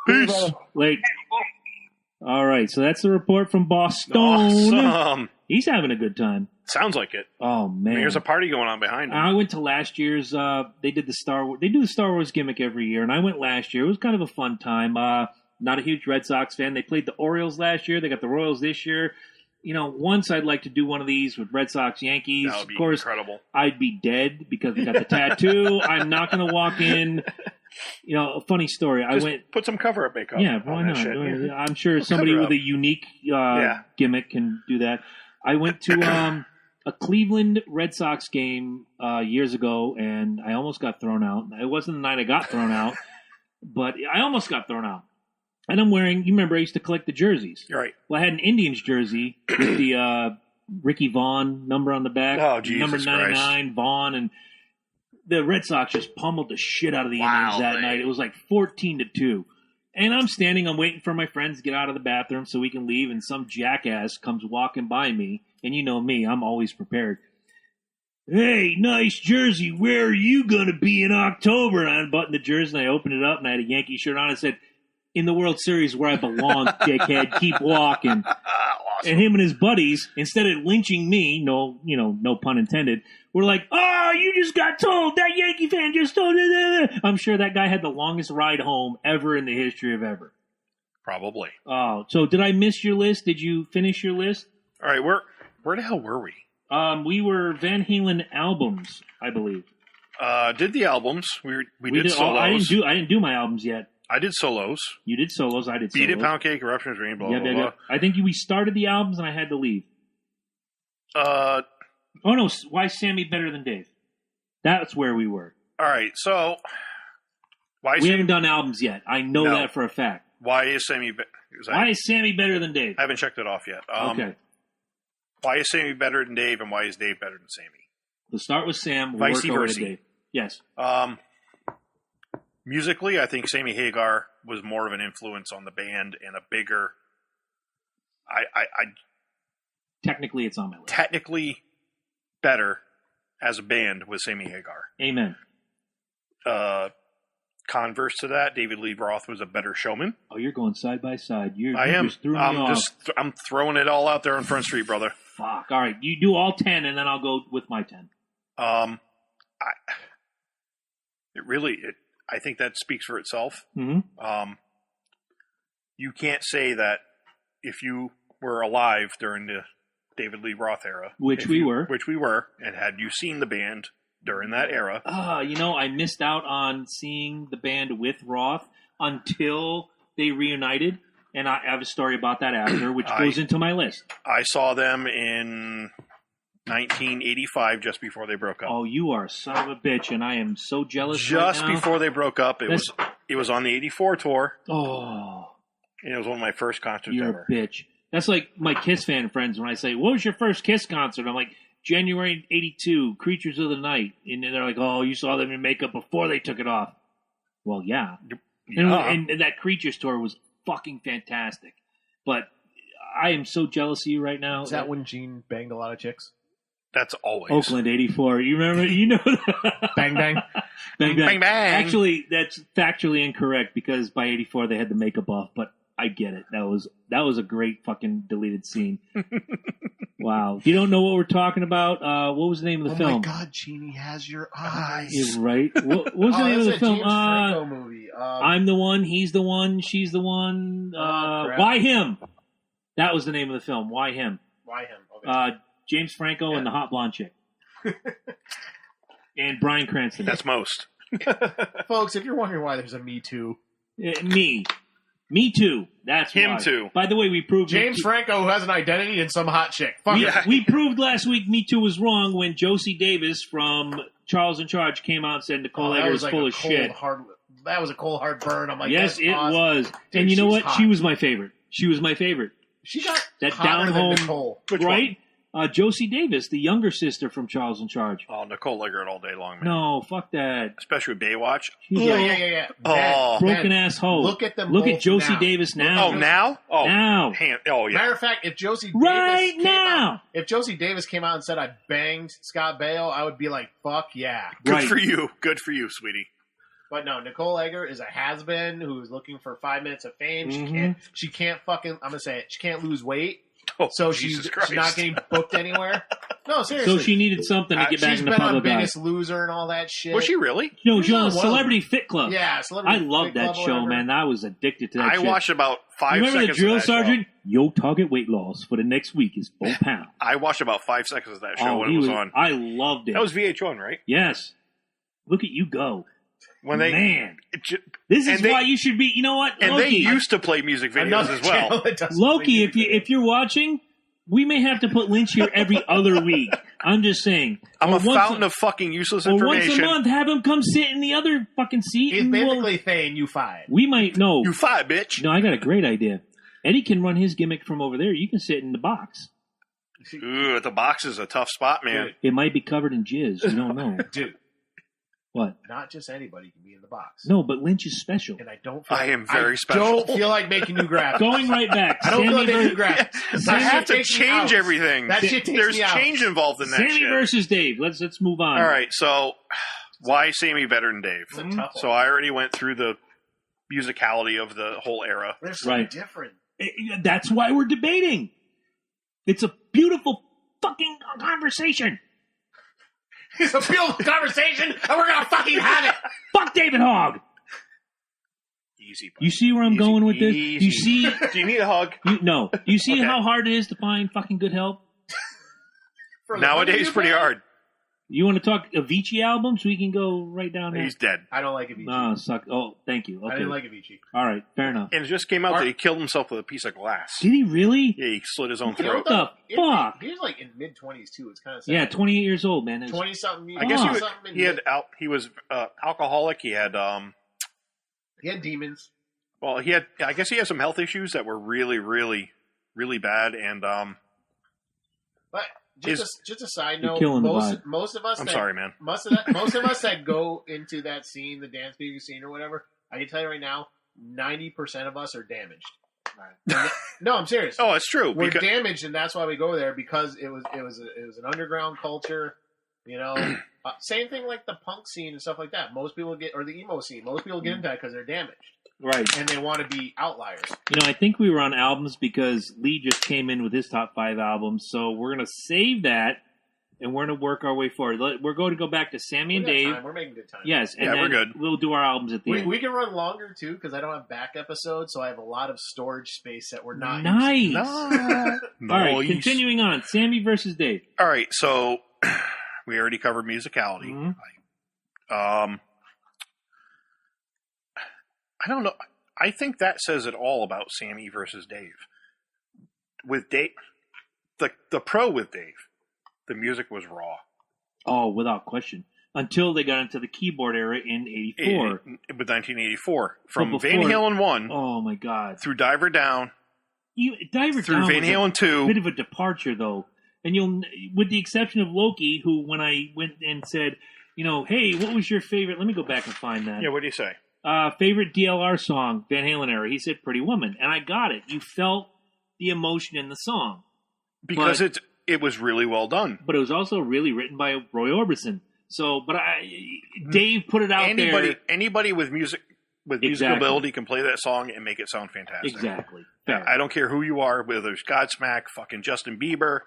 S2: Peace.
S1: Late. All right. So that's the report from Boston.
S2: Awesome.
S1: He's having a good time.
S2: Sounds like it.
S1: Oh, man.
S2: There's a party going on behind him.
S1: I went to last year's. They do the Star Wars gimmick every year, and I went last year. It was kind of a fun time. Not a huge Red Sox fan. They played the Orioles last year. They got the Royals this year. Once I'd like to do one of these with Red Sox Yankees.
S2: That would be
S1: of course,
S2: incredible.
S1: I'd be dead because I got the tattoo. I'm not going to walk in. A funny story.
S2: Just
S1: I went.
S2: put some cover up makeup.
S1: Yeah, why
S2: on that
S1: not?
S2: shit. Yeah.
S1: I'm sure somebody
S2: cover
S1: with
S2: up.
S1: a unique gimmick can do that. I went to a Cleveland Red Sox game years ago, and I almost got thrown out. It wasn't the night I got thrown out, but I almost got thrown out. And I'm wearing, you remember I used to collect the jerseys.
S2: You're right.
S1: Well, I had an Indians jersey with the Ricky Vaughn number on the back.
S2: Oh, Jesus
S1: Number 99,
S2: Christ.
S1: Vaughn. And the Red Sox just pummeled the shit out of the Indians that night. It was like 14-2. And I'm waiting for my friends to get out of the bathroom so we can leave, and some jackass comes walking by me. And you know me, I'm always prepared. Hey, nice jersey. Where are you going to be in October? And I unbuttoned the jersey, and I opened it up, and I had a Yankee shirt on. I said, in the World Series where I belong, dickhead, keep walking.
S2: Awesome.
S1: And him and his buddies, instead of lynching me, no pun intended, were like, oh, you just got told. That Yankee fan just told you. I'm sure that guy had the longest ride home ever in the history of ever.
S2: Probably.
S1: Oh, so did I miss your list? Did you finish your list?
S2: All right, where the hell were we?
S1: We were Van Halen albums, I believe.
S2: Did the albums. We did solos.
S1: I didn't do my albums yet.
S2: I did solos.
S1: You did solos. I did
S2: Beat
S1: solos.
S2: It, Pound Cake, Eruptions, Rain, blah,
S1: Yeah,
S2: blah, blah.
S1: I think we started the albums and I had to leave.
S2: All
S1: Oh, no. Why is Sammy better than Dave? That's where we were.
S2: right, so
S1: We haven't done albums yet. I know
S2: No.
S1: that for a fact.
S2: Why is Sammy
S1: Why is Sammy better than Dave?
S2: I haven't checked it off yet.
S1: Okay.
S2: Why is Sammy better than Dave, and why is Dave better than Sammy?
S1: We'll start with Sam. We'll
S2: Vice
S1: work over to
S2: versa.
S1: Dave. Yes.
S2: Musically, I think Sammy Hagar was more of an influence on the band and a bigger.
S1: Technically, it's on my list.
S2: Technically better as a band with Sammy Hagar.
S1: Amen.
S2: Converse to that, David Lee Roth was a better showman.
S1: Oh, you're going side by side.
S2: I am.
S1: Just threw me off.
S2: I'm throwing it all out there on Front Street, brother.
S1: Fuck. All right. You do all 10, and then I'll go with my 10.
S2: I think that speaks for itself.
S1: Mm-hmm.
S2: You can't say that if you were alive during the David Lee Roth era,
S1: which we were,
S2: and had you seen the band during that era,
S1: I missed out on seeing the band with Roth until they reunited, and I have a story about that after, which goes into my list.
S2: I saw them in 1985, just before they broke up.
S1: Oh, you are a son of a bitch, and I am so jealous.
S2: Just
S1: right now.
S2: before they broke up, it was on the '84 tour.
S1: Oh,
S2: and it was one of my first concerts
S1: you're
S2: ever.
S1: a bitch. That's like my Kiss fan friends when I say, "What was your first Kiss concert?" I'm like, January '82, Creatures of the Night, and they're like, "Oh, you saw them in makeup before they took it off." Well, yeah. And that Creatures tour was fucking fantastic, but I am so jealous of you right now.
S3: Is that when Gene banged a lot of chicks?
S2: That's always.
S1: Oakland, 84. You remember? You know that.
S3: Bang, bang.
S1: Bang, bang.
S2: Bang, bang.
S1: Actually, that's factually incorrect because by 84 they had the makeup off, but I get it. That was a great fucking deleted scene. Wow. If you don't know what we're talking about, what was the name of the film?
S3: Oh my God, Genie has your eyes.
S1: Is right. What was the name of the film?
S3: James Franco movie.
S1: I'm the one, he's the one, she's the one. Why him? That was the name of the film. Why him?
S3: Why him? Okay.
S1: James Franco and the hot blonde chick. And Bryan Cranston.
S2: That's most.
S3: Folks, if you're wondering why there's a Me Too.
S1: Me too. That's
S2: him
S1: why.
S2: too.
S1: By the way, we proved
S3: James Franco, who has an identity and some hot chick. Fuck it.
S1: We proved last week Me Too was wrong when Josie Davis from Charles in Charge came out and said Nicole Eggers is full of shit.
S3: That was a cold, hard burn. I'm like,
S1: yes, it
S3: awesome.
S1: was.
S3: Dude,
S1: and you know what?
S3: hot.
S1: She was my favorite. She got
S3: that
S1: down home,
S3: Nicole.
S1: right? Josie Davis, the younger sister from Charles in Charge.
S2: Oh, Nicole Eggert all day long, man.
S1: No, fuck that.
S2: Especially with Baywatch.
S3: Yeah.
S2: Oh.
S1: Broken ass hoe.
S3: Look at them.
S1: Look at Josie
S3: now.
S1: Davis now.
S2: Oh, now? Oh,
S1: now.
S2: Oh, yeah.
S3: Matter of fact, if Josie
S1: right
S3: Davis
S1: now,
S3: if Josie Davis came out and said I banged Scott Baio, I would be like, fuck yeah.
S2: Good for you. Good for you, sweetie.
S3: But no, Nicole Eggert is a has-been who's looking for 5 minutes of fame. She can't fucking, I'm going to say it, she can't lose weight.
S2: Oh,
S3: so
S2: Jesus
S3: she's not getting booked anywhere. No, seriously.
S1: So she needed something to get back in the public eye.
S3: She's been on Biggest Loser and all that shit.
S2: Was she really?
S1: No, she was on Celebrity Fit Club.
S3: Yeah, Celebrity
S1: I loved that show, man. I was addicted to that shit.
S2: I watched about 5
S1: Remember
S2: seconds
S1: the drill
S2: of that
S1: sergeant?
S2: show.
S1: Your target weight loss for the next week is 4 pounds.
S2: I watched about 5 seconds of that show when it was on.
S1: I loved it.
S2: That was VH1, right?
S1: Yes. Look at you go. Man. This is why you should be, you know what?
S2: And
S1: Loki,
S2: they used to play music videos as well.
S1: Loki, if you're watching, we may have to put Lynch here every other week. I'm just saying.
S2: I'm a fountain of fucking useless information.
S1: Once a month, have him come sit in the other fucking seat.
S3: He's basically saying you five.
S1: We might, no.
S2: You five, bitch.
S1: No, I got a great idea. Eddie can run his gimmick from over there. You can sit in the box.
S2: Ooh, the box is a tough spot, man.
S1: It might be covered in jizz. You don't know.
S3: Dude.
S1: What?
S3: Not just anybody can be in the box.
S1: No, but Lynch is special.
S3: And I don't
S2: I am very special.
S3: I don't feel like making new graphics.
S1: Going right back.
S3: I don't feel like making new graphics.
S2: I have to change everything.
S3: That shit takes
S2: There's
S3: me out.
S2: change involved in that
S1: Sammy
S2: shit.
S1: versus Dave. Let's move on.
S2: All right, so why Sammy better than Dave? So I already went through the musicality of the whole era.
S3: They're so different.
S1: That's why we're debating. It's a beautiful fucking conversation.
S3: It's a beautiful conversation, and we're gonna fucking have it.
S1: Fuck David Hogg.
S2: Easy.
S1: You see where I'm going with this? You see?
S2: Do you need a hug?
S1: No. You see how hard it is to find fucking good help?
S2: Nowadays, pretty hard.
S1: You want to talk Avicii albums? We can go right down there.
S2: He's dead.
S3: I don't like Avicii.
S1: Oh, suck. Oh, thank you. Okay.
S3: I didn't like Avicii.
S1: All right, fair enough.
S2: And it just came out that he killed himself with a piece of glass.
S1: Did he really?
S2: Yeah, he slit his own throat.
S1: What the fuck?
S3: He was like in mid-20s too. It's kind of sad.
S1: Yeah, 28 years old, man.
S3: 20-something.
S2: I guess he was alcoholic. He had
S3: demons.
S2: Well, I guess he had some health issues that were really, really, really bad. And
S3: but just a side note, most of us.
S2: I'm sorry, man.
S3: Most of us that go into that scene, the dance music scene or whatever, I can tell you right now, 90% of us are damaged. No, I'm serious.
S2: Oh, it's true.
S3: We're damaged, and that's why we go there, because it was an underground culture. You know, same thing like the punk scene and stuff like that. Most people or the emo scene. Most people get into that because they're damaged.
S1: Right.
S3: And they want to be outliers.
S1: You know, I think we were on albums because Lee just came in with his top 5 albums, so we're going to save that, and we're going to work our way forward. We're going to go back to Sammy and Dave.
S3: We're making good time.
S1: Yes, and
S2: we're good.
S1: We'll do our albums at the end.
S3: We can run longer, too, because I don't have back episodes, so I have a lot of storage space that we're not
S1: using.
S2: Nice.
S1: All right, continuing on. Sammy versus Dave.
S2: All right, so we already covered musicality.
S1: Mm-hmm.
S2: I don't know. I think that says it all about Sammy versus Dave. With Dave, the pro with Dave, the music was raw.
S1: Oh, without question. Until they got into the keyboard era in 84.
S2: With 1984. From Van Halen 1.
S1: Oh, my God.
S2: Through Diver Down.
S1: Diver
S2: through
S1: Down
S2: Van Halen 2.
S1: A bit of a departure, though. And with the exception of Loki, who, when I went and said, you know, hey, what was your favorite? Let me go back and find that.
S2: Yeah, what do you say?
S1: Favorite DLR song, Van Halen era. He said Pretty Woman. And I got it. You felt the emotion in the song.
S2: Because it was really well done.
S1: But it was also really written by Roy Orbison. So, Dave put it out there.
S2: Anybody with musical ability can play that song and make it sound fantastic.
S1: Exactly. Fair.
S2: I don't care who you are, whether it's Godsmack, fucking Justin Bieber.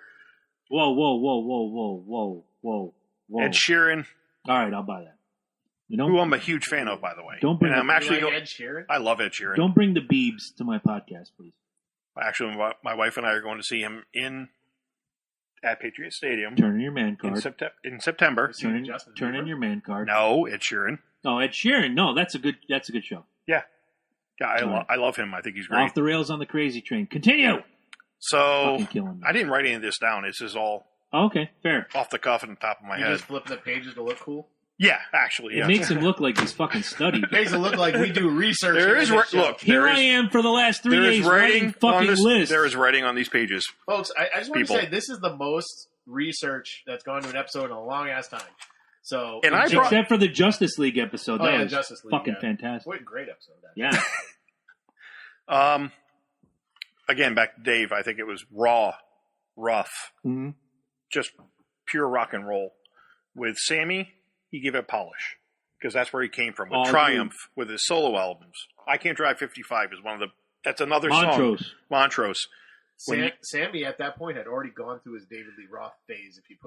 S1: Whoa.
S2: Ed Sheeran.
S1: All right, I'll buy that.
S2: Who I'm a huge fan of, by the way.
S1: Don't bring
S2: Ed
S3: Sheeran?
S2: I love Ed Sheeran.
S1: Don't bring the Biebs to my podcast, please.
S2: Actually, my wife and I are going to see him at Patriot Stadium.
S1: Turn in your man card.
S2: In September.
S1: Turn in your man card.
S2: No, Ed Sheeran.
S1: Oh, Ed Sheeran. No, that's a good show.
S2: Yeah. I love him. I think he's great.
S1: Off the rails on the crazy train. Continue.
S2: So I didn't write any of this down. This is all
S1: okay. Fair.
S2: Off the cuff and the top of my head.
S3: You just flip the pages to look cool.
S2: Yeah, actually,
S1: it makes him look like he's fucking studied.
S3: It makes it look like we do research.
S1: I am for the last 3 days writing fucking lists.
S2: There is writing on these pages,
S3: folks. I just want to say this is the most research that's gone to an episode in a long ass time. So,
S1: except for the Justice League episode, that was
S3: Justice League,
S1: fucking fantastic.
S3: What a great episode that.
S1: Yeah.
S2: Again, back to Dave. I think it was rough, just pure rock and roll. With Sammy, he gave it polish because that's where he came from. With Triumph, with his solo albums, I Can't Drive 55 is that's another song. Montrose.
S3: Sammy at that point had already gone through his David Lee Roth phase. If you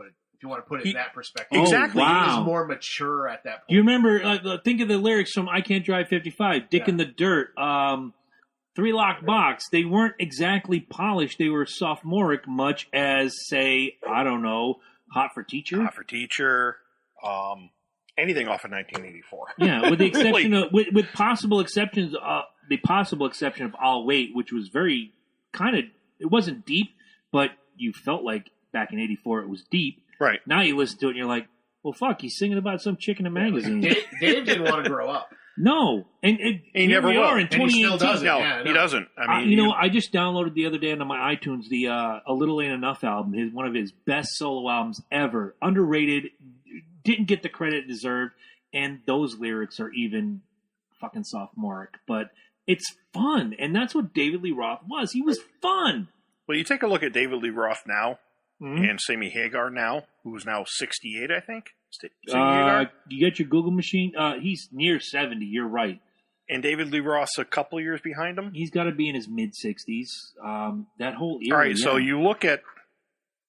S3: want to put it in that perspective,
S2: exactly.
S1: Wow.
S3: He was more mature at that point.
S1: Do you remember? Think of the lyrics from I Can't Drive 55, Dick in the Dirt, Three Lock Box. They weren't exactly polished. They were sophomoric, much as, say, I don't know, Hot for Teacher.
S2: Anything off of 1984.
S1: Yeah, with the exception of with possible exceptions, the possible exception of I'll Wait, which was very it wasn't deep, but you felt like back in '84 it was deep.
S2: Right.
S1: Now you listen to it and you're like, well, fuck, he's singing about some chick in a magazine.
S3: Dave didn't want to grow up.
S1: No, and
S2: he never will.
S1: In 2018.
S3: And he still doesn't.
S2: No, he doesn't. I mean,
S1: I just downloaded the other day onto my iTunes the A Little Ain't Enough album, one of his best solo albums ever. Underrated, didn't get the credit it deserved, and those lyrics are even fucking sophomoric. But it's fun, and that's what David Lee Roth was. He was fun.
S2: Well, you take a look at David Lee Roth now and Sammy Hagar now, who's now 68, I think.
S1: You get your Google machine? He's near 70, you're right.
S2: And David Lee Roth's a couple years behind him?
S1: He's got to be in his mid-60s. That whole era.
S2: All right, so you look at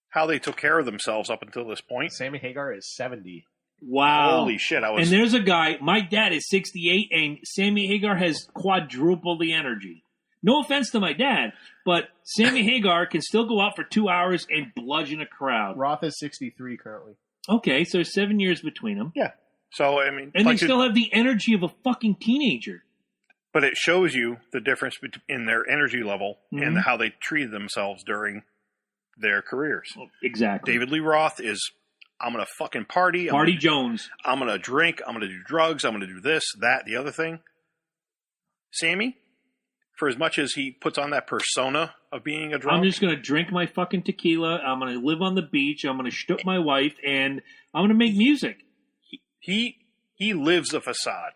S2: how they took care of themselves up until this point.
S3: Sammy Hagar is 70.
S1: Wow.
S2: Holy shit.
S1: And there's a guy, my dad is 68, and Sammy Hagar has quadruple the energy. No offense to my dad, but Sammy Hagar can still go out for 2 hours and bludgeon a crowd.
S3: Roth is 63 currently.
S1: Okay, so 7 years between them.
S2: Yeah. So, I mean...
S1: And they still have the energy of a fucking teenager.
S2: But it shows you the difference in their energy level and how they treated themselves during their careers.
S1: Exactly.
S2: David Lee Roth is, I'm going to fucking party.
S1: Jones.
S2: I'm going to drink. I'm going to do drugs. I'm going to do this, that, the other thing. Sammy, for as much as he puts on that persona of being a drunk...
S1: I'm just going to drink my fucking tequila. I'm going to live on the beach. I'm going to shtup my wife, and I'm going to make music.
S2: He lives a facade.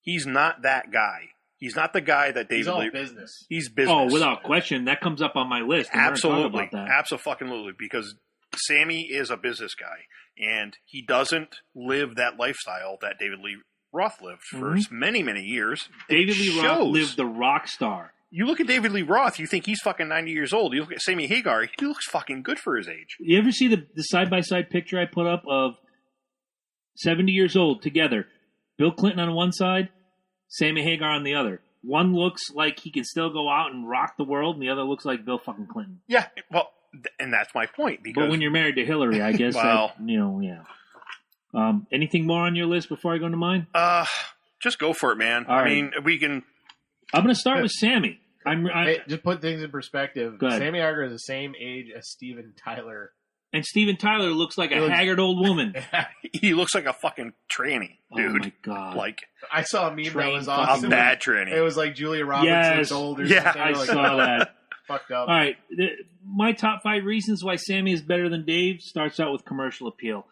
S2: He's not that guy. He's not the guy that David Lee...
S3: business.
S2: He's business.
S1: Oh, without question. That comes up on my list.
S2: Absolutely. Absolutely. Because Sammy is a business guy. And he doesn't live that lifestyle that David Lee Roth lived for many, many years.
S1: David Lee Roth lived the rock star.
S2: You look at David Lee Roth, you think he's fucking 90 years old. You look at Sammy Hagar, he looks fucking good for his age.
S1: You ever see the side-by-side picture I put up of 70 years old together? Bill Clinton on one side, Sammy Hagar on the other. One looks like he can still go out and rock the world, and the other looks like Bill fucking Clinton.
S2: Yeah, well, and that's my point. Because,
S1: but when you're married to Hillary, I guess, yeah. Anything more on your list before I go into mine?
S2: Just go for it, man.
S1: All right.
S2: I mean, we can...
S1: I'm going to start with Sammy.
S3: Hey, just put things in perspective.
S1: Go ahead.
S3: Sammy Hagar is the same age as Steven Tyler.
S1: And Steven Tyler looks like a haggard old woman.
S2: He looks like a fucking tranny, dude.
S1: Oh, my God.
S2: Like,
S3: I saw a meme that was awesome.
S2: A bad tranny.
S3: It was like Julia Roberts old or something.
S1: I saw that.
S3: Fucked up.
S1: All right. My top 5 reasons why Sammy is better than Dave starts out with commercial appeal.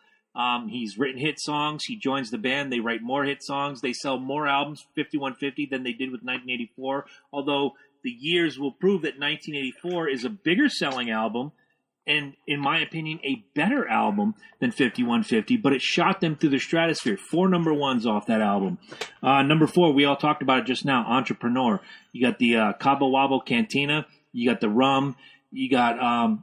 S1: He's written hit songs. He joins the band. They write more hit songs. They sell more albums, 5150, than they did with 1984. Although the years will prove that 1984 is a bigger selling album and in my opinion, a better album than 5150, but it shot them through the stratosphere. 4 number ones off that album. Number 4, we all talked about it just now, Entrepreneur. You got the Cabo Wabo Cantina. You got the Rum. You got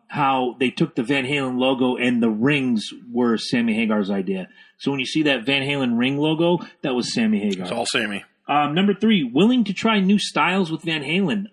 S1: how they took the Van Halen logo and the rings were Sammy Hagar's idea. So when you see that Van Halen ring logo, that was Sammy Hagar.
S2: It's all Sammy.
S1: Number 3, willing to try new styles with Van Halen.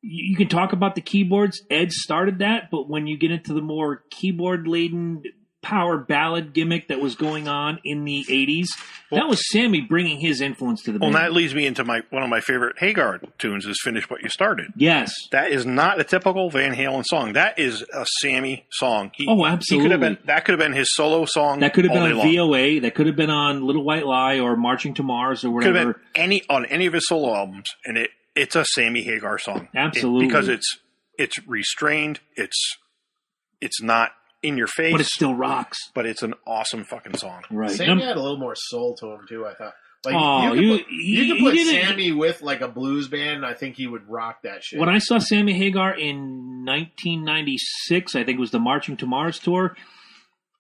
S1: You can talk about the keyboards. Ed started that, but when you get into the more keyboard-laden power ballad gimmick that was going on in the 80s, that was Sammy bringing his influence to the band.
S2: Well, that leads me into one of my favorite Hagar tunes is Finish What You Started.
S1: Yes.
S2: That is not a typical Van Halen song. That is a Sammy song.
S1: Absolutely.
S2: That could have been his solo song.
S1: That could have been on VOA. That could have been on Little White Lie or Marching to Mars or whatever.
S2: Could have been on any of his solo albums, and it's a Sammy Hagar song.
S1: Absolutely.
S2: Because it's restrained. It's not in your face.
S1: But it still rocks.
S2: But it's an awesome fucking song.
S1: Right.
S3: Sammy had a little more soul to him, too, I thought. Like, you could put Sammy with, like, a blues band, and I think he would rock that shit.
S1: When I saw Sammy Hagar in 1996, I think it was the Marching to Mars tour,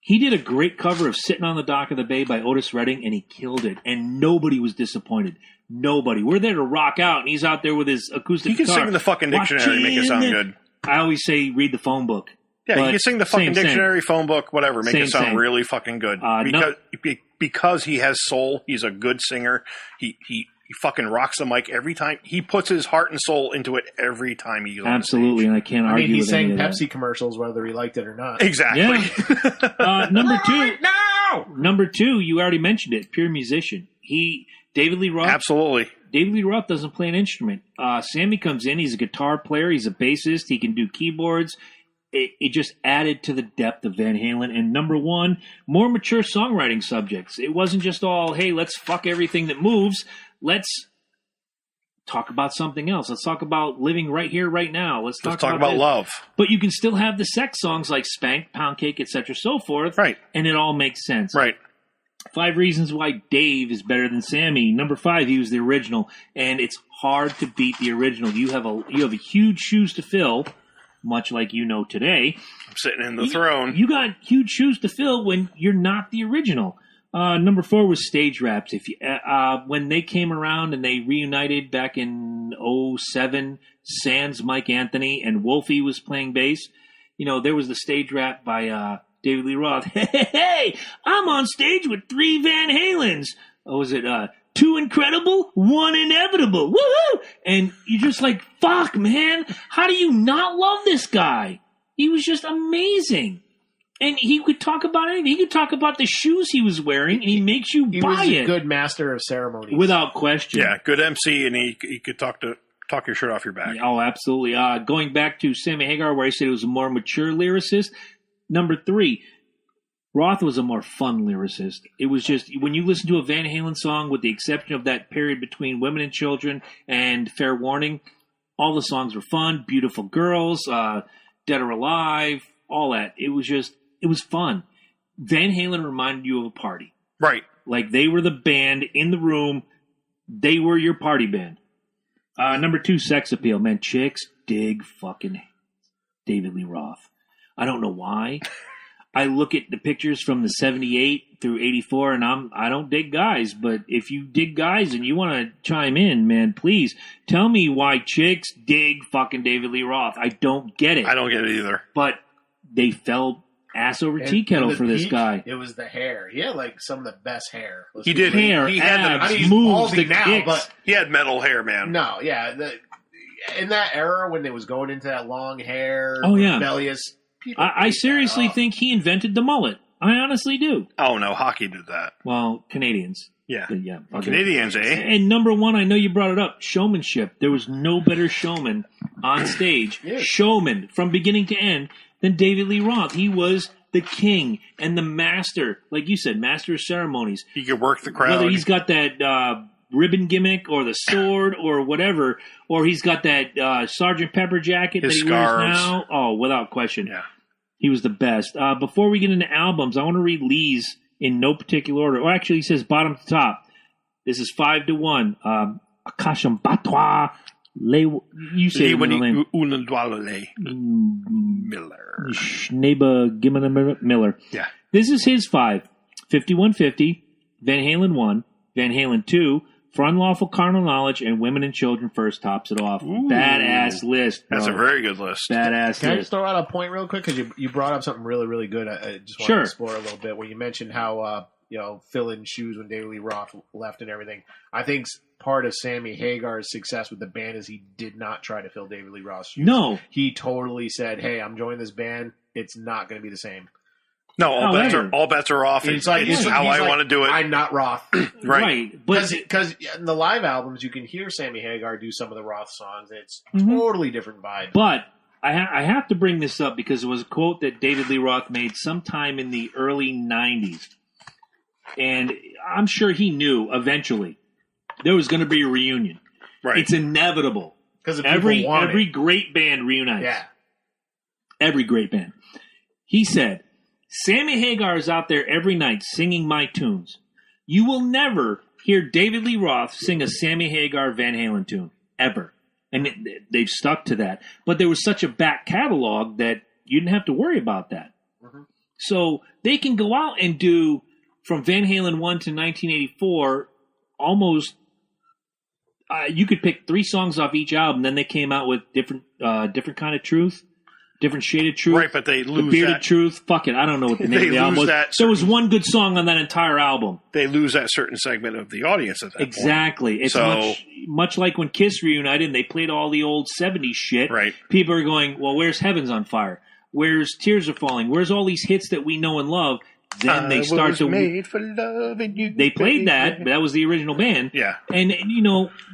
S1: he did a great cover of Sitting on the Dock of the Bay by Otis Redding, and he killed it. And nobody was disappointed. Nobody. We're there to rock out, and he's out there with his acoustic guitar.
S2: He can sing the fucking dictionary and make it sound good.
S1: I always say read the phone book.
S2: Yeah, you can sing the fucking dictionary, phone book, whatever, make it sound really fucking good. Because he has soul, he's a good singer. He fucking rocks the mic every time. He puts his heart and soul into it every time he's on
S1: Absolutely,
S2: stage.
S1: And I can't argue with
S3: he sang
S1: any of
S3: Pepsi commercials whether he liked it or not.
S2: Exactly.
S1: Yeah. Number two, you already mentioned it, pure musician. David Lee Roth.
S2: Absolutely.
S1: David Lee Roth doesn't play an instrument. Sammy comes in, he's a guitar player, he's a bassist, he can do keyboards. It just added to the depth of Van Halen. And number 1, more mature songwriting subjects. It wasn't just all, hey, let's fuck everything that moves. Let's talk about something else. Let's talk about living right here, right now. Let's talk about
S2: love.
S1: But you can still have the sex songs like Spank, Pound Cake, etc., so forth.
S2: Right.
S1: And it all makes sense.
S2: Right.
S1: 5 reasons why Dave is better than Sammy. Number 5, he was the original. And it's hard to beat the original. You have a huge shoes to fill. Much like you know today.
S2: I'm sitting in the throne.
S1: You got huge shoes to fill when you're not the original. Number 4 was Stage Raps. When they came around and they reunited back in 2007, sans Mike Anthony and Wolfie was playing bass. There was the Stage Rap by David Lee Roth. Hey, I'm on stage with 3 Van Halens. Was it 2 incredible, 1 inevitable. Woohoo! And you're just like, fuck, man. How do you not love this guy? He was just amazing. And he could talk about anything. He could talk about the shoes he was wearing, and he makes you buy it.
S3: He was a good master of ceremonies.
S1: Without question.
S2: Yeah, good MC, and he could talk your shirt off your back.
S1: Oh, absolutely. Going back to Sammy Hagar, where I said he was a more mature lyricist. Number 3, Roth was a more fun lyricist. It was just, when you listen to a Van Halen song, with the exception of that period between Women and Children and Fair Warning, all the songs were fun. Beautiful Girls, Dead or Alive, all that. It was fun. Van Halen reminded you of a party.
S2: Right.
S1: Like they were the band in the room. They were your party band. Number 2, sex appeal. Man, chicks dig fucking David Lee Roth. I don't know why. I look at the pictures from the 78 through 84, and I don't dig guys. But if you dig guys and you want to chime in, man, please tell me why chicks dig fucking David Lee Roth. I don't get it.
S2: I don't get it either.
S1: But they fell ass over tea kettle for this guy.
S3: It was the hair. He had like some of the best hair.
S2: He did.
S1: Hair,
S2: he
S1: abs,
S2: had
S1: moves, the
S3: now,
S1: kicks.
S3: but
S2: he had metal hair, man.
S3: No, yeah. In that era when they was going into that long hair,
S1: oh yeah,
S3: rebellious.
S1: I seriously think he invented the mullet. I honestly do.
S2: Oh no, hockey did that.
S1: Well, Canadians.
S2: Yeah.
S1: Yeah. Okay.
S2: Canadians, eh?
S1: And number 1, I know you brought it up, showmanship. There was no better showman on stage, showman from beginning to end, than David Lee Roth. He was the king and the master, like you said, master of ceremonies.
S2: He could work the crowd.
S1: Whether he's got that ribbon gimmick or the sword or whatever, or he's got that Sgt. Pepper jacket
S2: His
S1: that he
S2: scarves.
S1: wears now. Oh, without question.
S2: Yeah.
S1: He was the best. Before we get into albums, I want to read Lee's in no particular order. Or actually, he says bottom to top. This is 5-1. Akasham Batwa. You say
S2: Miller.
S1: Schneiber Miller.
S2: Yeah.
S1: This is his 5. 5150, Van Halen 1, Van Halen 2, For Unlawful Carnal Knowledge, and Women and Children First tops it off.
S2: Ooh.
S1: Badass list, bro.
S2: That's a very good list.
S1: Badass
S3: Can I
S1: list.
S3: just throw out a point real quick? Because you brought up something really, really good. I just want to explore a little bit. When you mentioned how, fill in shoes when David Lee Roth left and everything. I think part of Sammy Hagar's success with the band is he did not try to fill David Lee Roth's shoes.
S1: No.
S3: He totally said, hey, I'm joining this band. It's not going to be the same.
S2: No, all bets are off. It's how I want to do it.
S3: I'm not Roth.
S1: Right.
S3: Because in the live albums, you can hear Sammy Hagar do some of the Roth songs. It's totally different vibe.
S1: But I have to bring this up because it was a quote that David Lee Roth made sometime in the early 90s. And I'm sure he knew eventually there was going to be a reunion.
S2: Right.
S1: It's inevitable.
S3: Because
S1: every great band reunites.
S3: Yeah.
S1: Every great band. He said, Sammy Hagar is out there every night singing my tunes. You will never hear David Lee Roth sing a Sammy Hagar Van Halen tune. Ever. And they've stuck to that. But there was such a back catalog that you didn't have to worry about that. Mm-hmm. So they can go out and do, from Van Halen 1 to 1984, almost, you could pick 3 songs off each album. Then they came out with different kind of truth. Different shade of truth.
S2: Right, but they lose
S1: the bearded
S2: that.
S1: Truth. Fuck it. I don't know what the name of the album was. There was one good song on that entire album.
S2: They lose that certain segment of the audience at that
S1: Exactly.
S2: point.
S1: It's much like when Kiss reunited and they played all the old 70s shit.
S2: Right.
S1: People are going, well, where's Heaven's on Fire? Where's Tears Are Falling? Where's all these hits that we know and love? Then they start to...
S2: Made for love and you
S1: they played that. That was the original band.
S2: Yeah.
S1: And,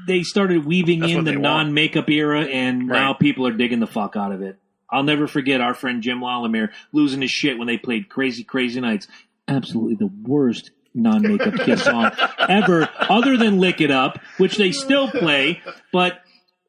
S1: they started weaving in the non-makeup era, and now people are digging the fuck out of it. I'll never forget our friend Jim Lallemere losing his shit when they played Crazy Crazy Nights. Absolutely the worst non-makeup Kiss song ever, other than Lick It Up, which they still play. But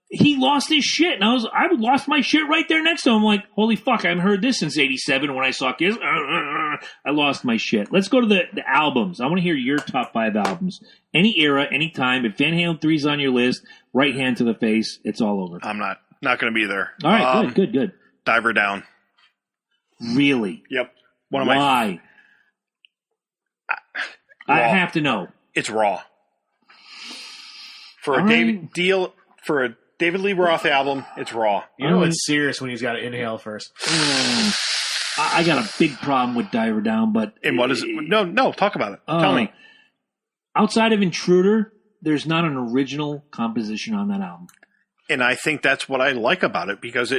S1: he lost his shit, and I lost my shit right there next to him. I'm like, holy fuck, I haven't heard this since '87 when I saw Kiss. I lost my shit. Let's go to the albums. I want to hear your top 5 albums. Any era, any time. If Van Halen 3's on your list, right hand to the face, it's all over.
S2: I'm not going to be there.
S1: All right, good.
S2: Diver Down.
S1: Really?
S2: Yep.
S1: Why? I have to know.
S2: It's raw. For a David Lee Roth album, it's raw.
S3: You know it's serious when he's got to inhale first.
S1: I got a big problem with Diver Down, but...
S2: And what is it? No, talk about it. Tell me.
S1: Outside of Intruder, there's not an original composition on that album.
S2: And I think that's what I like about it, because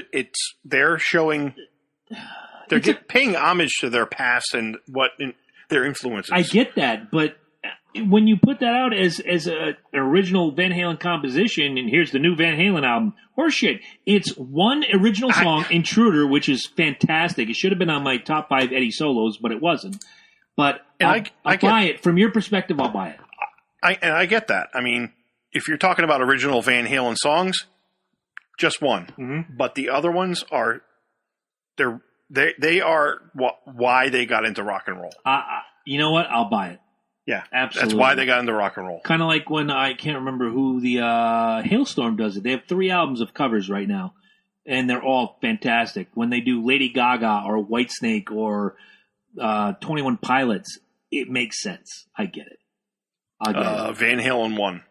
S2: they're showing... They're paying homage to their past and what their influences.
S1: I get that, but when you put that out as an original Van Halen composition, and here's the new Van Halen album, horseshit. It's one original song, Intruder, which is fantastic. It should have been on my top 5 Eddie solos, but it wasn't. But I'll buy it. From your perspective, I'll buy it.
S2: I get that. I mean, if you're talking about original Van Halen songs, just one. Mm-hmm. But the other ones are... They are why they got into rock and roll.
S1: You know what? I'll buy it.
S2: Yeah,
S1: absolutely.
S2: That's why they got into rock and roll.
S1: Kind of like when I can't remember who the Hailstorm does it. They have 3 albums of covers right now, and they're all fantastic. When they do Lady Gaga or Whitesnake or 21 Pilots, it makes sense. I get it.
S2: Van Halen 1.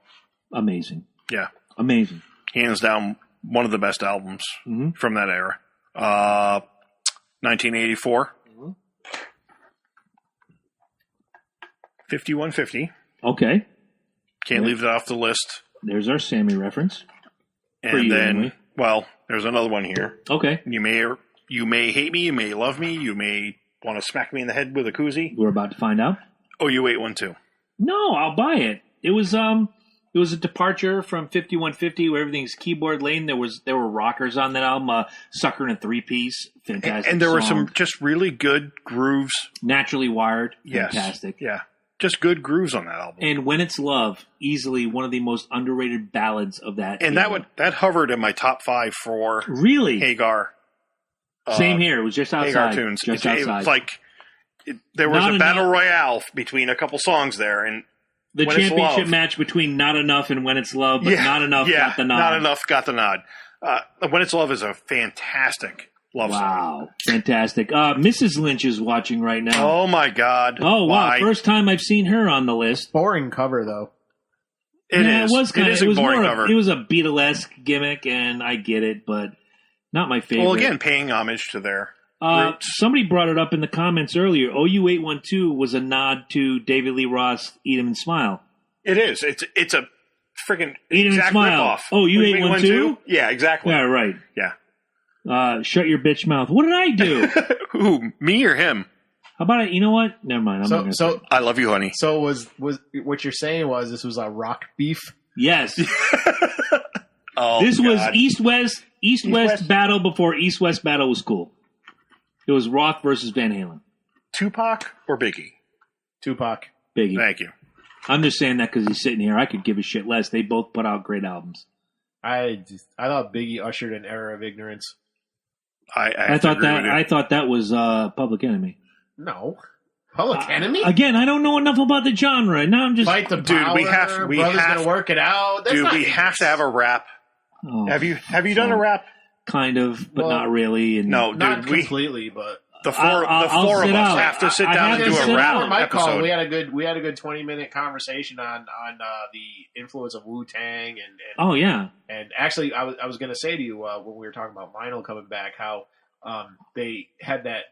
S1: Amazing.
S2: Yeah,
S1: amazing.
S2: Hands down, one of the best albums from that era. 1984. 5150.
S1: Okay.
S2: Can't leave that off the list.
S1: There's our Sammy reference.
S2: And then, there's another one here.
S1: Okay.
S2: You may hate me, you may love me, you may want to smack me in the head with a koozie.
S1: We're about to find out.
S2: Oh, you ate one too.
S1: No, I'll buy it. It was a departure from 5150 where everything's keyboard lane. There were rockers on that album. Sucker in a 3-piece, fantastic.
S2: And there were some just really good grooves.
S1: Naturally Wired,
S2: yes.
S1: Fantastic.
S2: Yeah, just good grooves on that album.
S1: And When It's Love, easily one of the most underrated ballads of that.
S2: And that hovered in my top 5 for
S1: really
S2: Hagar.
S1: Same here. It was just outside.
S2: Hagar tunes. It was like there was a battle royale between a couple songs there, and
S1: The
S2: When It's
S1: championship
S2: Love.
S1: match between Not Enough and When It's Love, but Not Enough got the nod.
S2: Not Enough got the nod. When It's Love is a fantastic love song.
S1: Wow, fantastic. Mrs. Lynch is watching right now.
S2: Oh, my God.
S1: Oh, wow.
S2: Why?
S1: First time I've seen her on the list.
S3: Boring cover, though.
S2: It is.
S1: It
S2: is a boring cover.
S1: It was a Beatlesque gimmick, and I get it, but not my favorite.
S2: Well, again, paying homage to their roots.
S1: Somebody brought it up in the comments earlier. OU812 was a nod to David Lee Roth's Eat 'Em and Smile.
S2: It is. It's a freaking
S1: Eat 'Em and
S2: exact
S1: Smile.
S2: ripoff.
S1: Oh, you 812?
S2: Yeah, exactly.
S1: Yeah, right.
S2: Yeah.
S1: Shut your bitch mouth. What did I do?
S2: Who, me or him?
S1: How about it? You know what? Never mind. I'm not gonna say it.
S2: I love you, honey.
S3: So was what you're saying was this was a rock beef?
S1: Yes.
S2: Oh,
S1: This was
S2: God.
S1: East-West battle before East-West battle was cool. It was Roth versus Van Halen.
S2: Tupac or Biggie?
S3: Tupac.
S1: Biggie.
S2: Thank you.
S1: I'm just saying that because he's sitting here. I could give a shit less. They both put out great albums.
S3: I thought Biggie ushered an era of ignorance.
S2: I
S1: I thought that was Public Enemy.
S3: No. Public Enemy?
S1: Again, I don't know enough about the genre. Now I'm just
S3: Fight the
S2: Dude,
S3: power.
S2: we have
S3: Brother's gonna work it out. That's not
S2: we have to have a rap.
S1: Oh,
S2: Have you done a rap?
S1: kind of, but
S3: Well,
S1: not really. And
S2: No,
S3: not
S2: dude.
S3: completely, but
S2: The four
S1: I'll
S2: of us
S1: sit out.
S2: have to sit
S1: I
S2: down
S1: have
S2: and
S1: to
S2: do
S1: sit
S2: a rap
S1: out.
S3: my call.
S2: episode.
S3: We had a good 20-minute conversation on the influence of Wu-Tang and
S1: oh yeah,
S3: and actually I was going to say to you when we were talking about vinyl coming back how they had that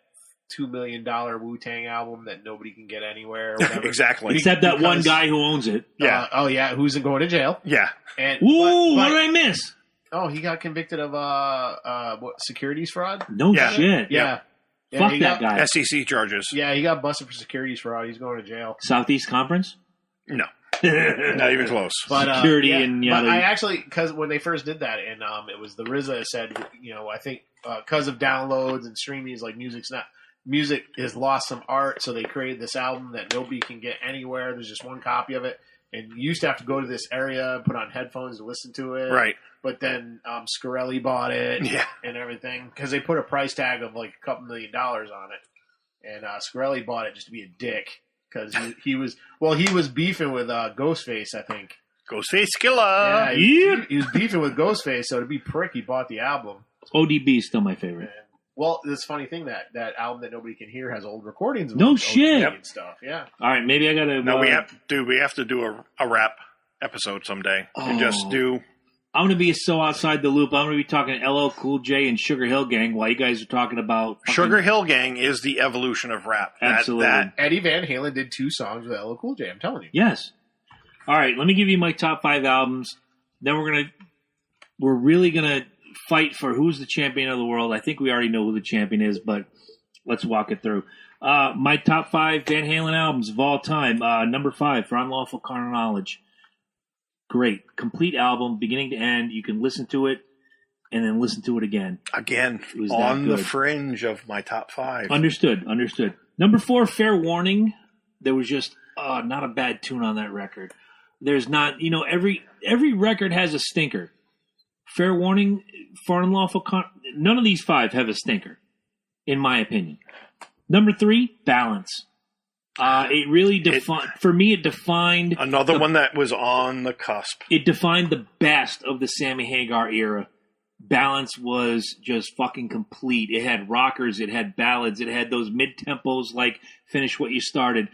S3: $2 million Wu-Tang album that nobody can get anywhere. Or whatever.
S2: Exactly.
S1: except that one
S3: because-
S1: guy who owns it.
S2: Yeah.
S3: Who's going to jail?
S2: Yeah.
S3: And
S1: Ooh,
S3: but-
S1: what did I miss?
S3: Oh, he got convicted of securities fraud.
S1: No
S2: Yeah.
S1: shit.
S3: Yeah. Yeah,
S1: Fuck
S3: he
S1: that
S3: got,
S1: guy.
S2: SEC charges.
S3: Yeah, he got busted for securities fraud. He's going to jail.
S1: Southeast Conference.
S2: No. Not even close.
S3: But,
S1: Security and
S3: but
S1: yada.
S3: I actually, because when they first did that, and it was the RZA said, I think because of downloads and streamings, like music has lost some art, so they created this album that nobody can get anywhere. There's just one copy of it, and you used to have to go to this area, put on headphones to listen to it.
S2: Right.
S3: But then Scarelli bought it
S2: Yeah.
S3: and everything because they put a price tag of like a couple $1 million on it, and Scarelli bought it just to be a dick because he was beefing with Ghostface, I think.
S2: Ghostface Killer.
S3: Yeah,
S1: Yep.
S3: he was beefing with Ghostface, so to be prick, he bought the album.
S1: ODB is still my favorite.
S3: And, well, this funny thing that album that nobody can hear has old recordings of
S1: No
S3: ODB
S1: shit.
S3: and stuff. Yeah,
S1: All right, maybe I gotta.
S2: No, we have to do a rap episode someday and just do.
S1: I'm gonna be so outside the loop. I'm gonna be talking LL Cool J and Sugar Hill Gang while you guys are talking about fucking-
S2: Sugar Hill Gang is the evolution of rap.
S1: Absolutely.
S3: Eddie Van Halen did 2 songs with LL Cool J. I'm telling you.
S1: Yes. All right, let me give you my top 5 albums. Then we're really gonna fight for who's the champion of the world. I think we already know who the champion is, but let's walk it through. My top 5 Van Halen albums of all time. Number 5, For Unlawful Carnal Knowledge. Great. Complete album, beginning to end. You can listen to it and then listen to it again.
S2: Again,
S1: It was that
S2: on the
S1: good.
S2: fringe of my top 5.
S1: Understood. Number 4, Fair Warning. There was just not a bad tune on that record. There's not, every record has a stinker. Fair Warning, For Unlawful none of these 5 have a stinker, in my opinion. Number 3, Balance. It really defined, for me, it defined...
S2: Another one that was on the cusp.
S1: It defined the best of the Sammy Hagar era. Balance was just fucking complete. It had rockers, it had ballads, it had those mid-tempos like Finish What You Started.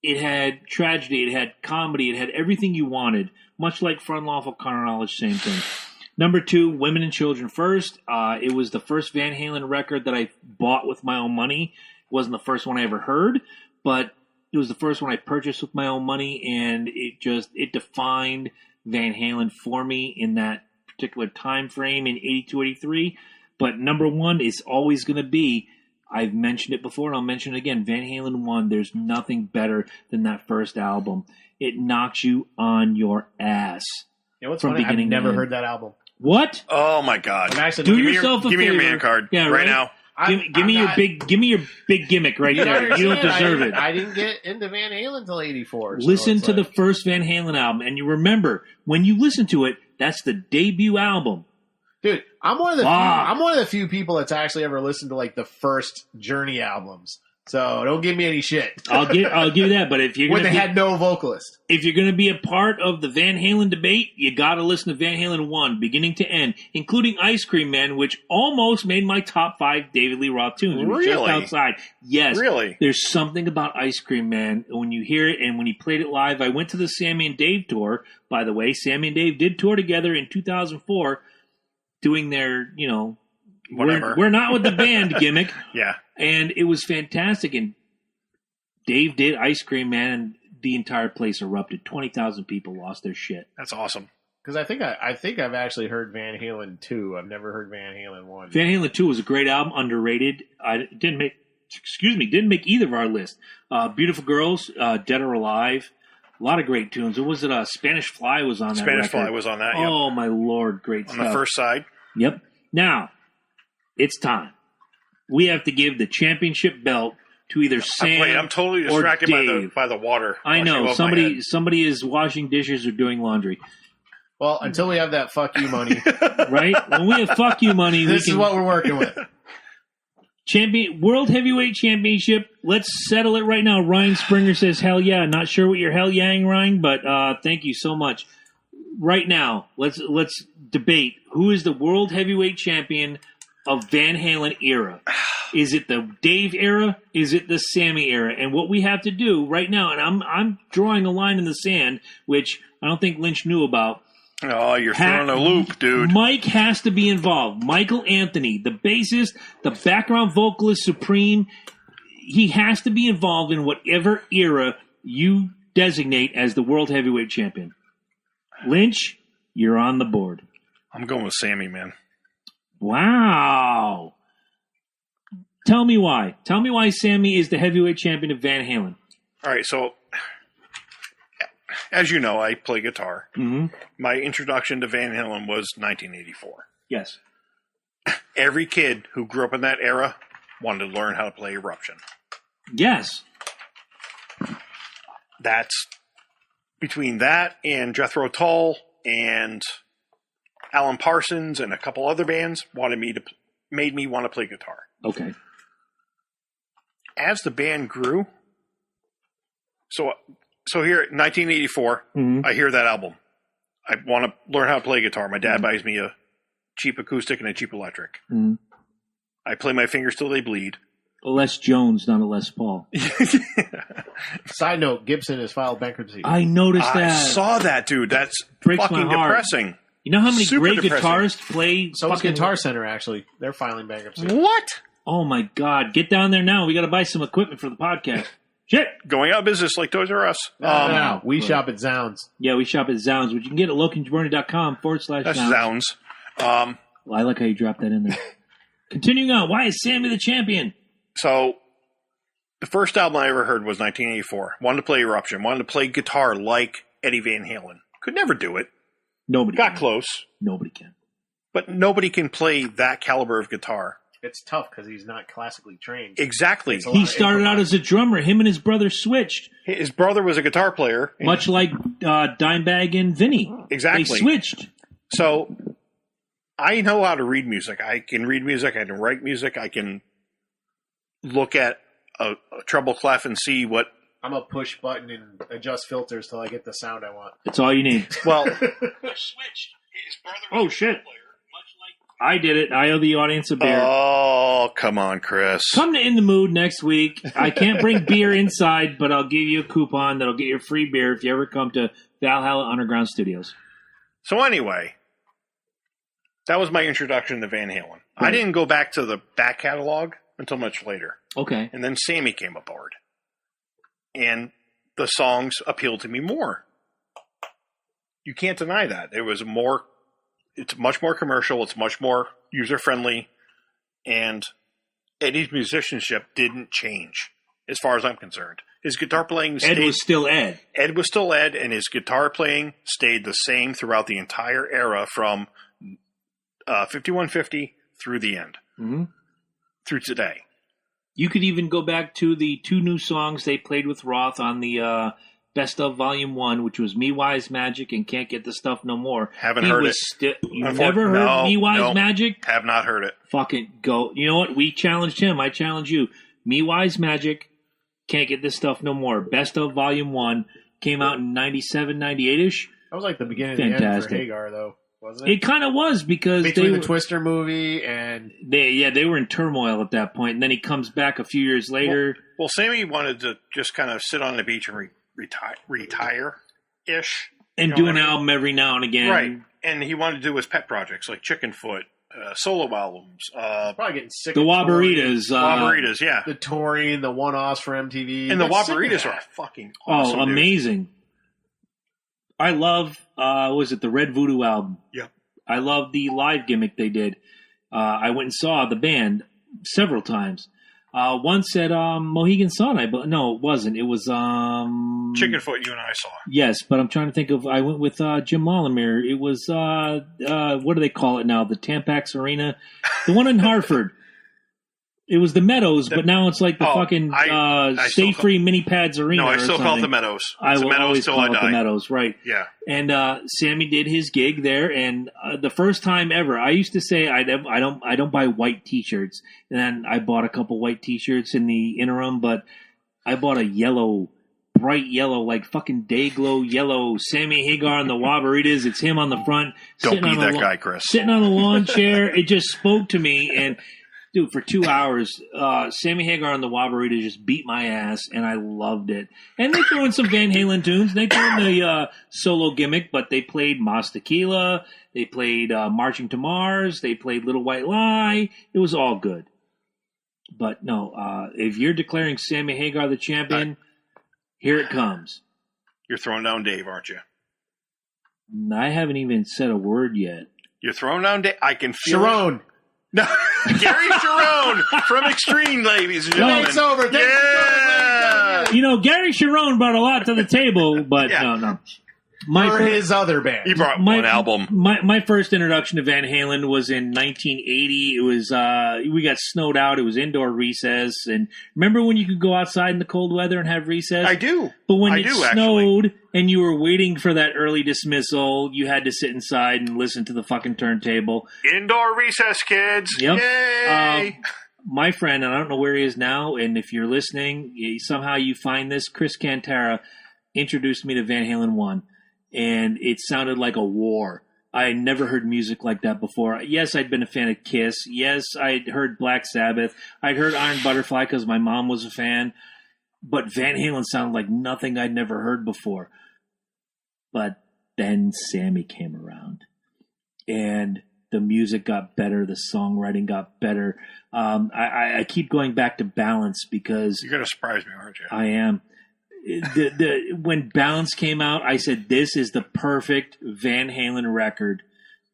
S1: It had tragedy, it had comedy, it had everything you wanted. Much like For Unlawful Carnal Knowledge, same thing. Number 2, Women and Children First. It was the first Van Halen record that I bought with my own money. It wasn't the first one I ever heard, but it was the first one I purchased with my own money, and it defined Van Halen for me in that particular time frame in 82, 83. But number 1 is always going to be, I've mentioned it before and I'll mention it again, Van Halen 1, there's nothing better than that first album. It knocks you on your ass.
S3: What's
S1: From
S3: funny? I've
S1: beginning to
S3: never
S1: end.
S3: heard that album.
S1: What?
S2: Oh my God!
S3: I'm actually
S1: Do
S3: not-
S1: yourself a
S2: give me your
S1: favor.
S2: man card
S1: Yeah,
S2: right now.
S1: Give me your big gimmick right there. You don't deserve it.
S3: I didn't get into Van Halen until 84. so
S1: Listen
S3: it's
S1: to
S3: like-
S1: the first Van Halen album, and you remember, when you listen to it, that's the debut album.
S3: Dude, I'm one of the
S1: Wow.
S3: few people that's actually ever listened to like the first Journey albums. So don't give me any shit.
S1: I'll give you that. But if you're
S3: when they had no vocalist,
S1: if you're going to be a part of the Van Halen debate, you got to listen to Van Halen 1, beginning to end, including Ice Cream Man, which almost made my top 5 David Lee Roth tunes. It was just outside. Yes.
S2: Really?
S1: There's something about Ice Cream Man when you hear it, and when he played it live. I went to the Sammy and Dave tour, by the way. Sammy and Dave did tour together in 2004, doing their,
S2: whatever.
S1: We're not with the band gimmick.
S2: Yeah.
S1: And it was fantastic. And Dave did Ice Cream Man, and the entire place erupted. 20,000 people lost their shit.
S2: That's awesome.
S3: Because I think I've actually heard Van Halen 2. I've never heard Van Halen 1.
S1: Van Halen 2 was a great album, underrated. Didn't make either of our list. Beautiful Girls, Dead or Alive. A lot of great tunes. What was it? Spanish Fly was on that record.
S2: Spanish Fly was on that, yep.
S1: Oh, my Lord. Great stuff.
S2: On the first side.
S1: Yep. Now, it's time. We have to give the championship belt to either Sam
S2: I'm totally distracted by the water.
S1: I know. Somebody is washing dishes or doing laundry.
S3: Well, until we have that fuck you money.
S1: Right? When we have fuck you money,
S3: this is what we're working with.
S1: World Heavyweight Championship. Let's settle it right now. Ryan Springer says, hell yeah. Not sure what you're hell yang, Ryan, but thank you so much. Right now, let's debate who is the World Heavyweight Champion of Van Halen era. Is it the Dave era? Is it the Sammy era? And what we have to do right now, and I'm drawing a line in the sand, which I don't think Lynch knew about.
S2: Oh, you're throwing a loop, dude.
S1: Mike has to be involved. Michael Anthony, the bassist, the background vocalist supreme, he has to be involved in whatever era you designate as the World Heavyweight Champion. Lynch, you're on the board.
S2: I'm going with Sammy, man.
S1: Wow. Tell me why. Tell me why Sammy is the heavyweight champion of Van Halen.
S2: All right, so as you know, I play guitar.
S1: Mm-hmm.
S2: My introduction to Van Halen was 1984.
S1: Yes.
S2: Every kid who grew up in that era wanted to learn how to play Eruption.
S1: Yes.
S2: That's between that and Jethro Tull and Alan Parsons and a couple other bands made me want to play guitar.
S1: Okay.
S2: As the band grew, so here, 1984, I hear that album. I want to learn how to play guitar. My dad buys me a cheap acoustic and a cheap electric. I play my fingers till they bleed.
S1: A Les Jones, not a Les Paul.
S3: Side note, Gibson has filed bankruptcy.
S1: I noticed that.
S2: I saw that, dude. That's
S1: Breaks
S2: fucking
S1: my heart.
S2: depressing.
S1: You know how many
S2: Super
S1: great
S2: depressing.
S1: guitarists play?
S3: So is Guitar Center, actually. They're filing bankruptcy.
S2: What?
S1: Oh, my God. Get down there now. We got to buy some equipment for the podcast. Shit.
S2: Going out of business like Toys R Us.
S3: No, we shop at Zounds.
S1: Yeah, we shop at Zounds, which you can get at lokiandjabroni.com/Zounds.
S2: That's Zounds.
S1: Well, I like how you dropped that in there. Continuing on, why is Sammy the champion?
S2: So, the first album I ever heard was 1984. Wanted to play Eruption. Wanted to play guitar like Eddie Van Halen. Could never do it.
S1: Nobody
S2: Got
S1: can.
S2: close.
S1: Nobody can.
S2: But nobody can play that caliber of guitar.
S3: It's tough because he's not classically trained.
S2: Exactly.
S1: He started out as a drummer. Him and his brother switched.
S2: His brother was a guitar player.
S1: Much like Dimebag and Vinny.
S2: Exactly.
S1: They switched.
S2: So, I know how to read music. I can read music. I can write music. I can look at a treble clef and see what...
S3: I'm a push button and adjust filters till I get the sound I want.
S1: That's all you need.
S2: Well...
S1: switched. Oh, shit. I did it. I owe the audience a beer.
S2: Oh, come on, Chris.
S1: Come to In the Mood next week. I can't bring beer inside, but I'll give you a coupon that'll get you a free beer if you ever come to Valhalla Underground Studios.
S2: So anyway, that was my introduction to Van Halen.
S1: Right.
S2: I didn't go back to the back catalog until much later.
S1: Okay.
S2: And then Sammy came aboard. And the songs appealed to me more. You can't deny that. It's much more commercial. It's much more user-friendly. And Eddie's musicianship didn't change, as far as I'm concerned. His guitar playing stayed...
S1: Ed was still Ed.
S2: Ed was still Ed, and his guitar playing stayed the same throughout the entire era from 5150 through the end.
S1: Mm-hmm.
S2: Through today.
S1: You could even go back to the 2 new songs they played with Roth on the... Best of Volume 1, which was Me Wise Magic and Can't Get the Stuff No More.
S2: Haven't heard it.
S1: You never heard Me Wise Magic?
S2: Have not heard it.
S1: Fucking go. You know what? We challenged him. I challenge you. Me Wise Magic, Can't Get This Stuff No More. Best of Volume 1 came out in 97, 98-ish.
S3: That was like the beginning of the end for Hagar, though, wasn't it?
S1: It kind of was because
S3: between the Twister movie and
S1: they were in turmoil at that point, and then he comes back a few years later.
S2: Well, Sammy wanted to just kind of sit on the beach and retire-ish.
S1: And do an album every now and again.
S2: Right. And he wanted to do his pet projects like Chickenfoot, solo albums.
S3: Probably getting sick
S1: the
S3: of
S1: Wabaritas.
S2: Wabaritas, yeah.
S3: The touring, the one-offs for MTV.
S2: And the Wabaritas are fucking awesome.
S1: Oh, amazing. Dude. I love, was it the Red Voodoo album?
S2: Yeah.
S1: I love the live gimmick they did. I went and saw the band several times. Once at Mohegan Sun, no, it wasn't. It was
S2: Chickenfoot. You and I saw.
S1: Yes, but I'm trying to think of. I went with Jim Mollimere. It was what do they call it now? The Tampax Arena, the one in Hartford. It was the Meadows, but now it's like the fucking State Free Mini Pads Arena.
S2: No, I still call it the Meadows.
S1: I will always
S2: call
S1: it the Meadows, right?
S2: Yeah.
S1: And Sammy did his gig there, and the first time ever, I used to say I don't buy white T-shirts, and then I bought a couple white T-shirts in the interim, but I bought a yellow, bright yellow, like fucking Dayglow yellow Sammy Hagar and the Wabaritas. It's him on the front.
S2: Don't be that guy, Chris.
S1: Sitting on a lawn chair. It just spoke to me, and. Dude, for 2 hours, Sammy Hagar and the Wabaritas just beat my ass, and I loved it. And they threw in some Van Halen tunes. They threw in the solo gimmick, but they played Mas Tequila. They played Marching to Mars. They played Little White Lie. It was all good. But no, if you're declaring Sammy Hagar the champion, here it comes.
S2: You're throwing down Dave, aren't you?
S1: I haven't even said a word yet.
S2: You're throwing down Dave. I can feel
S3: Sharon.
S2: No, Gary Sharon from Extreme, ladies and gentlemen.
S3: It's over.
S2: Yeah.
S1: You know, Gary Sharon brought a lot to the table, but no.
S3: His other band.
S2: He brought one album.
S1: My first introduction to Van Halen was in 1980. It was we got snowed out. It was indoor recess, and remember when you could go outside in the cold weather and have recess?
S2: I do.
S1: But when it snowed and you were waiting for that early dismissal, you had to sit inside and listen to the fucking turntable.
S2: Indoor recess, kids.
S1: Yep.
S2: Yay!
S1: My friend, and I don't know where he is now, and if you're listening, somehow you find this, Chris Cantara introduced me to Van Halen 1. And it sounded like a war. I had never heard music like that before. Yes, I'd been a fan of Kiss. Yes, I'd heard Black Sabbath. I'd heard Iron Butterfly because my mom was a fan. But Van Halen sounded like nothing I'd never heard before. But then Sammy came around. And the music got better. The songwriting got better. I keep going back to Balance because...
S2: You're going to surprise me, aren't you?
S1: I am. When Balance came out, I said, this is the perfect Van Halen record,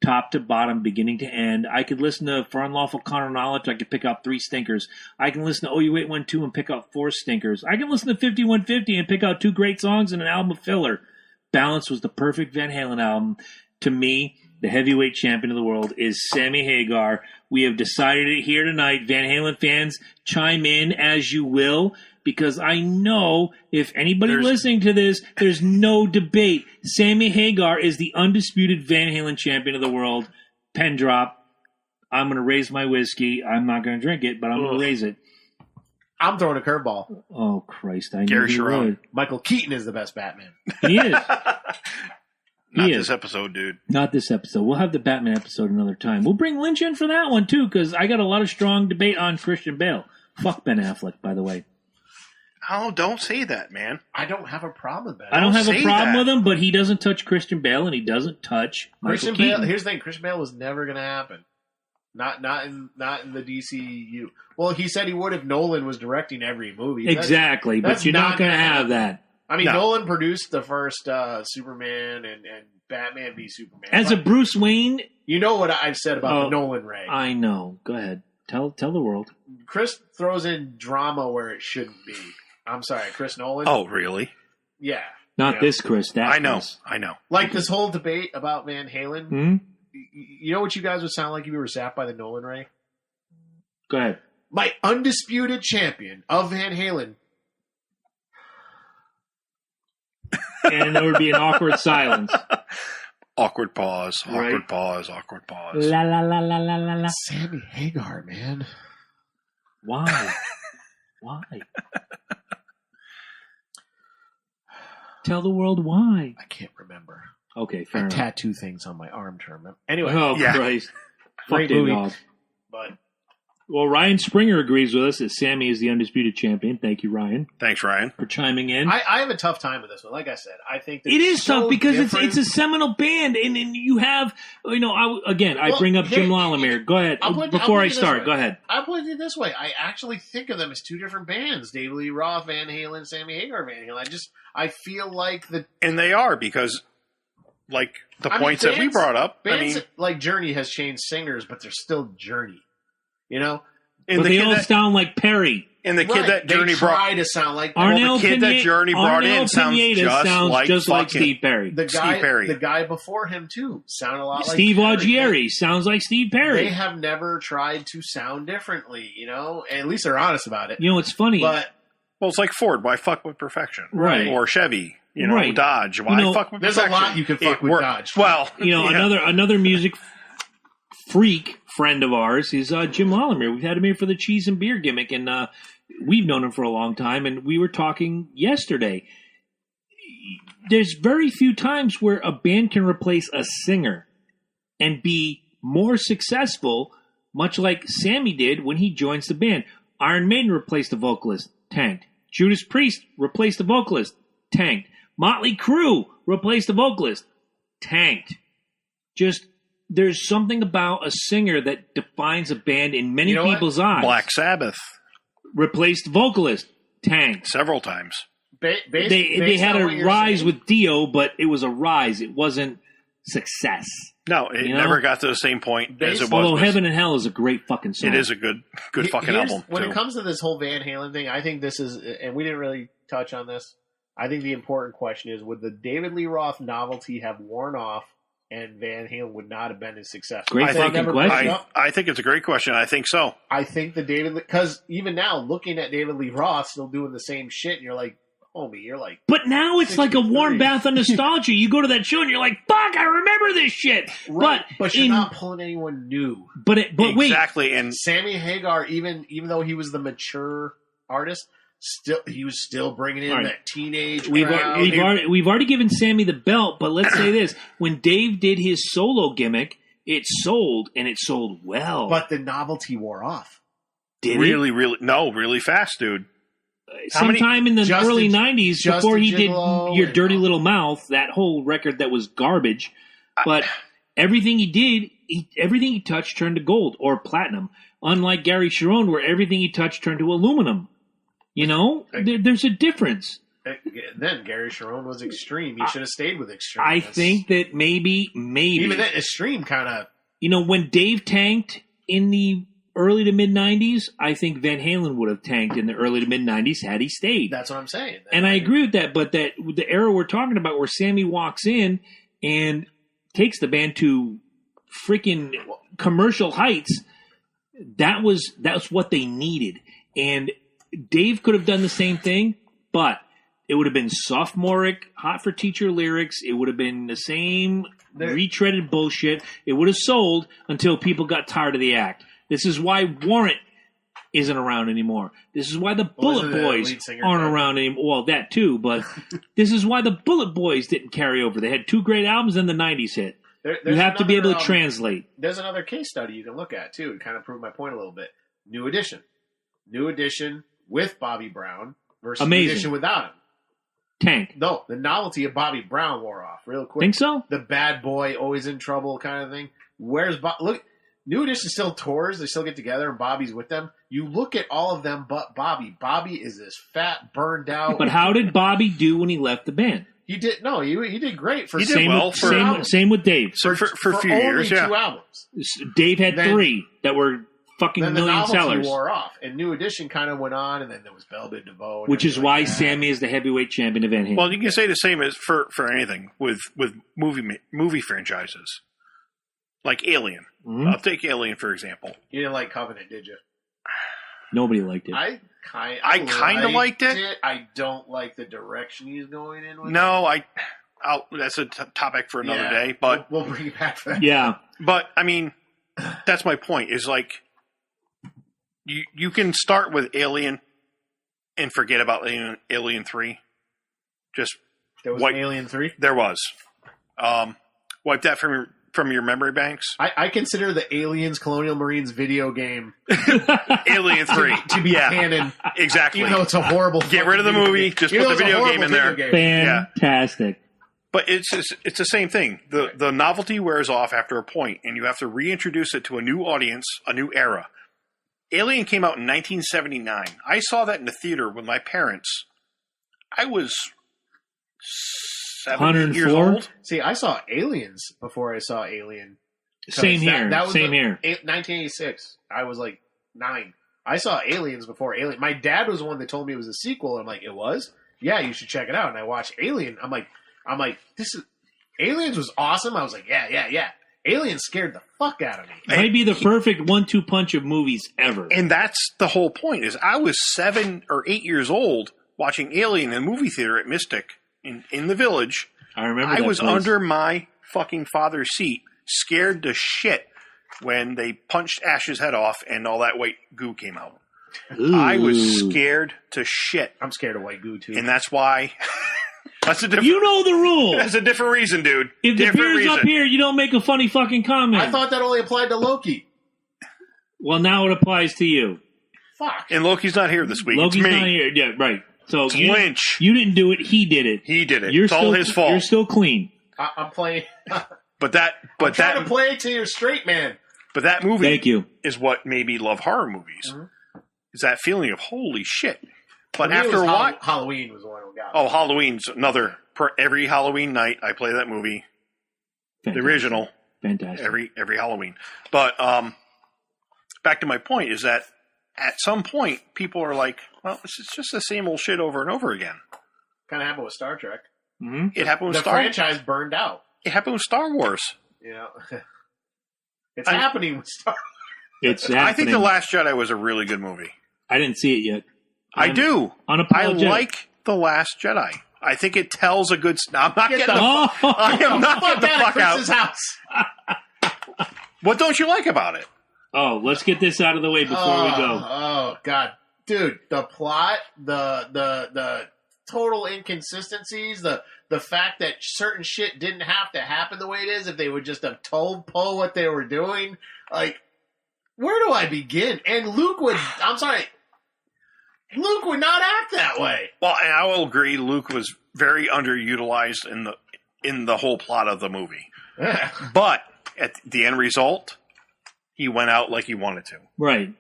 S1: top to bottom, beginning to end. I could listen to For Unlawful Carnal Knowledge, I could pick out 3 stinkers. I can listen to OU812 and pick out 4 stinkers. I can listen to 5150 and pick out 2 great songs and an album of filler. Balance was the perfect Van Halen album. To me, the heavyweight champion of the world is Sammy Hagar. We have decided it here tonight. Van Halen fans, chime in as you will. Because I know if anybody listening to this, there's no debate. Sammy Hagar is the undisputed Van Halen champion of the world. Pen drop. I'm going to raise my whiskey. I'm not going to drink it, but I'm going to raise it.
S3: I'm throwing a curveball.
S1: Oh, Christ. I
S2: Gary
S1: knew you would.
S3: Michael Keaton is the best Batman.
S1: He is.
S2: Not this episode, dude.
S1: Not this episode. We'll have the Batman episode another time. We'll bring Lynch in for that one, too, because I got a lot of strong debate on Christian Bale. Fuck Ben Affleck, by the way.
S2: Oh, don't say that, man.
S3: I don't have a problem with that.
S1: I don't have a problem with him, but he doesn't touch Christian Bale, and he doesn't touch Michael Keaton.
S3: Here's the thing: Christian Bale was never going to happen. Not in the DCU. Well, he said he would if Nolan was directing every movie.
S1: Exactly, but you're not going to have that.
S3: I mean, Nolan produced the first Superman and Batman v Superman.
S1: As a Bruce Wayne,
S3: you know what I've said about the Nolan Ray.
S1: I know. Go ahead. Tell the world.
S3: Chris throws in drama where it shouldn't be. I'm sorry, Chris Nolan.
S2: Oh, really?
S3: Yeah.
S1: Not this Chris. That
S2: I know.
S1: Chris.
S2: I know.
S3: Like this whole debate about Van Halen.
S1: Hmm?
S3: You know what you guys would sound like if you were zapped by the Nolan Ray?
S1: Go ahead.
S3: My undisputed champion of Van Halen.
S1: And there would be an awkward silence.
S2: Awkward pause. Awkward
S1: Right.
S2: pause. Awkward pause.
S1: La la la la la la la.
S3: Sammy Hagar, man.
S1: Why? Why? Tell the world why.
S3: I can't remember.
S1: Okay, fair
S3: I
S1: enough.
S3: tattoo things on my arm to remember. Anyway.
S1: Oh,
S2: Yeah.
S1: Christ.
S3: Great
S1: Fuck
S3: movie.
S1: dog.
S3: But
S1: Well, Ryan Springer agrees with us that Sammy is the undisputed champion. Thank you, Ryan,
S2: Thanks, Ryan.
S1: for chiming in.
S3: I have a tough time with this one. Like I said, I think that
S1: It is
S3: so
S1: tough because
S3: different.
S1: it's a seminal band, and you have, I
S3: Well,
S1: bring up Jim
S3: here-
S1: Latimer. Go ahead.
S3: I'll put
S1: Before I
S3: it this
S1: start,
S3: way.
S1: go ahead.
S3: I'll put it this way. I actually think of them as two different bands. David Lee Roth, Van Halen, Sammy Hagar, Van Halen. I feel like
S2: And they are, because, like, the
S3: I mean,
S2: points that we
S3: bands-
S2: brought up,
S3: bands like Journey has changed singers, but they're still Journey. You know?
S2: and
S1: But
S2: the
S1: they
S2: kid
S1: all
S2: that,
S1: sound like Perry.
S2: and the kid
S3: Right.
S2: that Journey
S3: they
S2: brought,
S3: try to sound like
S1: Arnell
S2: the kid that Journey brought in sounds just like fucking
S1: Steve Perry.
S3: the guy.
S2: Steve Perry.
S3: The guy before him too sounded a lot
S1: Steve
S3: like Perry.
S1: Augeri sounds like Steve Perry.
S3: They have never tried to sound differently, you know. And at least they're honest about it.
S1: You know, it's funny.
S3: But
S2: well, it's like Ford. Why fuck with perfection?
S1: Right.
S2: Or Chevy.
S1: Right.
S2: Dodge. Why fuck with
S3: there's a
S2: perfection?
S3: lot you can fuck
S2: It
S3: with
S2: worked.
S3: Dodge.
S2: Well,
S1: Yeah. another music freak friend of ours is Jim Latimer. We've had him here for the cheese and beer gimmick, and we've known him for a long time. And we were talking yesterday. There's very few times where a band can replace a singer and be more successful, much like Sammy did when he joins the band. Iron Maiden replaced the vocalist, tanked. Judas Priest replaced the vocalist, tanked. Motley Crue replaced the vocalist, tanked. Just, there's something about a singer that defines a band in many
S3: You know what?
S1: people's eyes.
S2: Black Sabbath
S1: Replaced the vocalist, tanked.
S2: several times.
S1: They had a rise with Dio, but it was a rise. It wasn't success.
S2: No, it
S1: You know?
S2: never got to the same point as it was.
S1: Although
S2: with-
S1: Heaven and Hell is a great fucking song.
S2: it is a good fucking
S3: Here's-
S2: album.
S3: When
S2: too.
S3: it comes to this whole Van Halen thing, I think this is, and we didn't really touch on this. I think the important question is: would the David Lee Roth novelty have worn off, and Van Halen would not have been as successful?
S1: Great
S3: I think
S1: fucking
S3: never
S1: question.
S3: brought it up.
S2: I think it's a great question. I think so.
S3: I think the because even now, looking at David Lee Roth still doing the same shit, and you're like, homie, you're like,
S1: But now it's like a warm
S3: 63.
S1: bath of nostalgia. You go to that show and you're like, "Fuck, I remember this shit."
S3: right, but you're
S1: in-
S3: not pulling anyone new.
S1: But wait,
S2: Exactly. And
S3: Sammy Hagar, even though he was the mature artist, he was still bringing in
S1: All right.
S3: that teenage
S1: we've
S3: crowd.
S1: we've already given Sammy the belt. But let's say this: when Dave did his solo gimmick, it sold and it sold well.
S3: But the novelty wore off.
S1: did
S2: really fast, dude. How many-
S1: sometime in the
S3: Justin-
S1: early '90s, before he did
S3: Gigolo
S1: Your
S3: and-
S1: Dirty Little Mouth, that whole record that was garbage. But everything he did, everything he touched turned to gold or platinum. Unlike Gary Sharon, where everything he touched turned to aluminum. You know, there's a difference.
S3: Then Gary Sharon was Extreme. He should have stayed with Extreme.
S1: I think that maybe
S3: even that Extreme kind of.
S1: you know, when Dave tanked in the early to mid '90s, I think Van Halen would have tanked in the early to mid '90s had he stayed.
S3: That's what I'm saying.
S1: And I agree with that, but that with the era we're talking about, where Sammy walks in and takes the band to freaking commercial heights, that's what they needed. And Dave could have done the same thing, but it would have been sophomoric, hot for teacher lyrics. It would have been the same retreaded bullshit. It would have sold until people got tired of the act. This is why Warrant isn't around anymore. This is why the Bullet
S3: isn't the
S1: Boys
S3: lead singer
S1: aren't
S3: dead?
S1: around anymore. Well, that too, but this is why the Bullet Boys didn't carry over. They had 2 great albums, then the '90s hit. You have to be able to translate.
S3: There's another case study you can look at too, to kind of prove my point a little bit. New Edition with Bobby Brown versus
S1: Amazing.
S3: New Edition without him.
S1: Tank.
S3: No, the novelty of Bobby Brown wore off real quick.
S1: Think so?
S3: The bad boy, always in trouble kind of thing. Where's look? New Edition still tours. They still get together, and Bobby's with them. You look at all of them, but Bobby. Bobby is this fat, burned out.
S1: But how did Bobby do when he left the band?
S3: He did no. He did great for
S2: He did
S1: Same
S2: well
S1: with,
S2: for-
S1: same with Dave.
S2: So for a few
S3: only
S2: years, yeah.
S3: 2 albums.
S1: Dave had
S3: Then-
S1: 3 that were fucking
S3: Then the
S1: million
S3: novelty
S1: sellers,
S3: wore off, and New Edition kind of went on, and then there was Velvet DeVoe, and
S1: which is
S3: everything
S1: why
S3: like that.
S1: Sammy is the heavyweight champion of Van Halen.
S2: Well, you can say the same as for anything with movie franchises, like Alien.
S1: Mhm.
S2: I'll take Alien for example.
S3: You didn't like Covenant, did you?
S1: Nobody liked it.
S3: I
S2: kinda liked it.
S3: I don't like the direction he's going in with.
S2: No, that's a topic for another day. But
S3: we'll bring it back for that.
S1: Yeah,
S2: But I mean, that's my point. Is like you can start with Alien and forget about Alien 3. Just
S3: There was an Alien 3?
S2: There was. Wipe that from your memory banks.
S3: I consider the Aliens Colonial Marines video game
S2: Alien 3
S3: to be canon.
S2: Exactly.
S3: Even though it's a horrible
S2: Get rid of the movie. Just put the video game in there.
S1: Fantastic.
S2: But it's the same thing. The novelty wears off after a point, and you have to reintroduce it to a new audience, a new era. Alien came out in 1979. I saw that in the theater with my parents. I was 7 years old.
S3: See, I saw Aliens before I saw Alien.
S1: Same here.
S3: That was
S1: Same here.
S3: 1986. I was like 9. I saw Aliens before Alien. My dad was the one that told me it was a sequel. I'm like, it was? Yeah, you should check it out. And I watched Alien. I'm like, this is Aliens was awesome. I was like, yeah. Aliens scared the fuck out of me.
S1: It might be the perfect 1-2 punch of movies ever.
S2: And that's the whole point. Is I was 7 or 8 years old watching Alien in a movie theater at Mystic in the Village.
S1: I remember.
S2: I was under my fucking father's seat, scared to shit when they punched Ash's head off and all that white goo came out.
S1: Ooh.
S2: I was scared to shit.
S3: I'm scared of white goo too,
S2: and that's why. That's a different.
S1: You know the rule.
S2: That's a different reason, dude.
S1: If the beer's up here, you don't make a funny fucking comment.
S3: I thought that only applied to Loki.
S1: Well, now it applies to you.
S3: Fuck.
S2: And Loki's not here this week.
S1: Loki's
S2: it's me.
S1: not here. Yeah, right. So
S2: it's Lynch.
S1: You didn't do it. He did it.
S2: He did it.
S1: It's
S2: all his fault.
S1: You're still clean.
S3: I'm playing.
S2: I'm trying
S3: to play it to your straight man.
S2: But that movie
S1: Thank you.
S2: is what made me love horror movies.
S3: Mm-hmm.
S2: Is that feeling of holy shit. But
S3: For me,
S2: after a while,
S3: Halloween was the one who got me.
S2: Oh, Halloween's another. Every Halloween night, I play that movie.
S1: Fantastic.
S2: The original.
S1: Fantastic.
S2: Every Halloween. But back to my point is that at some point, people are like, well, it's just the same old shit over and over again.
S3: Kind of happened with Star Trek.
S1: Mm-hmm.
S2: It happened with
S3: the franchise burned out.
S2: It happened with Star Wars.
S3: You know, it's happening with Star Wars.
S1: It's happening.
S2: I think The Last Jedi was a really good movie.
S1: I didn't see it yet.
S2: I do. I like The Last Jedi. I think it tells a good. No, I'm not getting the. I am not getting the fuck out.
S3: House.
S2: What don't you like about it?
S1: Oh, let's get this out of the way before we go.
S3: Oh God, dude, the plot, the total inconsistencies, the fact that certain shit didn't have to happen the way it is if they would just have told Poe what they were doing. Like, where do I begin? And Luke would not act that way.
S2: Well, and I will agree. Luke was very underutilized in the whole plot of the movie. But at the end result, he went out like he wanted to.
S1: Right.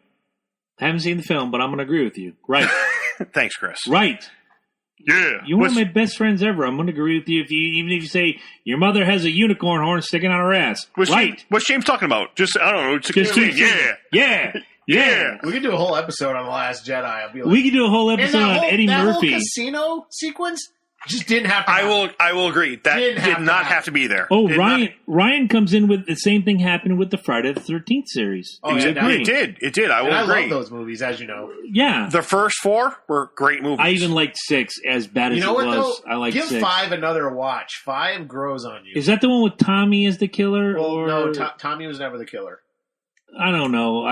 S1: I haven't seen the film, but I'm going to agree with you. Right.
S2: Thanks, Chris.
S1: Right.
S2: Yeah.
S1: You're one of my best friends ever. I'm going to agree with you even if you say your mother has a unicorn horn sticking out her ass.
S2: What's James talking about? Just, I don't know. 16. Yeah.
S3: We could do a whole episode on The Last Jedi. I'll be like,
S1: we could do a whole episode on Eddie Murphy.
S3: Whole casino sequence just didn't have to happen.
S2: I will agree. That did not have to be there.
S1: Oh, Ryan comes in with the same thing happened with the Friday the 13th series.
S2: Oh, it did. I will agree.
S3: I love those movies, as you know.
S1: Yeah.
S2: The first 4 were great movies.
S1: I even liked 6, as bad as it was.
S3: Though?
S1: I liked 6.
S3: Give 5 another watch. 5 grows on you.
S1: Is that the one with Tommy as the killer?
S3: Well,
S1: or
S3: no, Tommy was never the killer.
S1: I don't know.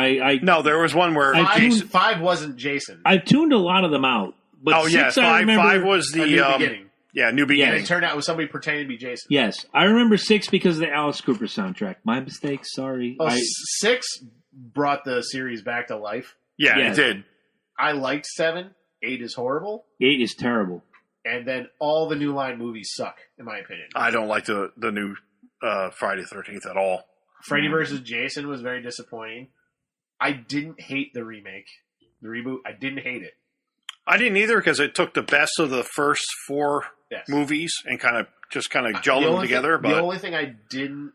S2: No, there was one where
S3: 5 wasn't Jason.
S1: I've tuned a lot of them out. But 6, I remember,
S2: 5 was the
S3: New Beginning.
S2: Yeah, New Beginning.
S3: And it turned out it was somebody pretending to be Jason.
S1: Yes. I remember 6 because of the Alice Cooper soundtrack. My mistake, sorry.
S3: 6 brought the series back to life.
S2: Yeah, it did.
S3: I liked 7. 8 is horrible.
S1: 8 is terrible.
S3: And then all the New Line movies suck, in my opinion.
S2: I don't like the new Friday the 13th at all.
S3: Freddy vs. Jason was very disappointing. I didn't hate the remake. The reboot, I didn't hate it.
S2: I didn't either because it took the best of the first 4 movies and kind of jelled them together. But
S3: the only thing I didn't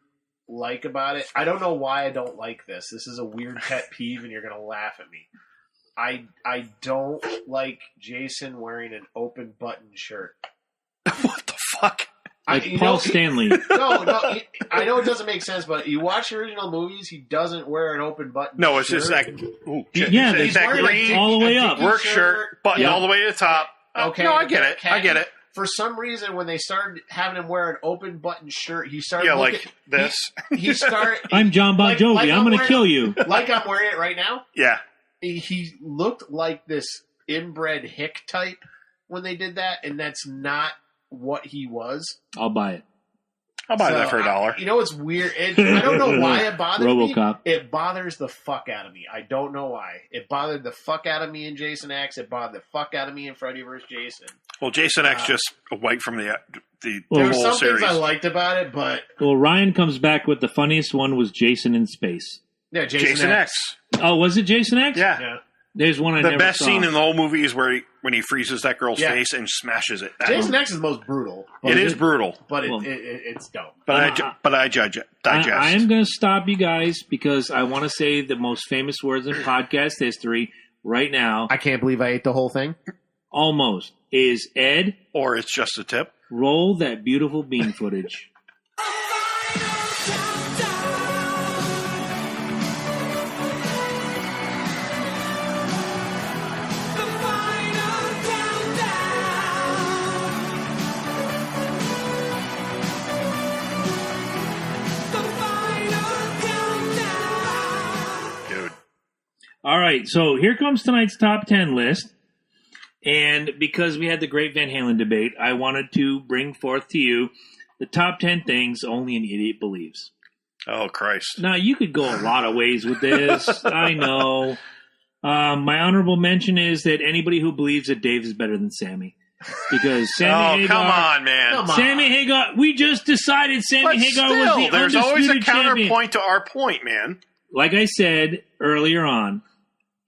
S3: like about it, I don't know why I don't like this. This is a weird pet peeve, and you're going to laugh at me. I don't like Jason wearing an open button shirt.
S2: What the fuck?
S1: Like Paul Stanley.
S3: No, I know it doesn't make sense, but you watch the original movies, he doesn't wear an open button.
S2: No, it's
S3: shirt.
S2: just that. Ooh,
S1: yeah,
S2: it's that green
S1: all the way up
S2: work shirt, button all the way to the top.
S3: Okay,
S2: no, I get it. I get it.
S3: For some reason, when they started having him wear an open button shirt, he started
S2: like this.
S3: He started.
S1: I'm John Bon Jovi. I'm going to kill you.
S3: Like I'm wearing it right now.
S2: Yeah.
S3: He looked like this inbred hick type when they did that, and that's not what he was.
S1: I'll buy it.
S2: I'll buy that for $1.
S3: You know what's weird? I don't know why it bothers
S1: RoboCop.
S3: me. It bothers the fuck out of me. I don't know why. It bothered the fuck out of me in Jason X. It bothered the fuck out of me in Freddy vs. Jason.
S2: Well, Jason X just away from the
S3: there
S2: whole
S3: were some
S2: series.
S3: things I liked about it, but
S1: Well, Ryan comes back with the funniest one was Jason in space.
S3: yeah,
S2: Jason X.
S1: Oh, was it Jason X?
S2: Yeah.
S1: There's one I
S2: The
S1: never
S2: best
S1: saw.
S2: scene in the whole movie is when he freezes that girl's face and smashes it.
S3: Jason X is the most brutal.
S2: It is brutal.
S3: But
S1: Well,
S3: it's dope.
S2: But I digest.
S1: I am going to stop you guys because I want to say the most famous words in podcast history right now.
S3: I can't believe I ate the whole thing.
S1: Almost. Is Ed,
S2: Or it's just a tip.
S1: roll that beautiful bean footage.
S2: Dude.
S1: All right, so here comes tonight's top 10 list. And because we had the great Van Halen debate, I wanted to bring forth to you the top 10 things only an idiot believes.
S2: Oh, Christ.
S1: Now, you could go a lot of ways with this. I know. My honorable mention is that anybody who believes that Dave is better than Sammy. Because Sammy Hagar...
S2: come on, man.
S1: Sammy Hagar... We just decided Sammy Hagar was the
S2: there's always a
S1: undisputed champion.
S2: counterpoint to our point, man.
S1: Like I said earlier on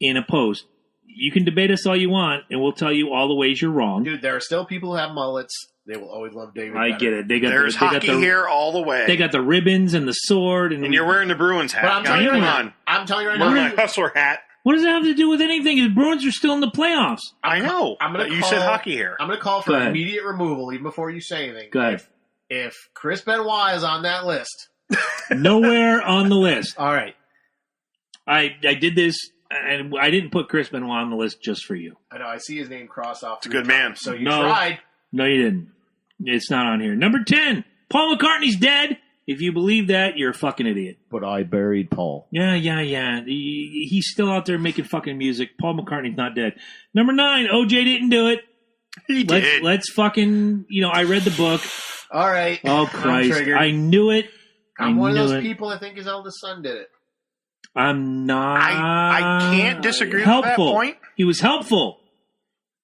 S1: in a post, you can debate us all you want, and we'll tell you all the ways you're wrong.
S3: Dude, there are still people who have mullets. They will always love David.
S1: I get it.
S2: There's hockey hair all the way.
S1: They got the ribbons and the sword. And
S2: you're wearing the Bruins hat.
S3: But I'm telling you
S2: Come
S3: right
S2: on.
S3: now. I'm telling you right
S2: Wearing
S3: now.
S2: my hustler hat.
S1: What does that have to do with anything? The Bruins are still in the playoffs.
S2: I know. You said hockey hair.
S3: I'm going to call for
S1: Go ahead.
S3: immediate removal, even before you say anything.
S1: Go ahead.
S3: If Chris Benoit is on that list.
S1: Nowhere on the list.
S3: All right.
S1: I did this, and I didn't put Chris Benoit on the list just for you.
S3: I know. I see his name crossed off.
S2: It's a good man.
S3: So you
S1: No.
S3: tried.
S1: No, you didn't. It's not on here. Number 10, Paul McCartney's dead. If you believe that, you're a fucking idiot.
S3: But I buried Paul.
S1: Yeah. He's still out there making fucking music. Paul McCartney's not dead. Number 9, OJ didn't do it.
S2: He did.
S1: Let's fucking, I read the book.
S3: All right.
S1: Oh, Christ. I knew it.
S3: I'm one of those
S1: it.
S3: people that think his eldest son did it.
S1: I'm not.
S2: I can't disagree
S1: helpful.
S2: with that point.
S1: He was helpful,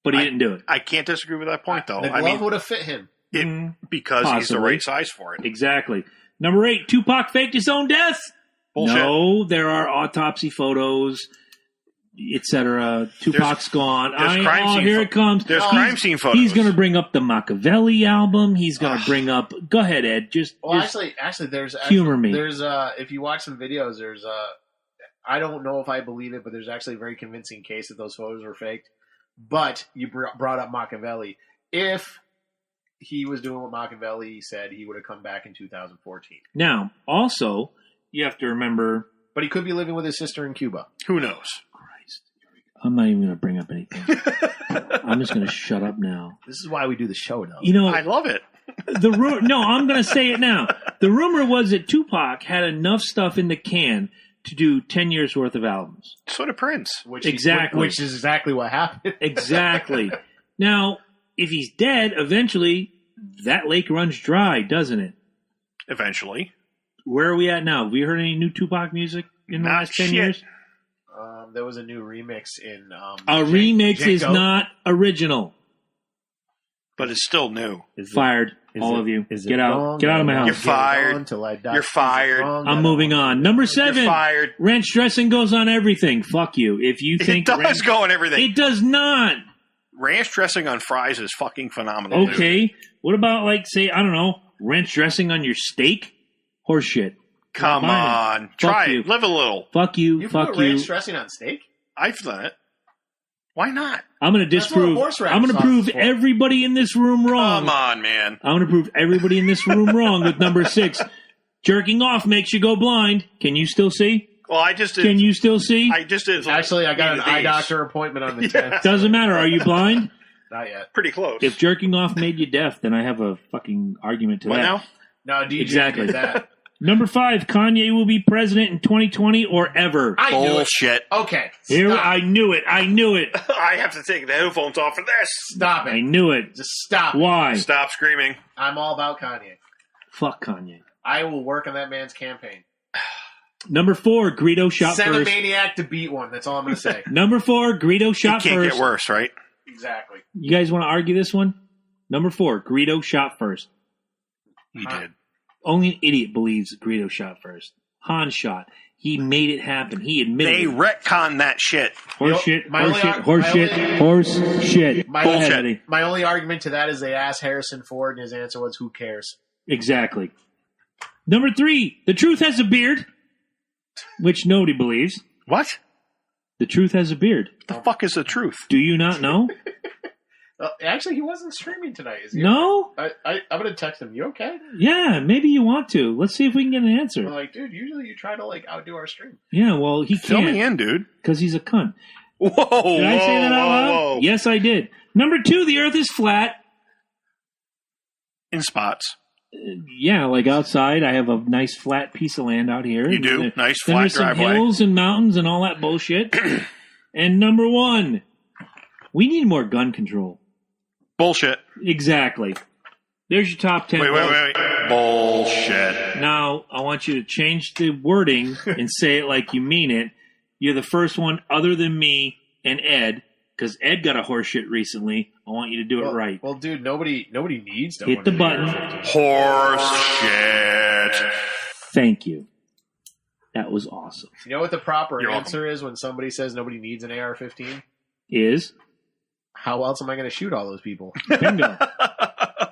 S1: but he didn't do it.
S2: I can't disagree with that point, though.
S3: The glove would have fit him.
S2: Because he's the
S1: Possibly.
S2: right size for it.
S1: Exactly. Number 8, Tupac faked his own death.
S2: Bullshit.
S1: No, there are autopsy photos, etc. Tupac's gone.
S2: there's crime scene
S1: Here it comes.
S2: There's crime scene photos.
S1: He's going to bring up the Machiavelli album. He's going to bring up. Go ahead, Ed. Just
S3: Actually, there's
S1: humor me.
S3: There's if you watch some videos, there's I don't know if I believe it, but there's actually a very convincing case that those photos were faked. But you brought up Machiavelli. If he was doing what Machiavelli said, he would have come back in 2014.
S1: Now, also, you have to remember.
S3: But he could be living with his sister in Cuba.
S2: Who knows?
S1: Christ, I'm not even going to bring up anything. I'm just going to shut up now.
S3: This is why we do the show, though.
S2: I love it.
S1: No, I'm going to say it now. The rumor was that Tupac had enough stuff in the can to do 10 years worth of albums.
S2: So did Prince.
S3: Which
S1: is
S3: exactly what happened.
S1: Exactly. Now, if he's dead, eventually that lake runs dry, doesn't it?
S2: Eventually.
S1: Where are we at now? Have we heard any new Tupac music in the last 10 years?
S3: There was a new remix in...
S1: remix is not original.
S2: But it's still new.
S1: Fired. All of you. Get out. Get out of my house.
S2: You're fired. You're fired.
S1: I'm moving on. Number 7.
S2: You're fired.
S1: Ranch dressing goes on everything. Fuck you. If you think
S2: it does go on everything.
S1: It does not.
S2: Ranch dressing on fries is fucking phenomenal.
S1: Okay.
S2: Dude.
S1: What about, say, I don't know, ranch dressing on your steak? Horseshit.
S2: Come on. Try
S1: you.
S2: it. Live a little.
S1: Fuck you.
S3: You
S1: Fuck
S3: put
S1: you.
S3: ranch dressing on steak?
S2: I've done it. Why not?
S1: I'm going to disprove. I'm going to prove everybody in this room wrong.
S2: Come on, man.
S1: I'm going to prove everybody in this room wrong with number 6. Jerking off makes you go blind. Can you still see?
S2: Well, I just did.
S1: Can you still see?
S2: I just did.
S3: Actually, I got an eye doctor appointment on the 10th.
S1: Doesn't matter. Are you blind?
S3: Not yet.
S2: Pretty close.
S1: If jerking off made you deaf, then I have a fucking argument to
S2: what
S1: that.
S2: Now?
S3: No, DJ
S1: Exactly.
S3: did that.
S1: Number 5, Kanye will be president in 2020 or ever.
S2: Bullshit.
S3: Okay.
S1: Here, I knew it. I
S2: have to take the headphones off for this.
S3: Stop it.
S1: I knew it.
S3: Just stop.
S1: Why?
S2: Stop screaming.
S3: I'm all about Kanye.
S1: Fuck Kanye.
S3: I will work on that man's campaign.
S1: Number 4, Greedo shot
S3: Send
S1: first.
S3: a maniac to beat one. That's all I'm going to say.
S1: Number 4, Greedo shot
S2: It can't
S1: first.
S2: get worse, right?
S3: Exactly.
S1: You guys want to argue this one? Number 4, Greedo shot first.
S2: He did.
S1: Only an idiot believes Greedo shot first. Han shot. He made it happen. He admitted
S2: They
S1: it.
S2: retcon that shit.
S1: Horse shit.
S3: My only argument to that is they asked Harrison Ford, and his answer was, "Who cares?"
S1: Exactly. Number 3, the truth has a beard, which nobody believes.
S2: What?
S1: The truth has a beard.
S2: The fuck is the truth?
S1: Do you not know?
S3: Actually, he wasn't streaming tonight. Is he?
S1: No?
S3: I'm going to text him. You okay?
S1: Yeah, maybe you want to. Let's see if we can get an answer.
S3: I'm like, dude, usually you try to outdo our stream.
S1: Yeah, well, he
S2: Fill me
S1: can't
S2: in, dude.
S1: because he's a cunt.
S2: Whoa,
S1: Did I say that out loud?
S2: whoa.
S1: Yes, I did. Number 2, the earth is flat.
S2: In spots.
S1: Yeah, like outside, I have a nice flat piece of land out here.
S2: You do?
S1: And
S2: Nice
S1: then
S2: flat
S1: there's some
S2: driveway.
S1: hills and mountains and all that bullshit. And number 1, we need more gun control.
S2: Bullshit.
S1: Exactly. There's your top 10.
S2: Wait. Bullshit.
S1: Now, I want you to change the wording and say it like you mean it. You're the first one other than me and Ed, because Ed got a horseshit recently. I want you to do it right.
S3: Well, dude, nobody needs to
S1: Hit the button.
S2: Horse shit.
S1: Thank you. That was awesome.
S3: You know what the proper
S2: You're
S3: answer is when somebody says nobody needs an AR-15?
S1: Is
S3: How else am I going to shoot all those people?
S1: bingo.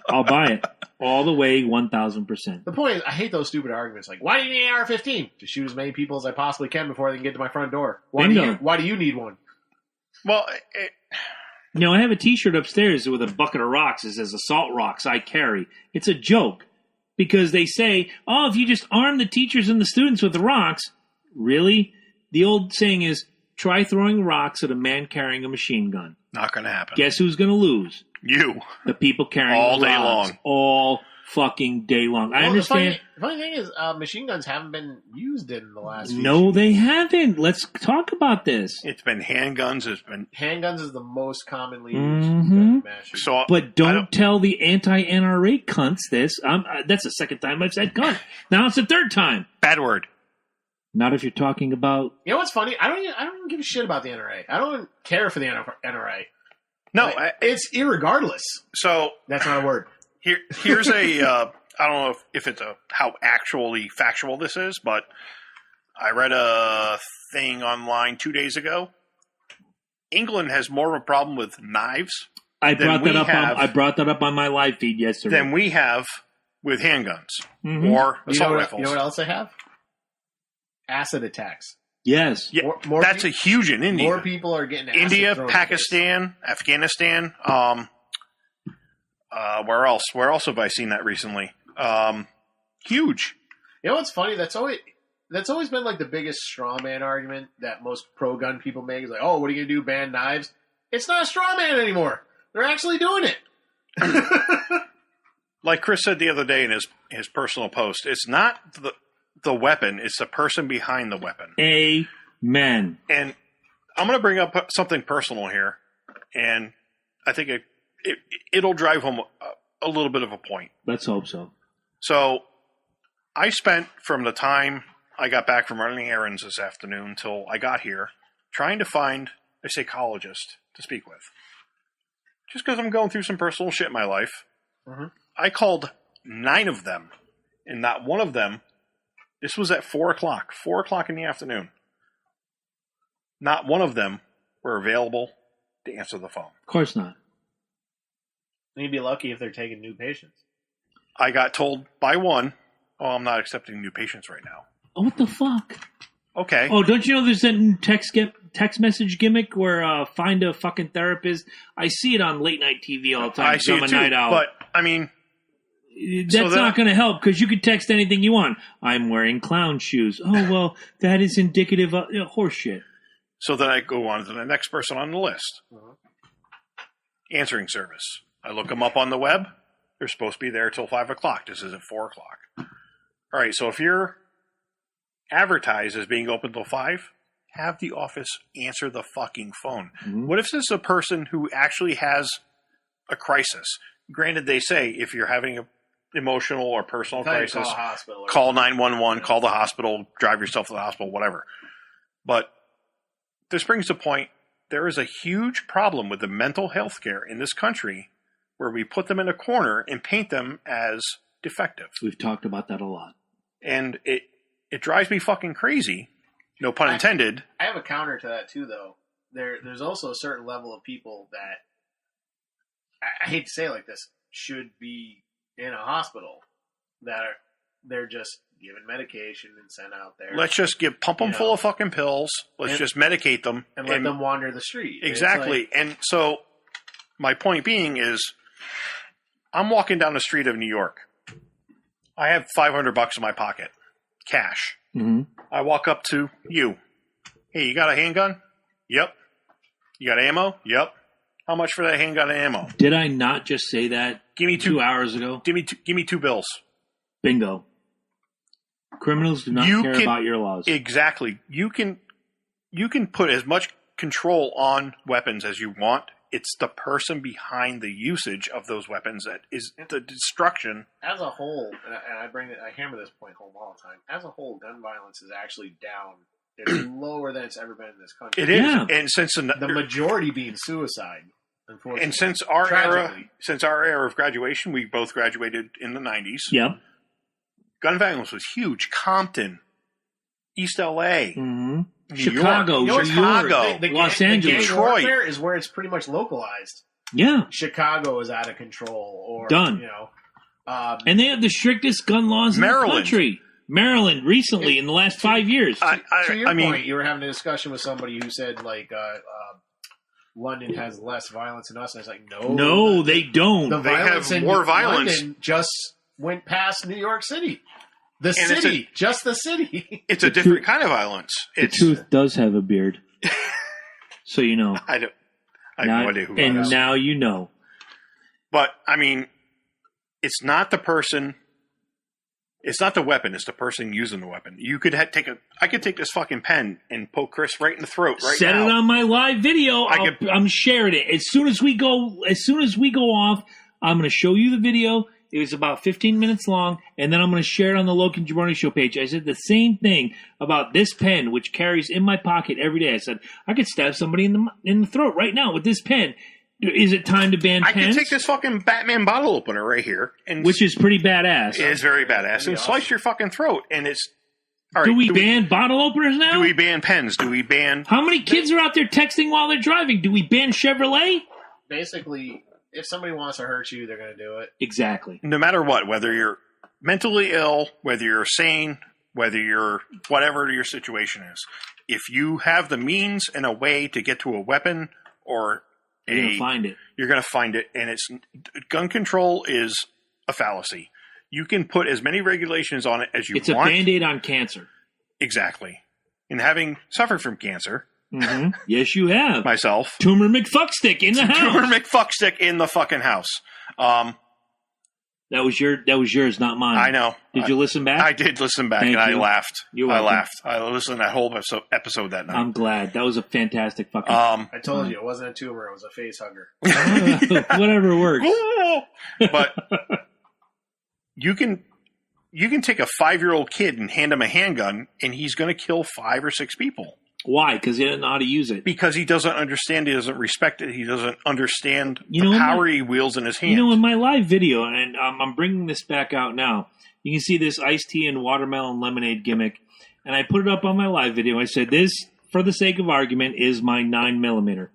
S1: I'll buy it. All the way 1,000%.
S3: The point is, I hate those stupid arguments. Like, why do you need an AR-15? To shoot as many people as I possibly can before they can get to my front door. Why do you need one?
S2: Well,
S1: I have a T-shirt upstairs with a bucket of rocks. It says assault rocks I carry. It's a joke because they say, oh, if you just arm the teachers and the students with the rocks, really? The old saying is, try throwing rocks at a man carrying a machine gun.
S2: not going to happen.
S1: Guess who's going to lose?
S2: You.
S1: The people carrying
S2: All
S1: the
S2: day
S1: rocks.
S2: long.
S1: All fucking day long. I understand.
S3: The funny thing is, machine guns haven't been used in the last few
S1: No,
S3: years.
S1: they haven't. Let's talk about this.
S2: It's been handguns. It's been
S3: Handguns is the most commonly used
S1: Mhm.
S3: mass shooting.
S2: so.
S1: But
S2: I
S1: don't tell the anti-NRA cunts this. That's the second time I've said cunt. Now it's the third time.
S2: Bad word.
S1: Not if you're talking about.
S3: You know what's funny? I don't even give a shit about the NRA. I don't even care for the NRA.
S2: No,
S3: It's irregardless.
S2: so
S3: That's not a word.
S2: here's a. I don't know if it's how actually factual this is, but I read a thing online 2 days ago. England has more of a problem with knives
S1: I
S2: than
S1: brought that
S2: we
S1: up.
S2: have-
S1: I brought that up on my live feed yesterday.
S2: than we have with handguns
S1: Mhm.
S2: or
S3: You
S2: assault
S3: know,
S2: rifles.
S3: you know what else they have? Acid attacks.
S1: Yes.
S2: Yeah,
S3: More
S2: that's
S3: pe-
S2: a huge in India.
S3: More people are getting acid
S2: India,
S3: thrown in their face.
S2: Pakistan, Afghanistan. Where else? Where else have I seen that recently? Huge.
S3: You know what's funny? That's always been like the biggest straw man argument that most pro gun people make is like, oh, what are you gonna do? Ban knives? It's not a straw man anymore. They're actually doing it.
S2: Like Chris said the other day in his personal post, it's not the weapon; it's the person behind the weapon.
S1: Amen.
S2: And I'm going to bring up something personal here, and I think it'll drive home a little bit of a point.
S1: Let's hope so.
S2: So I spent from the time I got back from running errands this afternoon till I got here trying to find a psychologist to speak with. Just because I'm going through some personal shit in my life.
S3: Mm-hmm.
S2: I called 9 of them, and not one of them, this was at 4 o'clock in the afternoon. Not one of them were available to answer the phone.
S1: Of course not.
S3: You'd be lucky if they're taking new patients.
S2: I got told by one, oh, I'm not accepting new patients right now.
S1: Oh, what the fuck?
S2: Okay.
S1: Oh, don't you know there's that new text message gimmick where find a fucking therapist? I see it on late night TV all the time.
S2: I see
S1: I'm
S2: it
S1: a
S2: too,
S1: night owl.
S2: but, I mean,
S1: That's not going to help because you could text anything you want. I'm wearing clown shoes. Oh, well, that is indicative of horse shit.
S2: so then I go on to the next person on the list. Answering service. I look them up on the web. They're supposed to be there till 5 o'clock. This is at 4 o'clock. All right, so if you're advertised as being open till 5, have the office answer the fucking phone.
S1: Mm-hmm.
S2: What if this is a person who actually has a crisis? Granted, they say if you're having an emotional or personal crisis, call 911, call the hospital, drive yourself to the hospital, whatever. But this brings to point, there is a huge problem with the mental health care in this country where we put them in a corner and paint them as defective.
S1: We've talked about that a lot.
S2: And it drives me fucking crazy. No pun intended.
S3: I have a counter to that too, though. There's also a certain level of people that, I hate to say it like this, should be in a hospital they're just given medication and sent out there.
S2: Let's just pump them full of fucking pills. Let's just medicate them.
S3: And let them wander the street.
S2: Exactly. And so my point being is I'm walking down the street of New York. I have $500 in my pocket. Cash.
S1: Mm-hmm.
S2: I walk up to you. Hey, you got a handgun? Yep. You got ammo? Yep. How much for that handgun and ammo?
S1: Did I not just say that
S2: give me
S1: 2 hours ago?
S2: Give me 2 bills.
S1: Bingo. Criminals do not care about your laws.
S2: Exactly. You can put as much control on weapons as you want. It's the person behind the usage of those weapons that is the destruction.
S3: As a whole, and I hammer this point home all the time. As a whole, gun violence is actually down. It's lower than it's ever been in this country.
S2: It is, and since
S3: the majority being suicide, unfortunately,
S2: and since our era of graduation, we both graduated in the 90s.
S1: Yep.
S2: Gun violence was huge. Compton, East LA,
S1: Chicago, Los Angeles,
S3: Detroit is where it's pretty much localized.
S1: Yeah,
S3: Chicago is out of control. Or
S1: done. And they have the strictest gun laws in the country. Maryland recently in the last 5 years.
S3: To your point, you were having a discussion with somebody who said London has less violence than us, and I was like,
S1: no, they don't.
S2: They have more violence.
S3: London just went past New York City. The city.
S2: It's a different kind of violence.
S1: The truth does have a beard. So you know.
S2: I have no idea who
S1: and now you know.
S2: But, I mean, it's not the person... It's not the weapon. It's the person using the weapon. You could I could take this fucking pen and poke Chris right in the throat right now.
S1: Set it on my live video. I'm sharing it as soon as we go off. I'm going to show you the video. It was about 15 minutes long, and then I'm going to share it on the Loki and Jabroni Show page. I said the same thing about this pen, which carries in my pocket every day. I said I could stab somebody in the throat right now with this pen. Is it time to ban pens?
S2: I can take this fucking Batman bottle opener right here,
S1: which is pretty badass.
S2: It is very badass, and slice your fucking throat. And it's all right.
S1: Do we ban bottle openers now?
S2: Do we ban pens? Do we ban?
S1: How many kids are out there texting while they're driving? Do we ban Chevrolet?
S3: Basically, if somebody wants to hurt you, they're going to do it.
S1: Exactly.
S2: No matter what, whether you're mentally ill, whether you're sane, whether you're whatever your situation is, if you have the means and a way to get to a weapon or
S1: you're going to find it.
S2: You're going to find it, and gun control is a fallacy. You can put as many regulations on it as you want.
S1: It's a Band-Aid on cancer.
S2: Exactly. And having suffered from cancer,
S1: yes, you have.
S2: Myself,
S1: Tumor McFuckstick in the house.
S2: Tumor McFuckstick in the fucking house.
S1: That was yours, not mine.
S2: I know.
S1: Did you listen back?
S2: I did listen back, and I laughed.
S1: I
S2: laughed. I listened to that whole episode that night.
S1: I'm glad. That was a fantastic fucking...
S3: I told you, it wasn't a tumor. It was a face hugger.
S1: Whatever works.
S2: But you can take a 5-year-old kid and hand him a handgun, and he's going to kill 5 or 6 people.
S1: Why? Because he doesn't know how to use it.
S2: Because he doesn't understand. He doesn't respect it. He doesn't understand the power he wields in his hand.
S1: In my live video, and I'm bringing this back out now, you can see this iced tea and watermelon lemonade gimmick, and I put it up on my live video. I said, this, for the sake of argument, is my 9mm. I'm going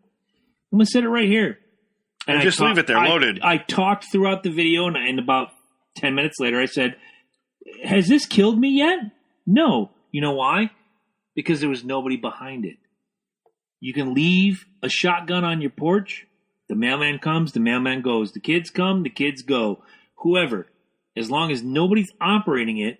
S1: to set it right here.
S2: And just leave it there, loaded.
S1: I talked throughout the video, and about 10 minutes later, I said, has this killed me yet? No. You know why? Because there was nobody behind it. You can leave a shotgun on your porch. The mailman comes, the mailman goes. The kids come, the kids go. Whoever. As long as nobody's operating it,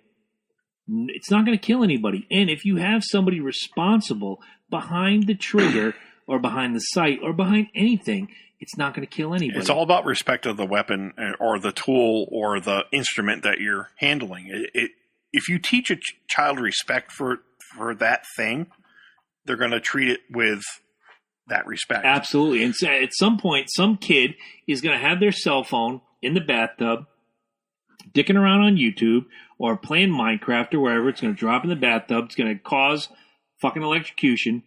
S1: it's not going to kill anybody. And if you have somebody responsible behind the trigger or behind the sight or behind anything, it's not going to kill anybody.
S2: It's all about respect of the weapon or the tool or the instrument that you're handling. if you teach a child respect for that thing, they're going to treat it with that respect.
S1: Absolutely. And so at some point, some kid is going to have their cell phone in the bathtub, dicking around on YouTube, or playing Minecraft or wherever. It's going to drop in the bathtub. It's going to cause fucking electrocution.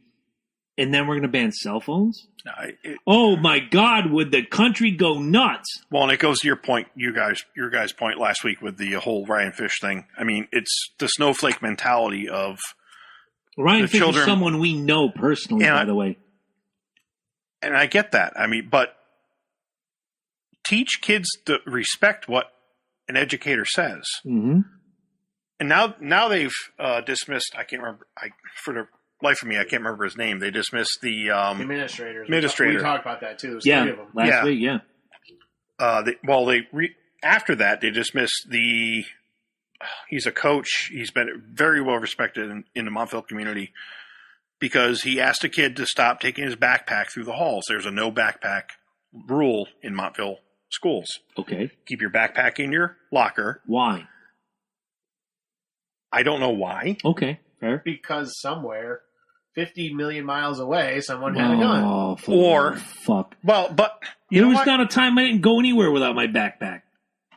S1: And then we're going to ban cell phones? Oh, my God, would the country go nuts?
S2: Well, and it goes to your point, your guys' point last week with the whole Ryan Fish thing. I mean, it's the snowflake mentality of
S1: Ryan
S2: the
S1: Fish
S2: children.
S1: is someone we know personally, by the way.
S2: And I get that. I mean, but teach kids to respect what an educator says.
S1: Mm-hmm.
S2: And now they've dismissed, I can't remember, for the life of me, I can't remember his name. They dismissed the
S3: administrators.
S2: Administrator.
S3: We talked about that too. There's
S1: Yeah,
S3: three of them.
S1: last week, yeah.
S2: After that, they dismissed he's a coach. He's been very well respected in the Montville community because he asked a kid to stop taking his backpack through the halls. There's a no backpack rule in Montville schools.
S1: Okay.
S2: Keep your backpack in your locker.
S1: Why?
S2: I don't know why.
S1: Okay, fair.
S3: Because somewhere, 50 million miles away, someone had a gun.
S1: Oh,
S2: Or-
S1: fuck.
S2: Well, but
S1: There was not a time I didn't go anywhere without my backpack.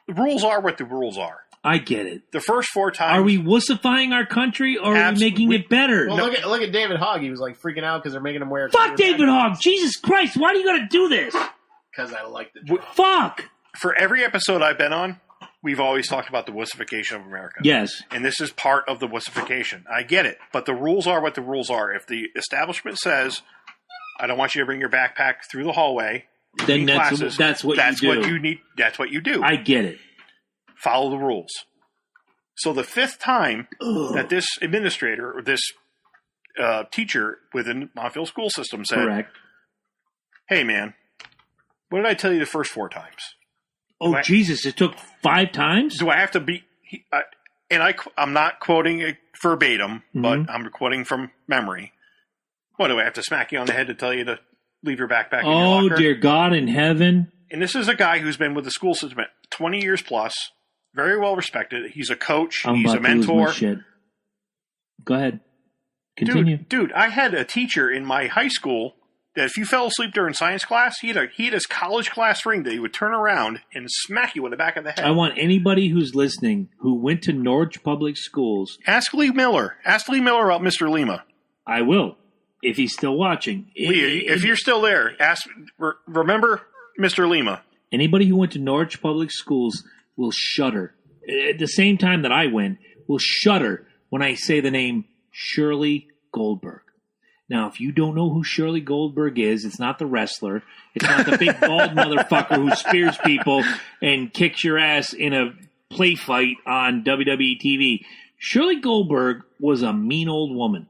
S2: the rules are what the rules are.
S1: I get it.
S2: The first 4 times.
S1: Are we wussifying our country, or are we making it better?
S3: Well, look at David Hogg. He was like freaking out because they're making him wear.
S1: Fuck David Hogg! Jesus Christ! Why do you gotta do this?
S3: Because I like the job.
S1: Fuck!
S2: For every episode I've been on, we've always talked about the wussification of America.
S1: Yes.
S2: And this is part of the wussification. I get it. But the rules are what the rules are. If the establishment says, I don't want you to bring your backpack through the hallway,
S1: Then that's what you do.
S2: What you need. That's what you do.
S1: I get it.
S2: Follow the rules. So the 5th time that this administrator or this teacher within Montville school system said,
S1: Correct.
S2: hey, man, what did I tell you the first 4 times?
S1: Oh, Jesus, it took 5 times?
S2: Do I have to be I'm not quoting it verbatim, but I'm quoting from memory. What, do I have to smack you on the head to tell you to leave your backpack in your locker?
S1: Oh, dear God in heaven.
S2: And this is a guy who's been with the school system 20 years plus, very well respected. He's a coach. He's a mentor.
S1: Shit. Go ahead. Continue.
S2: Dude, I had a teacher in my high school that if you fell asleep during science class, he had his college class ring that he would turn around and smack you in the back of the head.
S1: I want anybody who's listening who went to Norwich Public Schools.
S2: Ask Lee Miller. Ask Lee Miller about Mr. Lima.
S1: I will, if he's still watching.
S2: Lee, if you're still there, remember Mr. Lima.
S1: Anybody who went to Norwich Public Schools will shudder. At the same time that I went, will shudder when I say the name Shirley Goldberg. Now, if you don't know who Shirley Goldberg is, it's not the wrestler. It's not the big bald motherfucker who spears people and kicks your ass in a play fight on WWE TV. Shirley Goldberg was a mean old woman.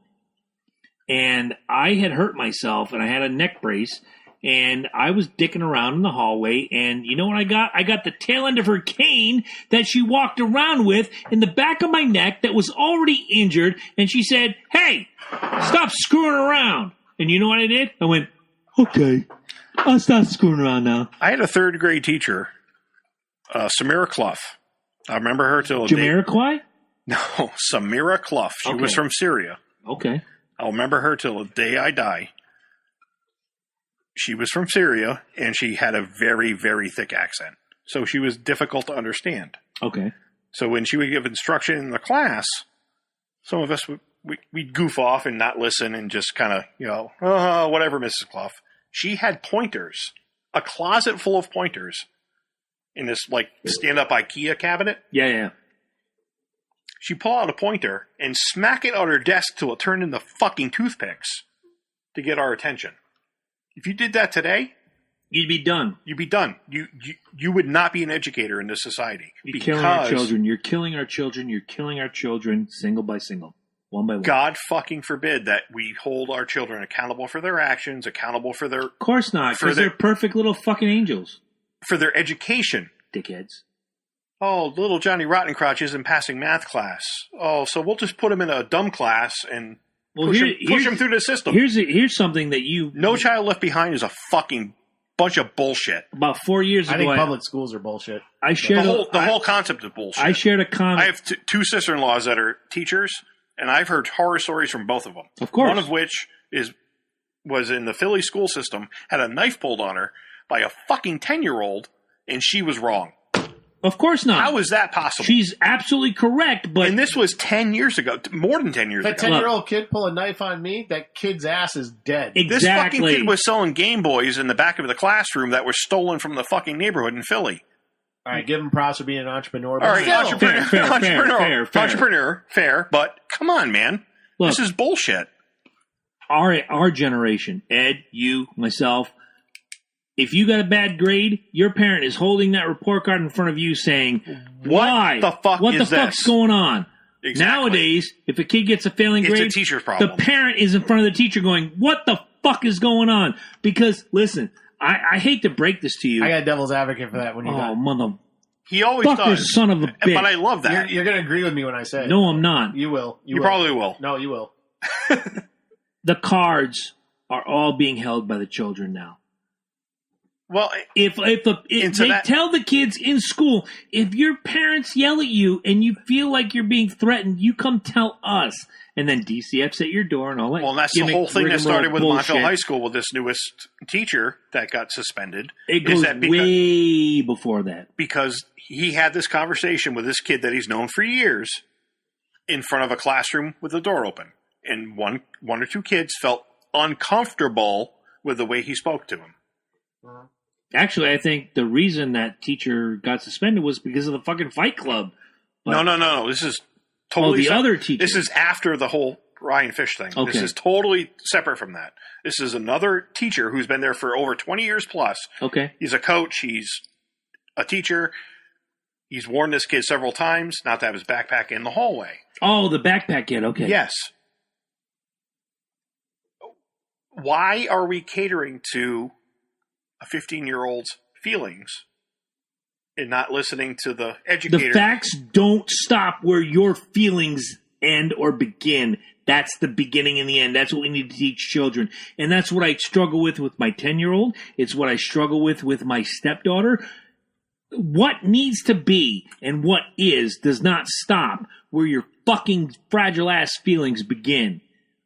S1: And I had hurt myself, and I had a neck brace, and I was dicking around in the hallway, and you know what I got? I got the tail end of her cane that she walked around with in the back of my neck that was already injured, and she said, hey, stop screwing around. And you know what I did? I went, okay, I'll stop screwing around now.
S2: I had a 3rd grade teacher, Samira Clough. I remember her till
S1: Jamiroquai?
S2: No, Samira Clough. She was from Syria.
S1: Okay.
S2: I'll remember her till the day I die. She was from Syria, and she had a very, very thick accent. So she was difficult to understand.
S1: Okay.
S2: So when she would give instruction in the class, some of us, we'd goof off and not listen and just kind of, whatever, Mrs. Clough. She had pointers, a closet full of pointers in this, stand-up IKEA cabinet.
S1: Yeah.
S2: She'd pull out a pointer and smack it on her desk till it turned into fucking toothpicks to get our attention. If you did that today,
S1: you'd be done.
S2: You'd be done. You would not be an educator in this society.
S1: You're killing our children. You're killing our children. You're killing our children single by single, one by one.
S2: God fucking forbid that we hold our children accountable for their actions, accountable for their...
S1: Of course not, because they're perfect little fucking angels.
S2: For their education.
S1: Dickheads.
S2: Oh, little Johnny Rottencrotch isn't passing math class. Oh, so we'll just put him in a dumb class and... Push him through the system.
S1: Here's something that you...
S2: No Child Left Behind is a fucking bunch of bullshit.
S1: About 4 years ago,
S3: I think public schools are bullshit.
S1: I shared
S2: the whole concept of bullshit.
S1: I shared a comment.
S2: I have two sister-in-laws that are teachers, and I've heard horror stories from both of them.
S1: Of course.
S2: One of which was in the Philly school system, had a knife pulled on her by a fucking 10-year-old, and she was wrong.
S1: Of course not.
S2: How is that possible?
S1: She's absolutely correct, but...
S2: And this was 10 years ago, more than 10 years
S3: If
S2: ago.
S3: a 10-year-old kid pull a knife on me, that kid's ass is dead.
S1: Exactly.
S2: This fucking kid was selling Game Boys in the back of the classroom that were stolen from the fucking neighborhood in Philly.
S3: All right, give him props for being an entrepreneur.
S2: All right,
S3: still.
S2: entrepreneur, fair, but come on, man.
S1: Look,
S2: this is bullshit.
S1: Our generation, Ed, you, myself, if you got a bad grade, your parent is holding that report card in front of you saying, why?
S2: What the
S1: fuck's going on?
S2: Exactly.
S1: Nowadays, if a kid gets a failing grade,
S2: it's a teacher's problem.
S1: The parent is in front of the teacher going, what the fuck is going on? Because, listen, I hate to break this to you.
S3: I got devil's advocate for that when you're done.
S1: Mother...
S2: He always does.
S1: Son of a bitch.
S2: But I love that.
S3: You're going to agree with me when I say it.
S1: No, I'm not.
S3: You will.
S2: You probably will.
S3: No, you will.
S1: The cards are all being held by the children now.
S2: Well,
S1: tell the kids in school, if your parents yell at you and you feel like you're being threatened, you come tell us. And then DCF's at your door and all that.
S2: Well, that's the whole thing that started with Montville High School with this newest teacher that got suspended.
S1: It goes way before that.
S2: Because he had this conversation with this kid that he's known for years in front of a classroom with the door open. And one or two kids felt uncomfortable with the way he spoke to him.
S1: Actually, I think the reason that teacher got suspended was because of the fucking Fight Club.
S2: But, no. This is totally
S1: other teacher.
S2: This is after the whole Ryan Fish thing.
S1: Okay.
S2: This is totally separate from that. This is another teacher who's been there for over 20 years plus.
S1: Okay.
S2: He's a coach. He's a teacher. He's warned this kid several times not to have his backpack in the hallway.
S1: Oh, the backpack kid. Okay.
S2: Yes. Why are we catering to a 15-year-old's feelings and not listening to the educator?
S1: The facts don't stop where your feelings end or begin. That's the beginning and the end. That's what we need to teach children. And that's what I struggle with my 10-year-old. It's what I struggle with my stepdaughter. What needs to be and what is does not stop where your fucking fragile-ass feelings begin.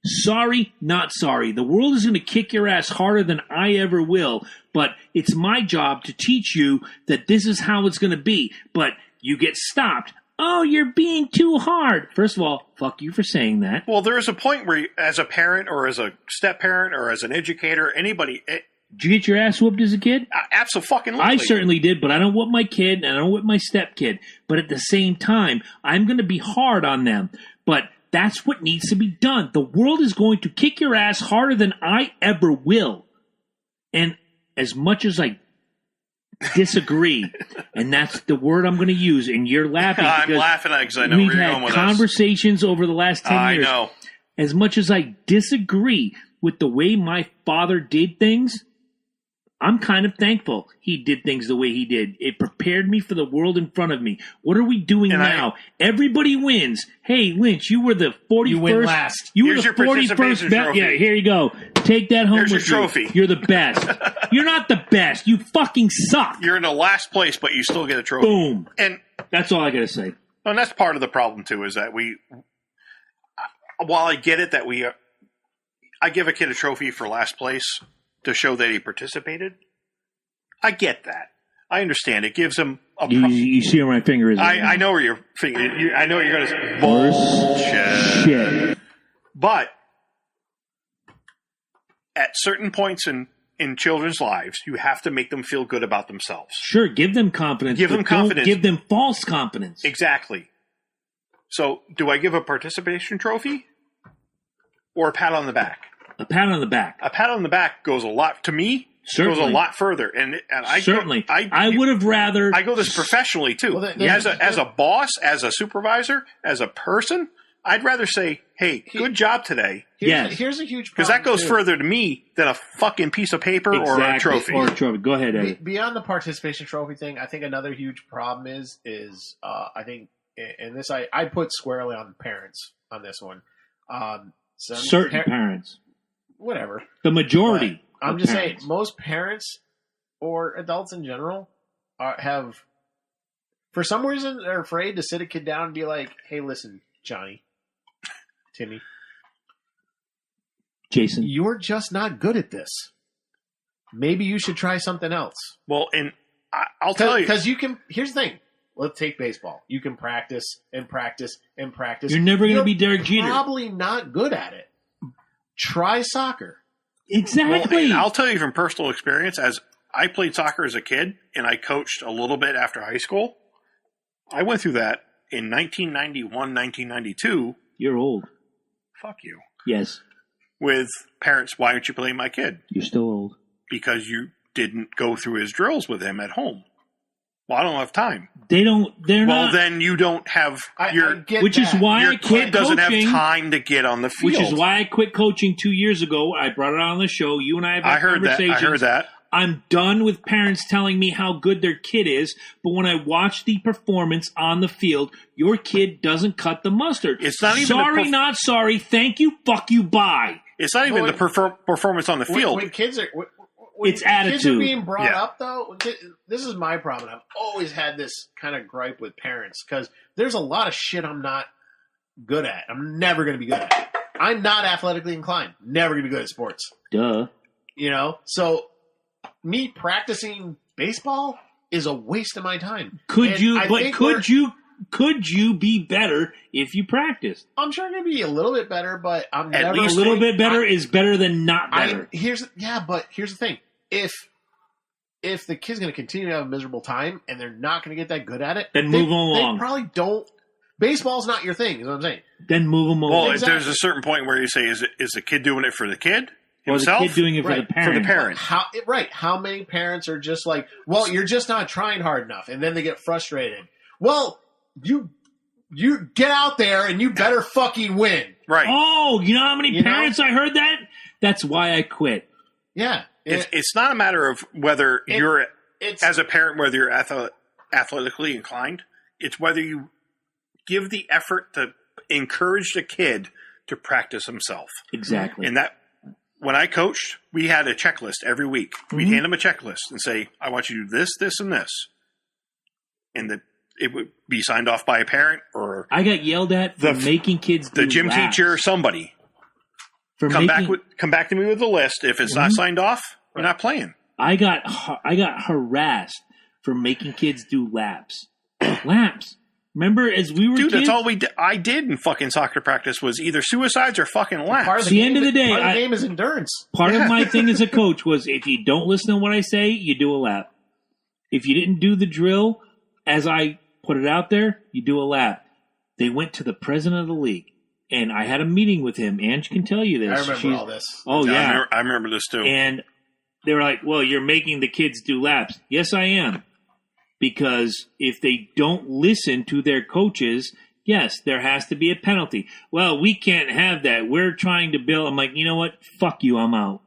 S1: Sorry, not sorry. The world is going to kick your ass harder than I ever will, but it's my job to teach you that this is how it's going to be. But you get stopped. Oh, you're being too hard. First of all, fuck you for saying that.
S2: Well, there is a point where, as a parent or as a step-parent or as an educator, anybody...
S1: Did you get your ass whooped as a kid?
S2: Absolutely.
S1: I certainly did, but I don't whip my kid and I don't whip my stepkid. But at the same time, I'm going to be hard on them. But that's what needs to be done. The world is going to kick your ass harder than I ever will. And as much as I disagree, and that's the word I'm going to use, and you're laughing.
S2: I'm laughing because I know where you're going with this.
S1: We've had conversations over the last 10 years.
S2: I know.
S1: As much as I disagree with the way my father did things, I'm kind of thankful he did things the way he did. It prepared me for the world in front of me. What are we doing now? Everybody wins. Hey, Lynch, you were the 41st.
S3: You win last.
S1: You were the 41st. Yeah, here you go. Take that home with you.
S2: Here's your trophy.
S1: You're the best. You're not the best. You fucking suck.
S2: You're in the last place, but you still get a trophy.
S1: Boom.
S2: And
S1: that's all I got to say.
S2: And that's part of the problem, too, is that while I get it that I give a kid a trophy for last place to show that he participated. I get that. I understand. It gives him a...
S1: You see where my finger is.
S2: I know where your finger... I know what you're going to say. Bullshit. But at certain points in children's lives, you have to make them feel good about themselves.
S1: Sure, give them confidence.
S2: Give them confidence.
S1: Don't give them false confidence.
S2: Exactly. So, do I give a participation trophy or a pat on the back?
S1: A pat on the back.
S2: A pat on the back goes a lot, to me, goes a lot further. And I
S1: certainly. I would have rather...
S2: I go this professionally, too. Well, as a boss, as a supervisor, as a person, I'd rather say, hey, good job today.
S3: Here's a huge problem,
S2: because that goes further to me than a fucking piece of paper or a trophy.
S1: Go ahead, Eddie.
S3: Beyond the participation trophy thing, I think another huge problem is I think, and this I put squarely on the parents on this one.
S1: Certain parents.
S3: Whatever.
S1: The majority.
S3: I'm just saying, most parents or adults in general have, for some reason, are afraid to sit a kid down and be like, hey, listen, Johnny, Timmy,
S1: Jason,
S3: you're just not good at this. Maybe you should try something else.
S2: Well, and I'll tell you.
S3: Because you can, here's the thing. Let's take baseball. You can practice and practice and practice.
S1: You're never going to be Derek Jeter.
S3: Probably not good at it. Try soccer.
S1: Exactly.
S2: Well, I'll tell you from personal experience, as I played soccer as a kid and I coached a little bit after high school. I went through that in 1991, 1992.
S1: You're old.
S2: Fuck you.
S1: Yes.
S2: With parents, why aren't you playing my kid?
S1: You're still old.
S2: Because you didn't go through his drills with him at home. Well, I don't have time.
S1: They're not.
S2: Well, then you don't have
S1: which is why
S2: your
S1: I quit
S2: kid doesn't
S1: coaching.
S2: have time to get on the field.
S1: Which is why I quit coaching 2 years ago. I brought it on the show. You and I have had conversations.
S2: I heard that.
S1: I'm done with parents telling me how good their kid is, but when I watch the performance on the field, your kid doesn't cut the mustard.
S2: It's not even
S1: sorry, not sorry. Thank you. Fuck you. Bye.
S2: It's not even the performance on the field.
S3: When kids are, when
S1: it's attitude.
S3: Kids are being brought up, though. This is my problem. I've always had this kind of gripe with parents because there's a lot of shit I'm not good at. I'm never going to be good at it. I'm not athletically inclined. Never going to be good at sports.
S1: Duh.
S3: You know, so me practicing baseball is a waste of my time.
S1: Could you be better if you practiced?
S3: I'm sure I'm going to be a little bit better, but I'm
S1: at
S3: never
S1: least a little bit better is better than not better.
S3: But here's the thing: if the kid's going to continue to have a miserable time and they're not going to get that good at it,
S1: then move them along.
S3: They probably don't. Baseball's not your thing, is what I'm saying.
S1: Then move them along.
S2: Well, there's a certain point where you say, is the kid doing it for the kid?
S1: Himself? Or the kid doing it for the parent.
S2: For the parent.
S3: How many parents are just like, well, you're just not trying hard enough, and then they get frustrated. Well, you get out there and you better fucking win.
S2: Right.
S1: Oh, you know how many parents I heard that? That's why I quit.
S3: Yeah.
S2: It's not a matter of whether you're, as a parent, whether you're athletically inclined. It's whether you give the effort to encourage the kid to practice himself.
S1: Exactly.
S2: And that, when I coached, we had a checklist every week. We'd hand them a checklist and say, I want you to do this, this, and this. And it would be signed off by a parent or...
S1: I got yelled at for making kids do
S2: the gym
S1: laps.
S2: teacher, somebody. Come back to me with the list. If it's not signed off, you're not playing.
S1: I got harassed for making kids do laps. Laps. Remember, as we were kids?
S2: That's all I did in fucking soccer practice was either suicides or fucking laps.
S1: At the end of the day,
S3: part of the game is endurance.
S1: Part of my thing as a coach was if you don't listen to what I say, you do a lap. If you didn't do the drill as I put it out there, you do a lap. They went to the president of the league, and I had a meeting with him. Ange can tell you this.
S3: I remember all this.
S1: Oh, yeah.
S2: I remember this too.
S1: And they were like, well, you're making the kids do laps. Yes, I am. Because if they don't listen to their coaches, yes, there has to be a penalty. Well, we can't have that. We're trying to build. I'm like, you know what? Fuck you. I'm out.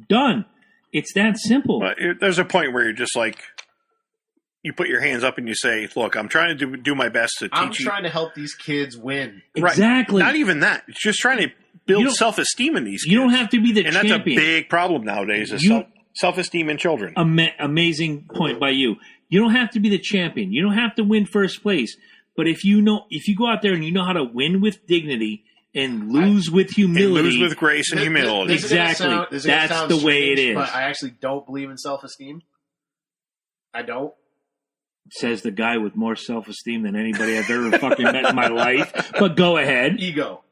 S1: Done. It's that simple.
S2: But there's a point where you're just like, you put your hands up and you say, look, I'm trying to do my best to teach you.
S3: I'm trying to help these kids win.
S1: Exactly.
S2: Right. Not even that. It's just trying to build self-esteem in these kids.
S1: You don't have to be the champion.
S2: And that's a big problem nowadays is self-esteem in children.
S1: Amazing point by you. You don't have to be the champion. You don't have to win first place. But if you go out there and you know how to win with dignity and lose with humility.
S2: And lose with grace and humility.
S1: Exactly. That's the way it is.
S3: But I actually don't believe in self-esteem. I don't.
S1: Says the guy with more self-esteem than anybody I've ever fucking met in my life. But go ahead.
S3: Ego.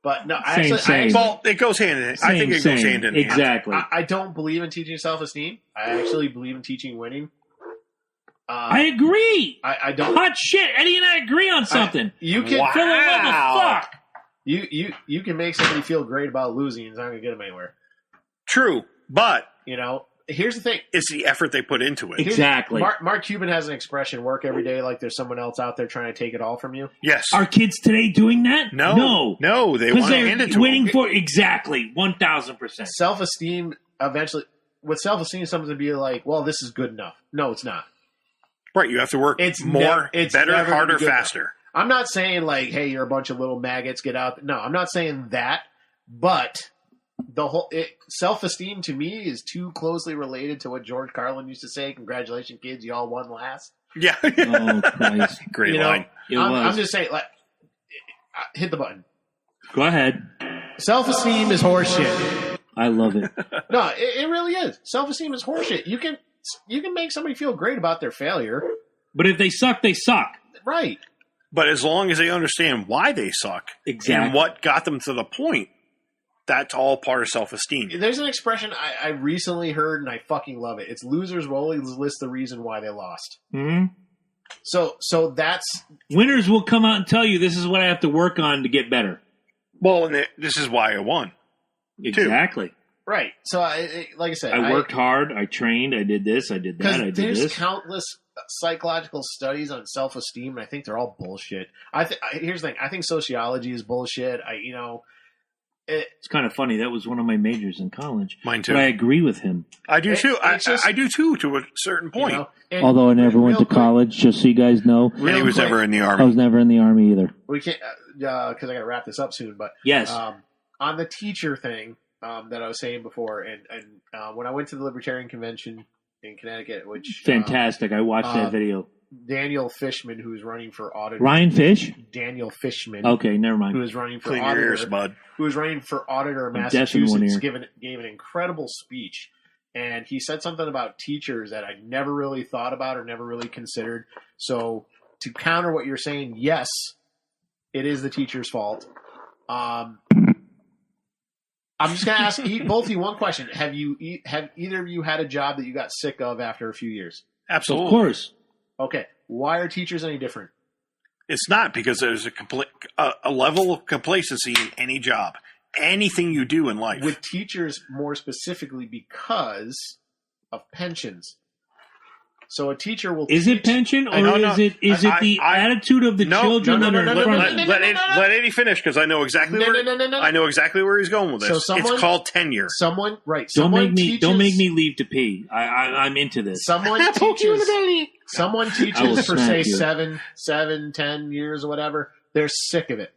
S3: But no,
S2: well, it goes hand in hand. I think it goes hand in hand.
S1: Exactly.
S3: I don't believe in teaching self-esteem. I actually believe in teaching winning.
S1: I agree.
S3: I don't.
S1: Hot shit. Eddie and I agree on something.
S3: You can
S1: for the love of fuck.
S3: You can make somebody feel great about losing. It's not going to get them anywhere.
S2: True, but
S3: here's the thing:
S2: it's the effort they put into it.
S1: Exactly.
S3: Mark Cuban has an expression: "Work every day like there's someone else out there trying to take it all from you."
S2: Yes.
S1: Are kids today doing that?
S2: No. They want to hand it to them.
S1: Waiting for exactly 1,000%.
S3: Self-esteem eventually. With self-esteem, someone's going to be like, "Well, this is good enough." No, it's not.
S2: Right, you have to work more, better, harder, faster.
S3: I'm not saying like, hey, you're a bunch of little maggots, get out. No, I'm not saying that. But self-esteem to me is too closely related to what George Carlin used to say. Congratulations, kids, you all won last.
S2: Yeah.
S1: Oh, Christ.
S2: Great line.
S3: I'm just saying, like, hit the button.
S1: Go ahead.
S3: Self-esteem is horseshit.
S1: I love it.
S3: No, it really is. Self-esteem is horseshit. You can make somebody feel great about their failure.
S1: But if they suck, they suck.
S3: Right.
S2: But as long as they understand why they suck and what got them to the point, that's all part of self-esteem.
S3: There's an expression I recently heard, and I fucking love it. It's losers will always list the reason why they lost.
S1: Mm-hmm.
S3: So that's...
S1: Winners will come out and tell you, this is what I have to work on to get better.
S2: Well, and this is why I won.
S1: Exactly.
S3: Too. Right. So, like I said...
S1: I worked hard, I trained, I did this, I did that, I did this.
S3: There's countless psychological studies on self-esteem, and I think they're all bullshit. Here's the thing. I think sociology is bullshit. It's
S1: kind of funny. That was one of my majors in college.
S2: Mine too.
S1: But I agree with him.
S2: I do too. I do too, to a certain point.
S1: Although I never went to college, just so you guys know.
S2: And he was never in the Army.
S1: I was never in the Army either.
S3: We can't, because I got to wrap this up soon. But
S1: yes,
S3: on the teacher thing that I was saying before, and when I went to the Libertarian Convention in Connecticut, which
S1: fantastic. I watched that video.
S3: Daniel Fishman, who's running for auditor.
S1: Ryan Fish?
S3: Daniel Fishman.
S1: Okay, never mind.
S3: Who is running for
S2: Clean
S3: auditor.
S2: Your ears, bud.
S3: Who was running for auditor in Massachusetts, gave an incredible speech. And he said something about teachers that I never really thought about or never really considered. So to counter what you're saying, yes, it is the teacher's fault. I'm just going to ask both of you one question. Have either of you had a job that you got sick of after a few years?
S2: Absolutely.
S1: Of course.
S3: Okay. Why are teachers any different?
S2: It's not, because there's a level of complacency in any job, anything you do in life.
S3: With teachers more specifically because of pensions. So a teacher will
S1: Is it pension, or is it the attitude of the children that are in front?
S2: Let Eddie finish, because I know exactly I know exactly where he's going with this. So it's called tenure.
S1: Don't make me leave to pee. I'm into this.
S3: Someone teaches for say 7, 10 years or whatever. They're sick of it.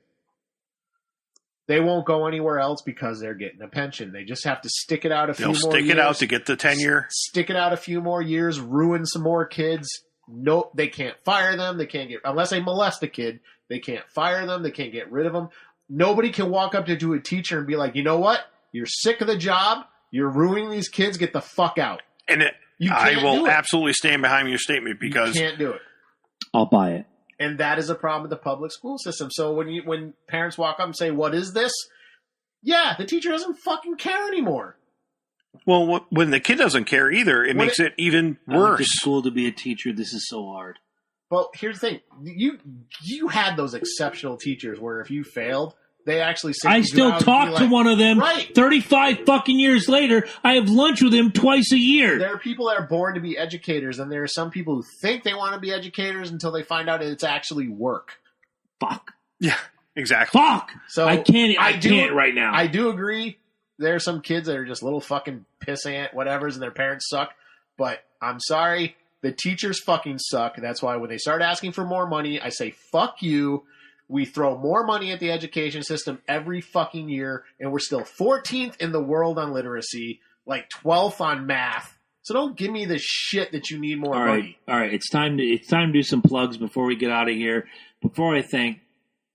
S3: They won't go anywhere else because they're getting a pension. They just have to stick it out a few more years.
S2: They'll stick it out to get the tenure.
S3: Stick it out a few more years, ruin some more kids. Nope, they can't fire them. They can't unless they molest a kid, they can't fire them. They can't get rid of them. Nobody can walk up to a teacher and be like, you know what? You're sick of the job. You're ruining these kids. Get the fuck out.
S2: And I will absolutely stand behind your statement, because
S3: you can't do it.
S1: I'll buy it.
S3: And that is a problem with the public school system. So when parents walk up and say, what is this? Yeah, the teacher doesn't fucking care anymore.
S2: Well, when the kid doesn't care either, it makes it even worse.
S1: I went to school to be a teacher. This is so hard.
S3: Well, here's the thing. You had those exceptional teachers where if you failed, they actually said
S1: I still talk to one of them.
S3: Right.
S1: 35 fucking years later, I have lunch with him twice a year.
S3: There are people that are born to be educators, and there are some people who think they want to be educators until they find out it's actually work.
S1: Fuck.
S2: Yeah, exactly.
S1: Fuck. So I can't right now.
S3: I do agree. There are some kids that are just little fucking pissant whatevers, and their parents suck. But I'm sorry, the teachers fucking suck. That's why when they start asking for more money, I say, fuck you. We throw more money at the education system every fucking year, and we're still 14th in the world on literacy, like 12th on math. So don't give me the shit that you need more money.
S1: All right. It's time to do some plugs before we get out of here. Before I thank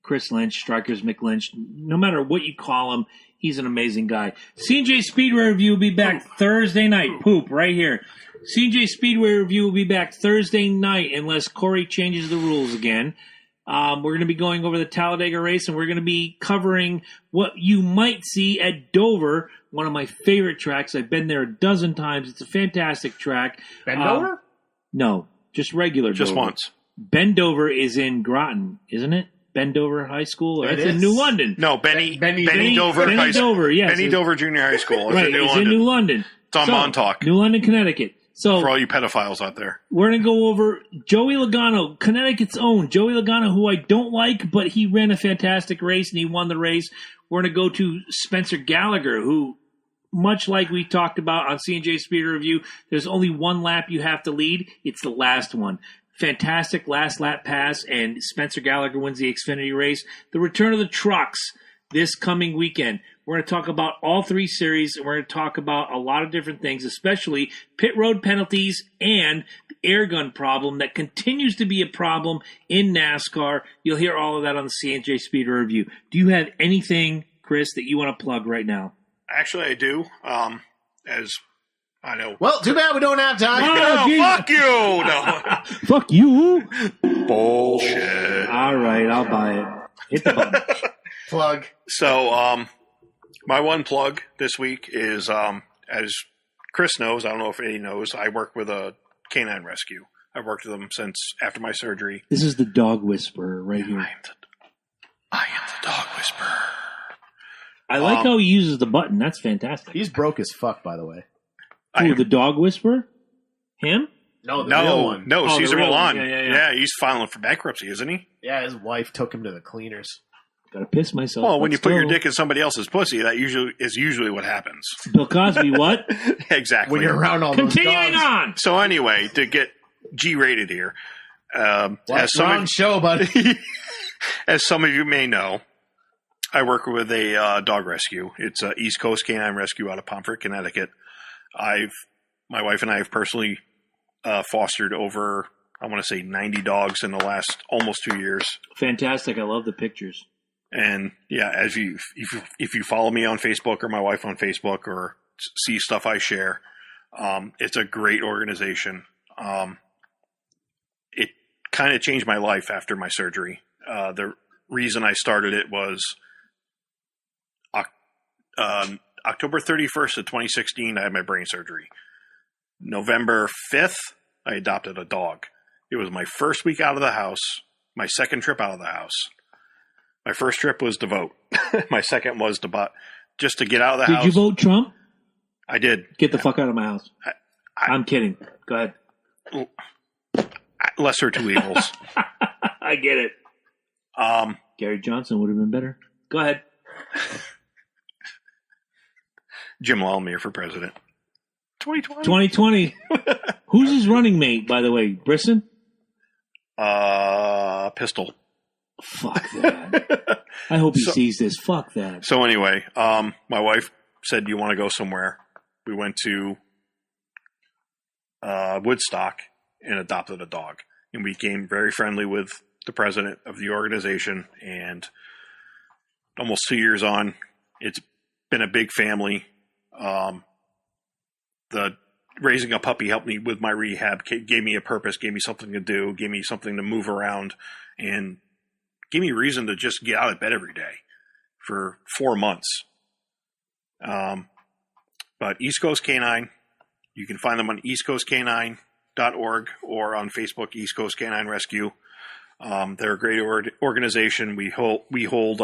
S1: Chris Lynch, Strykerz McLynch, no matter what you call him, he's an amazing guy. C&J Speedway Review will be back Thursday night. Poop, right here. C&J Speedway Review will be back Thursday night unless Corey changes the rules again. We're going to be going over the Talladega race, and we're going to be covering what you might see at Dover, one of my favorite tracks. I've been there a dozen times. It's a fantastic track.
S3: Dover?
S1: No, just regular Dover.
S2: Just once.
S1: Ben Dover is in Groton, isn't it? Ben Dover High School? It's in New London.
S2: No, Benny Dover High School.
S1: Dover, yes.
S2: Benny Dover Junior High School. It's
S1: in New London.
S2: It's on Montauk.
S1: New London, Connecticut. So
S2: for all you pedophiles out there,
S1: we're going to go over Joey Logano, Connecticut's own Joey Logano, who I don't like, but he ran a fantastic race and he won the race. We're going to go to Spencer Gallagher, who, much like we talked about on C&J Speed Review, there's only one lap you have to lead. It's the last one. Fantastic last lap pass, and Spencer Gallagher wins the Xfinity race. The return of the trucks. this coming weekend. We're going to talk about all 3 series, and we're going to talk about a lot of different things, especially pit road penalties and the air gun problem that continues to be a problem in NASCAR. You'll hear all of that on the C&J Speeder Review. Do you have anything, Chris, that you want to plug right now?
S2: Actually, I do. As I know.
S3: Well, too bad we don't have time.
S2: Oh, fuck you! No.
S1: Fuck you!
S2: Bullshit.
S1: All right, I'll buy it. Hit the button.
S3: Plug.
S2: So, my one plug this week is, as Chris knows, I don't know if Eddie knows, I work with a canine rescue. I've worked with them since after my surgery.
S1: This is the dog whisperer right here.
S2: I am the dog whisperer.
S1: I like how he uses the button. That's fantastic.
S3: He's broke as fuck, by the way.
S1: Who, the dog whisperer? Him?
S3: No, the real one.
S2: No,
S1: Oh,
S2: Cesar
S1: the real
S2: Milan.
S1: one.
S2: Yeah, he's filing for bankruptcy, isn't he?
S3: Yeah, his wife took him to the cleaners.
S1: Gotta piss myself.
S2: Well, when you put your
S1: still.
S2: dick in somebody else's pussy, that usually what happens.
S1: Bill Cosby, what?
S2: Exactly.
S3: When you're around all those
S1: Continuing
S3: dogs.
S1: on.
S2: So anyway, to get G-rated here,
S3: Wrong show, buddy.
S2: as some of you may know, I work with a dog rescue. It's East Coast Canine Rescue out of Pomfret, Connecticut. My wife and I have personally fostered over, I want to say, 90 dogs in the last almost 2 years.
S1: Fantastic. I love the pictures.
S2: And yeah, if you follow me on Facebook or my wife on Facebook or see stuff I share, it's a great organization. It kind of changed my life after my surgery. The reason I started it was October 31st of 2016, I had my brain surgery. November 5th, I adopted a dog. It was my first week out of the house, my second trip out of the house. My first trip was to vote. My second was just to get out of the house.
S1: Did you vote Trump?
S2: I did.
S1: Get the fuck out of my house. I'm kidding. Go ahead.
S2: Lesser two evils.
S1: I get it. Gary Johnson would have been better. Go ahead.
S2: Jim Lawler for president.
S1: 2020. Who's his running mate, by the way? Brisson?
S2: Pistol.
S1: Fuck that. I hope he sees this. Fuck that.
S2: So anyway, my wife said, "Do you want to go somewhere?" We went to Woodstock and adopted a dog. And we became very friendly with the president of the organization. And almost 2 years on, it's been a big family. The raising a puppy helped me with my rehab, gave me a purpose, gave me something to do, gave me something to move around, and gave me a reason to just get out of bed every day for 4 months. But East Coast Canine, you can find them on eastcoastcanine.org or on Facebook, East Coast Canine Rescue. They're a great organization. We hold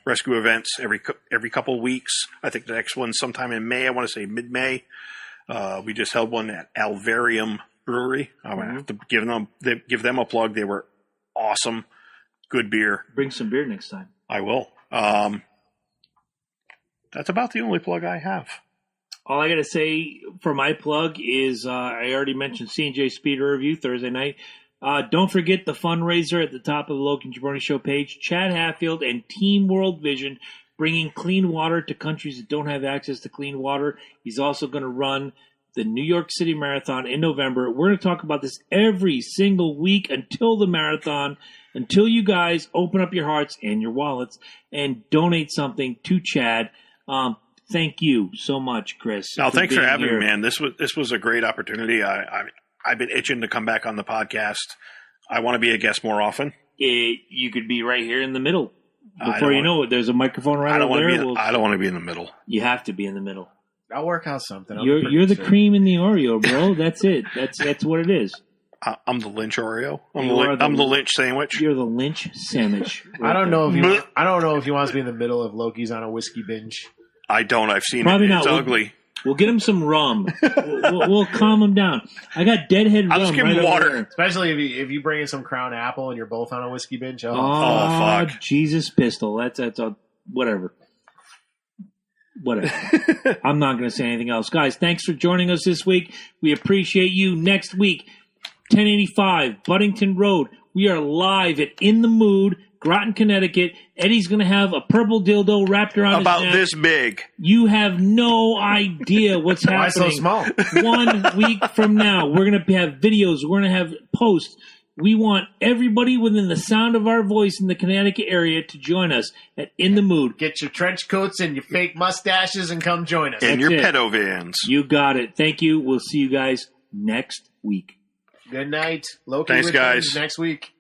S2: rescue events every couple of weeks. I think the next one's sometime in May. I want to say mid-May. We just held one at Alvarium Brewery. I'm gonna have to give them a plug. They were awesome, good beer.
S1: Bring some beer next time.
S2: I will. That's about the only plug I have.
S1: All I got to say for my plug is I already mentioned C&J Speeder Review Thursday night. Don't forget the fundraiser at the top of the Loki and Jabroni Show page. Chad Hatfield and Team World Vision bringing clean water to countries that don't have access to clean water. He's also going to run the New York City Marathon in November. We're going to talk about this every single week until the marathon, until you guys open up your hearts and your wallets and donate something to Chad. Thank you so much, Chris.
S2: No, thanks for having me, man. This was a great opportunity. I've been itching to come back on the podcast. I want to be a guest more often.
S1: You could be right here in the middle. Before you know it, there's a microphone right over there.
S2: I don't want to be in the middle.
S1: You have to be in the middle.
S3: I'll work out something.
S1: You're the cream in the Oreo, bro. That's it. That's what it is.
S2: I'm the Lynch Oreo. I'm the Lynch sandwich.
S1: You're the Lynch sandwich.
S3: Right I don't know if he wants to be in the middle of Loki's on a whiskey binge.
S2: I don't. I've seen
S1: Probably
S2: it.
S1: Not.
S2: It's ugly.
S1: We'll get him some rum. We'll calm him down. I got Deadhead rum.
S2: I'll just give him water.
S3: Especially if you bring in some Crown Apple and you're both on a whiskey binge.
S2: Oh fuck.
S1: Jesus pistol. That's a whatever. I'm not going to say anything else. Guys, thanks for joining us this week. We appreciate you. Next week, 1085 Buddington Road. We are live at In the Mood. Groton, Connecticut. Eddie's going to have a purple dildo wrapped around
S2: about
S1: his neck.
S2: this big.
S1: You have no idea what's happening.
S3: Why so small?
S1: 1 week from now, we're going to have videos. We're going to have posts. We want everybody within the sound of our voice in the Connecticut area to join us at In the Mood.
S3: Get your trench coats and your fake mustaches and come join us.
S2: And your
S1: it.
S2: pedo vans.
S1: You got it. Thank you. We'll see you guys next week.
S3: Good night. Loki
S2: Thanks,
S3: returns
S2: guys.
S3: next week.